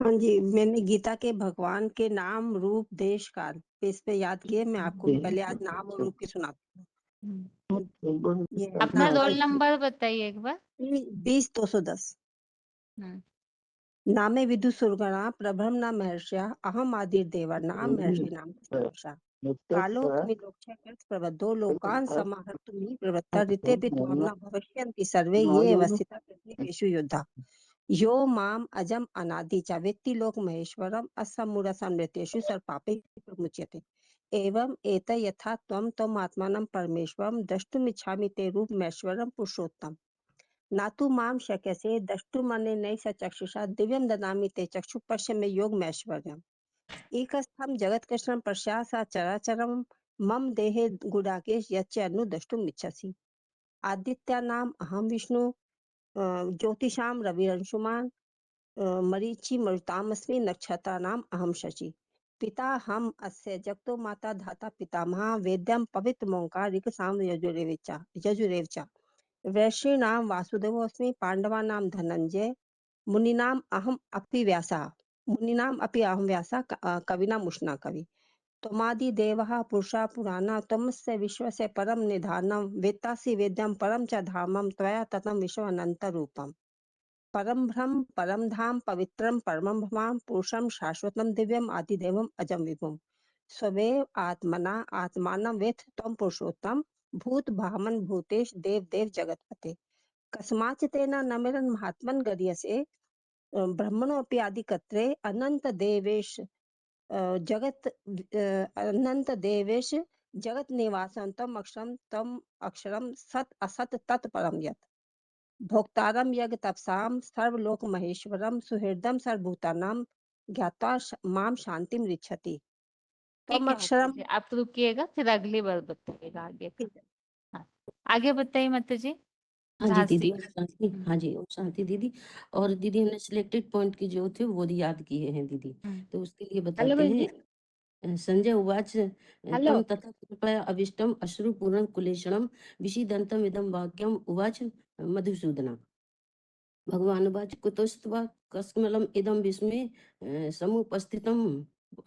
S2: हाँ जी, मैंने गीता के भगवान के नाम रूप देश काल इस पे याद किए। मैं आपको पहले आज नाम और रूप के सुनाती हूँ। ये
S1: अपना
S2: हाँ,
S1: रोल नंबर बताइए एक बार।
S2: 20,210। नामे विदु सुरगणा प्रभ्रमणा महर्षया अहम आदिर्देवा नाम महर्षि नाम सर्वशा कालोऽस्मि लोकक्षयकृत् प्रबद्धो लोकान् समाहर्तुमिह प्रवृत्तः ऋतेऽपि त्वां न भविष्यन्ति सर्वे ये अवस्थिताः प्रत्येकेषु योद्धा यो माम अजम अनादि च वेत्ति लोक महेश्वरम असमूढसंमृतेषु सर्वपापैः प्रमुच्यते। एवं एत यथा त्वं त्वम् आत्मानं परमेश्वरं द्रष्टुमिच्छामि ते रूपमैश्वरं पुरुषोत्तम। नातु माम शक्यसे द्रष्टुमनेनैव स चक्षुषा दिव्यं ददामि ते चक्षु पश्य मे योगमैश्वर्यम्। एकस्थं जगत्कृष्णं पश्यासा चराचरं मम देहे गुडाकेश यच्च अनु द्रष्टुमिच्छसि। आदित्यानाम् अहं विष्णु ज्योतिषां रविरंशुमान् मरीचि मरुतामस्मि नक्षत्राणाम् अहं शचि। पिता हम अस्य जगतो माता धाता पितामहः वेद्यं पवित्रमोङ्कार ऋक्साम यजुरेव च। वैश्यानां वासुदेवोऽस्मि पाण्डवानां धनञ्जय मुनीनाम् अहम् अपि व्यासः कविनाम् उष्णा कवि। त्वमादिदेवः पुरुषः पुराणः त्वमस्य विश्वस्य परं निधानं वेत्तासि वेद्यं परं च धामं त्वया ततं विश्वानन्तरूपम्। परम ब्रह्म परम धाम पवित्रम परमं भवाम पुरुषं शाश्वतं दिव्यम आदिदेवम अजम विभुम। स्वमेव आत्मना आत्मानं वेत्थ त्वं पुरुषोत्तम भूत भामन भूतेश देव देव जगतपते कस्माचितेन नमिरन् महात्मन् गरीयसे ब्रह्मणोऽपि आदिकर्त्रे अनंत देवेश अनंत देवेश जगत निवासं तम अक्षरम सत असत तत्परम यत् भोक्तारम यज्ञ तपसाम सर्वलोक महेश्वरम सुहृदम सर्वभूतानां ज्ञात्वा माम शांतिम रिच्छति
S1: ठीक
S2: तम
S1: है
S2: अक्षरम।
S1: माता जी, आप रुकिएगा फिर अगली बार बताइएगा आगे का। हाँ, आगे बताइए माता जी।
S3: हाँ जी
S1: झांसी।
S3: दीदी, ओम शांति। हाँ जी, ओम शांति दीदी। और दीदी हमने सिलेक्टेड पॉइंट की जो थे वो याद किए हैं दीदी, तो उसके लिए बताते हैं। संजय उवाच तम तथा कृपया अविष्टम अश्रुपूर्णं कुलेशणं विषीदन्तम् इदं वाक्यम् उवाच मधुसूदना। भगवान उवाच कुतस्त्वा कस्मलम् इदं विस्मे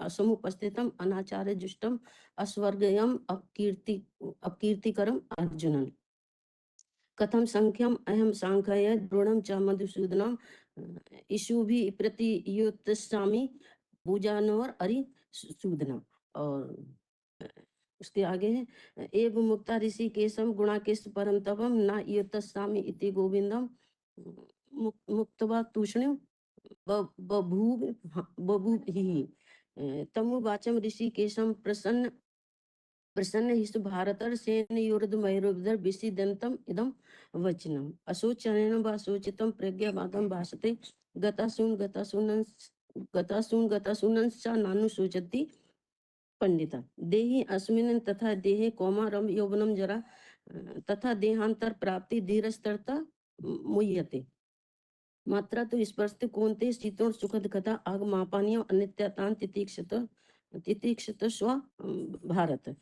S3: समुपस्थितम् अनाचार्य जुष्टम् अस्वर्गयम् अपकीर्तिकरम् अर्जुनन्। कथम संख्यम अहम सांख्य द्रोणम च मधुसूदनम इशुभि प्रतियोत्स्यामि पूजानोर अरि सूदनम। और उसके आगे है एव मुक्ता ऋषि केशम गुणाकेश परम तपम न योत्स्यामि इति गोविंदम मुक्तवा तूष्णिम बभूहि तमुवाचम ऋषि केशम प्रसन्न हिस्त भारतर सेनयोर्धमयोर्धर विषीदन्तम् इदं वचनम् अशोचनेन वा शोचितं प्रज्ञावादं भाषते गतासूनश्च नानुशोचति पंडिता देहि अस्मिन् तथा देहे कौमारं यौवनं जरा तथा देहांतर प्राप्ति धीरस्तरता मुह्यते मात्रा तो स्पर्शते कौन्ते शीतोष्ण सुखद कथा आगमापानीय अनित्यतां तितिक्षत स्व भारत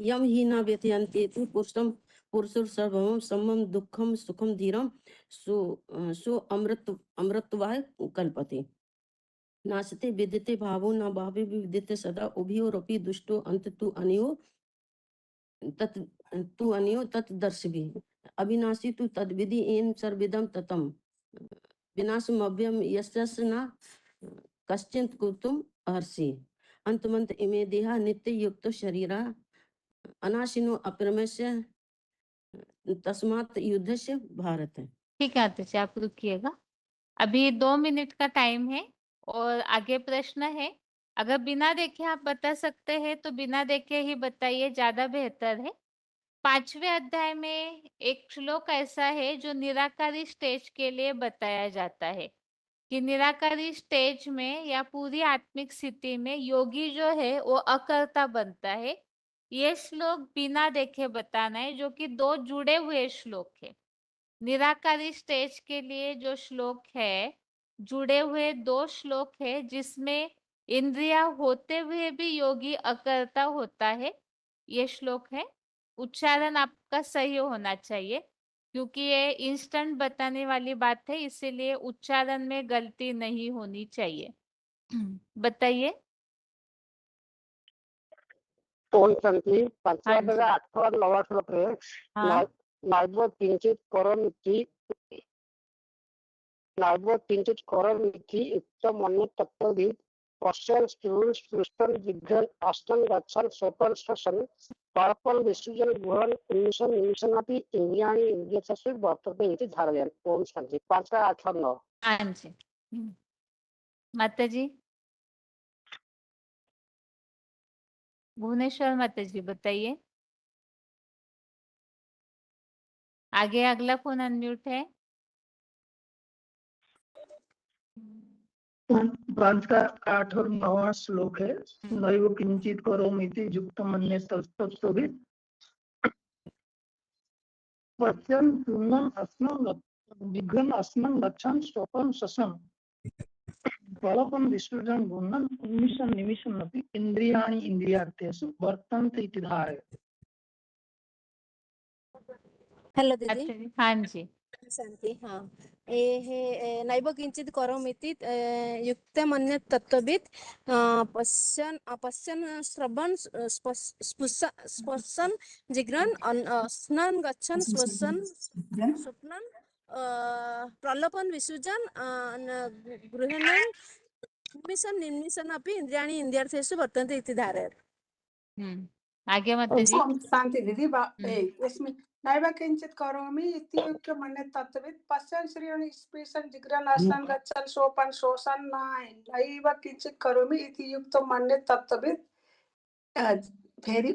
S3: यम ही न व्यथयन्ते तु पुरुषं सर्वं समं दुःखं सुखं धीरं सो अमृतवाय कल्पते नाशते विद्यते भावो न भावे विद्यते सदा उभयोरपि दुष्टो अंत तु अनियो तत् दर्शभि अविनाशी तु तद्विधि एन सर्विदं ततम विनाशमभ्यम यस्य न कश्चित् कुतुम अर्षि अंतमंत इमे देहा नित्य युक्त शरीरा अनाशिनो अप्रमेय तस्मात् युद्धस्य भारत।
S1: ठीक है आतिश, आप रुकिएगा। अभी 2 मिनट का टाइम है और आगे प्रश्न है। अगर बिना देखे आप बता सकते हैं तो बिना देखे ही बताइए, ज्यादा बेहतर है। 5वें अध्याय में एक श्लोक ऐसा है जो निराकारी स्टेज के लिए बताया जाता है कि निराकारी स्टेज में या पूरी आत्मिक स्थिति में योगी जो है वो अकर्ता बनता है। ये श्लोक बिना देखे बताना है, जो कि 2 जुड़े हुए श्लोक है। निराकारी स्टेज के लिए जो श्लोक है, जुड़े हुए 2 श्लोक है जिसमें इंद्रिया होते हुए भी योगी अकर्ता होता है। ये श्लोक है। उच्चारण आपका सही होना चाहिए क्योंकि ये इंस्टेंट बताने वाली बात है, इसीलिए उच्चारण में गलती नहीं होनी चाहिए। बताइए।
S13: ओम शांति। 5वां
S1: हाँ
S13: अध्याय
S1: जी।
S13: 8वां 9वां श्लोक है।
S1: हाँ।
S13: नाय्व किंचित करोमीति युक्तम् अन्यत् तत्त्वविद् पश्यन् शृण्वन् स्पृशन् जिघ्रन् अश्नन् गच्छन् स्वपन् श्वसन् कल्पन् विसृजन् गृहन् उन्मिषन् निमिषन्नपि इन्द्रियाणि इन्द्रियेषु वर्तन्ते इति धारयन्। ओम शांति। 5 8 और 9।
S1: हाँ जी। माता जी। भुवनेश्वर माता जी बताइए। आगे अगला फोन अनम्यूट है।
S10: 5 का 8 और 9वां श्लोक है। नैव किंचित करोमीति युक्तम् अन्यत् तत्त्वविद् पश्यन् शृण्वन् अश्नन् जिघ्रन् अश्नन् गच्छन् स्वपन् श्वसन् कल्पन् विसृजन् गृह्णन् उन्मिषन् निमिषन्नपि इन्द्रियाणि इन्द्रियार्थेषु वर्तन्ते इति धारयन्।
S23: हेलो दीदी।
S1: हाँ जी।
S23: शांति। हाँ, ये है नैव किंचित करोमीति युक्तम् अन्यत् तत्त्वविद् पश्यन् श्रवन् स्पृशन् जिघ्रन् अश्नन् गच्छन् श्वसन् स्वप्नन् प्रलपन् विसृजन् गृह्णन् निमिषं निर्निमिषम् अपि इन्द्रियाणि इन्द्रियार्थेषु वर्तन्ते इति धारयति।
S1: आगे माताजी।
S7: शांति दीदी इसमें नैव किंचित करोमि इति युक्तो मन्ये तत्त्ववित् पश्यन् श्रवणं स्पृशन् जिघ्रन् आसन् गच्छन् सोपन् शोषन् नैव किंचित करोमि इति युक्तो मन्ये तत्त्ववित् फेरि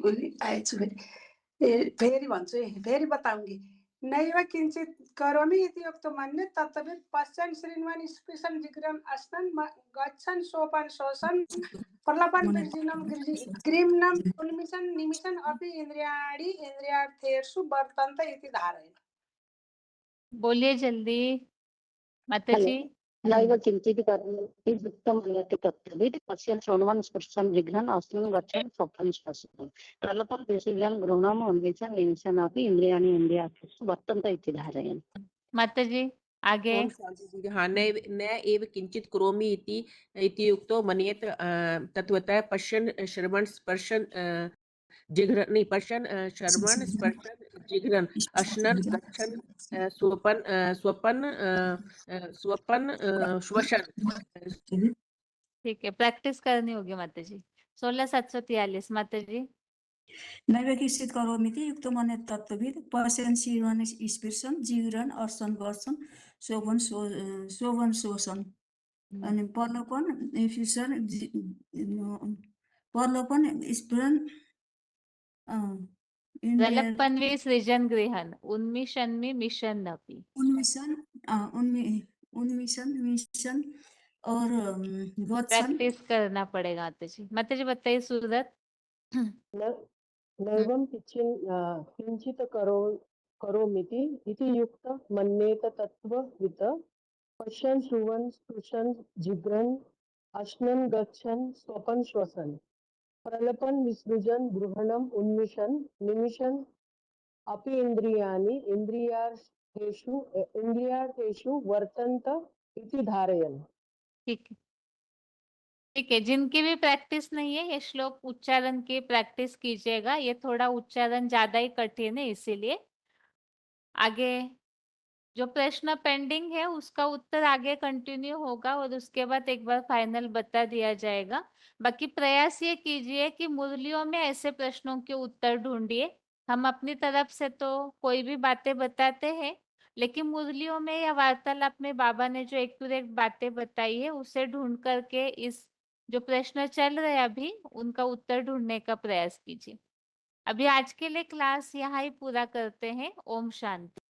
S7: भन्छु फेरि बताऊंगी नैव किंचित करोमि इति युक्तो मन्ये तत्त्ववित् पश्यन् श्रवणं स्पृशन् जिघ्रन् आसन् गच्छन् सोपन् शोषन् प्रलपन् विर्जिनं ग्रीम्णम् उन्मिषन् निमिषन् अपि इन्द्रियाणि इन्द्रियार्थेषु वर्तन्ते इति धारयन्।
S1: बोलिए जल्दी माताजी।
S19: नैव किंचित् करोमि इति युक्तं मन्यते तत्त्ववित् पश्यन् शृण्वन् स्पृशन् जिघ्रन् आसन् गच्छन् स्वपन् शोषन् प्रलपन् विर्जिनं ग्रीम्णम् उन्मिषन् निमिषन् अपि इन्द्रियाणि इन्द्रियार्थेषु वर्तन्ते इति धारयन्।
S1: माताजी आगे।
S9: ओम शांति दीदी। हाँ, न एव किंचित करोमि इति युक्तो मन्येत तत्वतः पश्यन् श्रवण स्पर्शन जिघ्रन् नहीं पश्यन् श्रवण स्पर्शन जिघ्रन् अश्नन् गच्छन् स्वपन् स्वपन् स्वपन् श्वसन।
S1: ठीक है, प्रैक्टिस करनी होगी माताजी। 16743 माताजी।
S15: नैव किंचित् करोमि इति युक्तो मन्यते तत्त्ववित् पश्यन् श्रवणं स्पृशन् जिघ्रन् आसन् गच्छन् सोपन् शोषन् अनि प्रलपन स्फुरन्
S1: प्रलपन्वी सृजन गृहन उन्मिषन्मि मिशन्नपि
S15: उन्मिषन् मिशन और गच्छन्।
S1: प्रैक्टिस करना पड़ेगा माताजी। माताजी बताइए सूरत।
S14: नैवं किंचित करोमीति इति युक्त मन्येत तत्त्ववित् पश्यन् शृण्वन् स्पृशन् जिघ्रन् अश्नन् गच्छन् स्वपन् श्वसन् प्रलपन् विसृजन् गृह्णन् उन्मिषन् निमिषन् अपि इन्द्रियाणि इन्द्रियार्थेषु वर्तन्त इति धारयन्।
S1: ठीक है, जिनकी भी प्रैक्टिस नहीं है ये श्लोक उच्चारण की प्रैक्टिस कीजिएगा। ये थोड़ा उच्चारण ज्यादा ही कठिन है, इसीलिए आगे जो प्रश्न पेंडिंग है उसका उत्तर आगे कंटिन्यू होगा और उसके बाद एक बार फाइनल बता दिया जाएगा। बाकी प्रयास ये कीजिए कि मुरलियों में ऐसे प्रश्नों के उत्तर ढूंढिए। हम अपनी तरफ से तो कोई भी बातें बताते हैं, लेकिन मुरलियों में या वार्तालाप में बाबा ने जो एक्यूरेट बातें बताई है उसे ढूंढ करके इस जो प्रश्न चल रहे हैं अभी उनका उत्तर ढूंढने का प्रयास कीजिए। अभी आज के लिए क्लास यहाँ ही पूरा करते हैं। ओम शांति।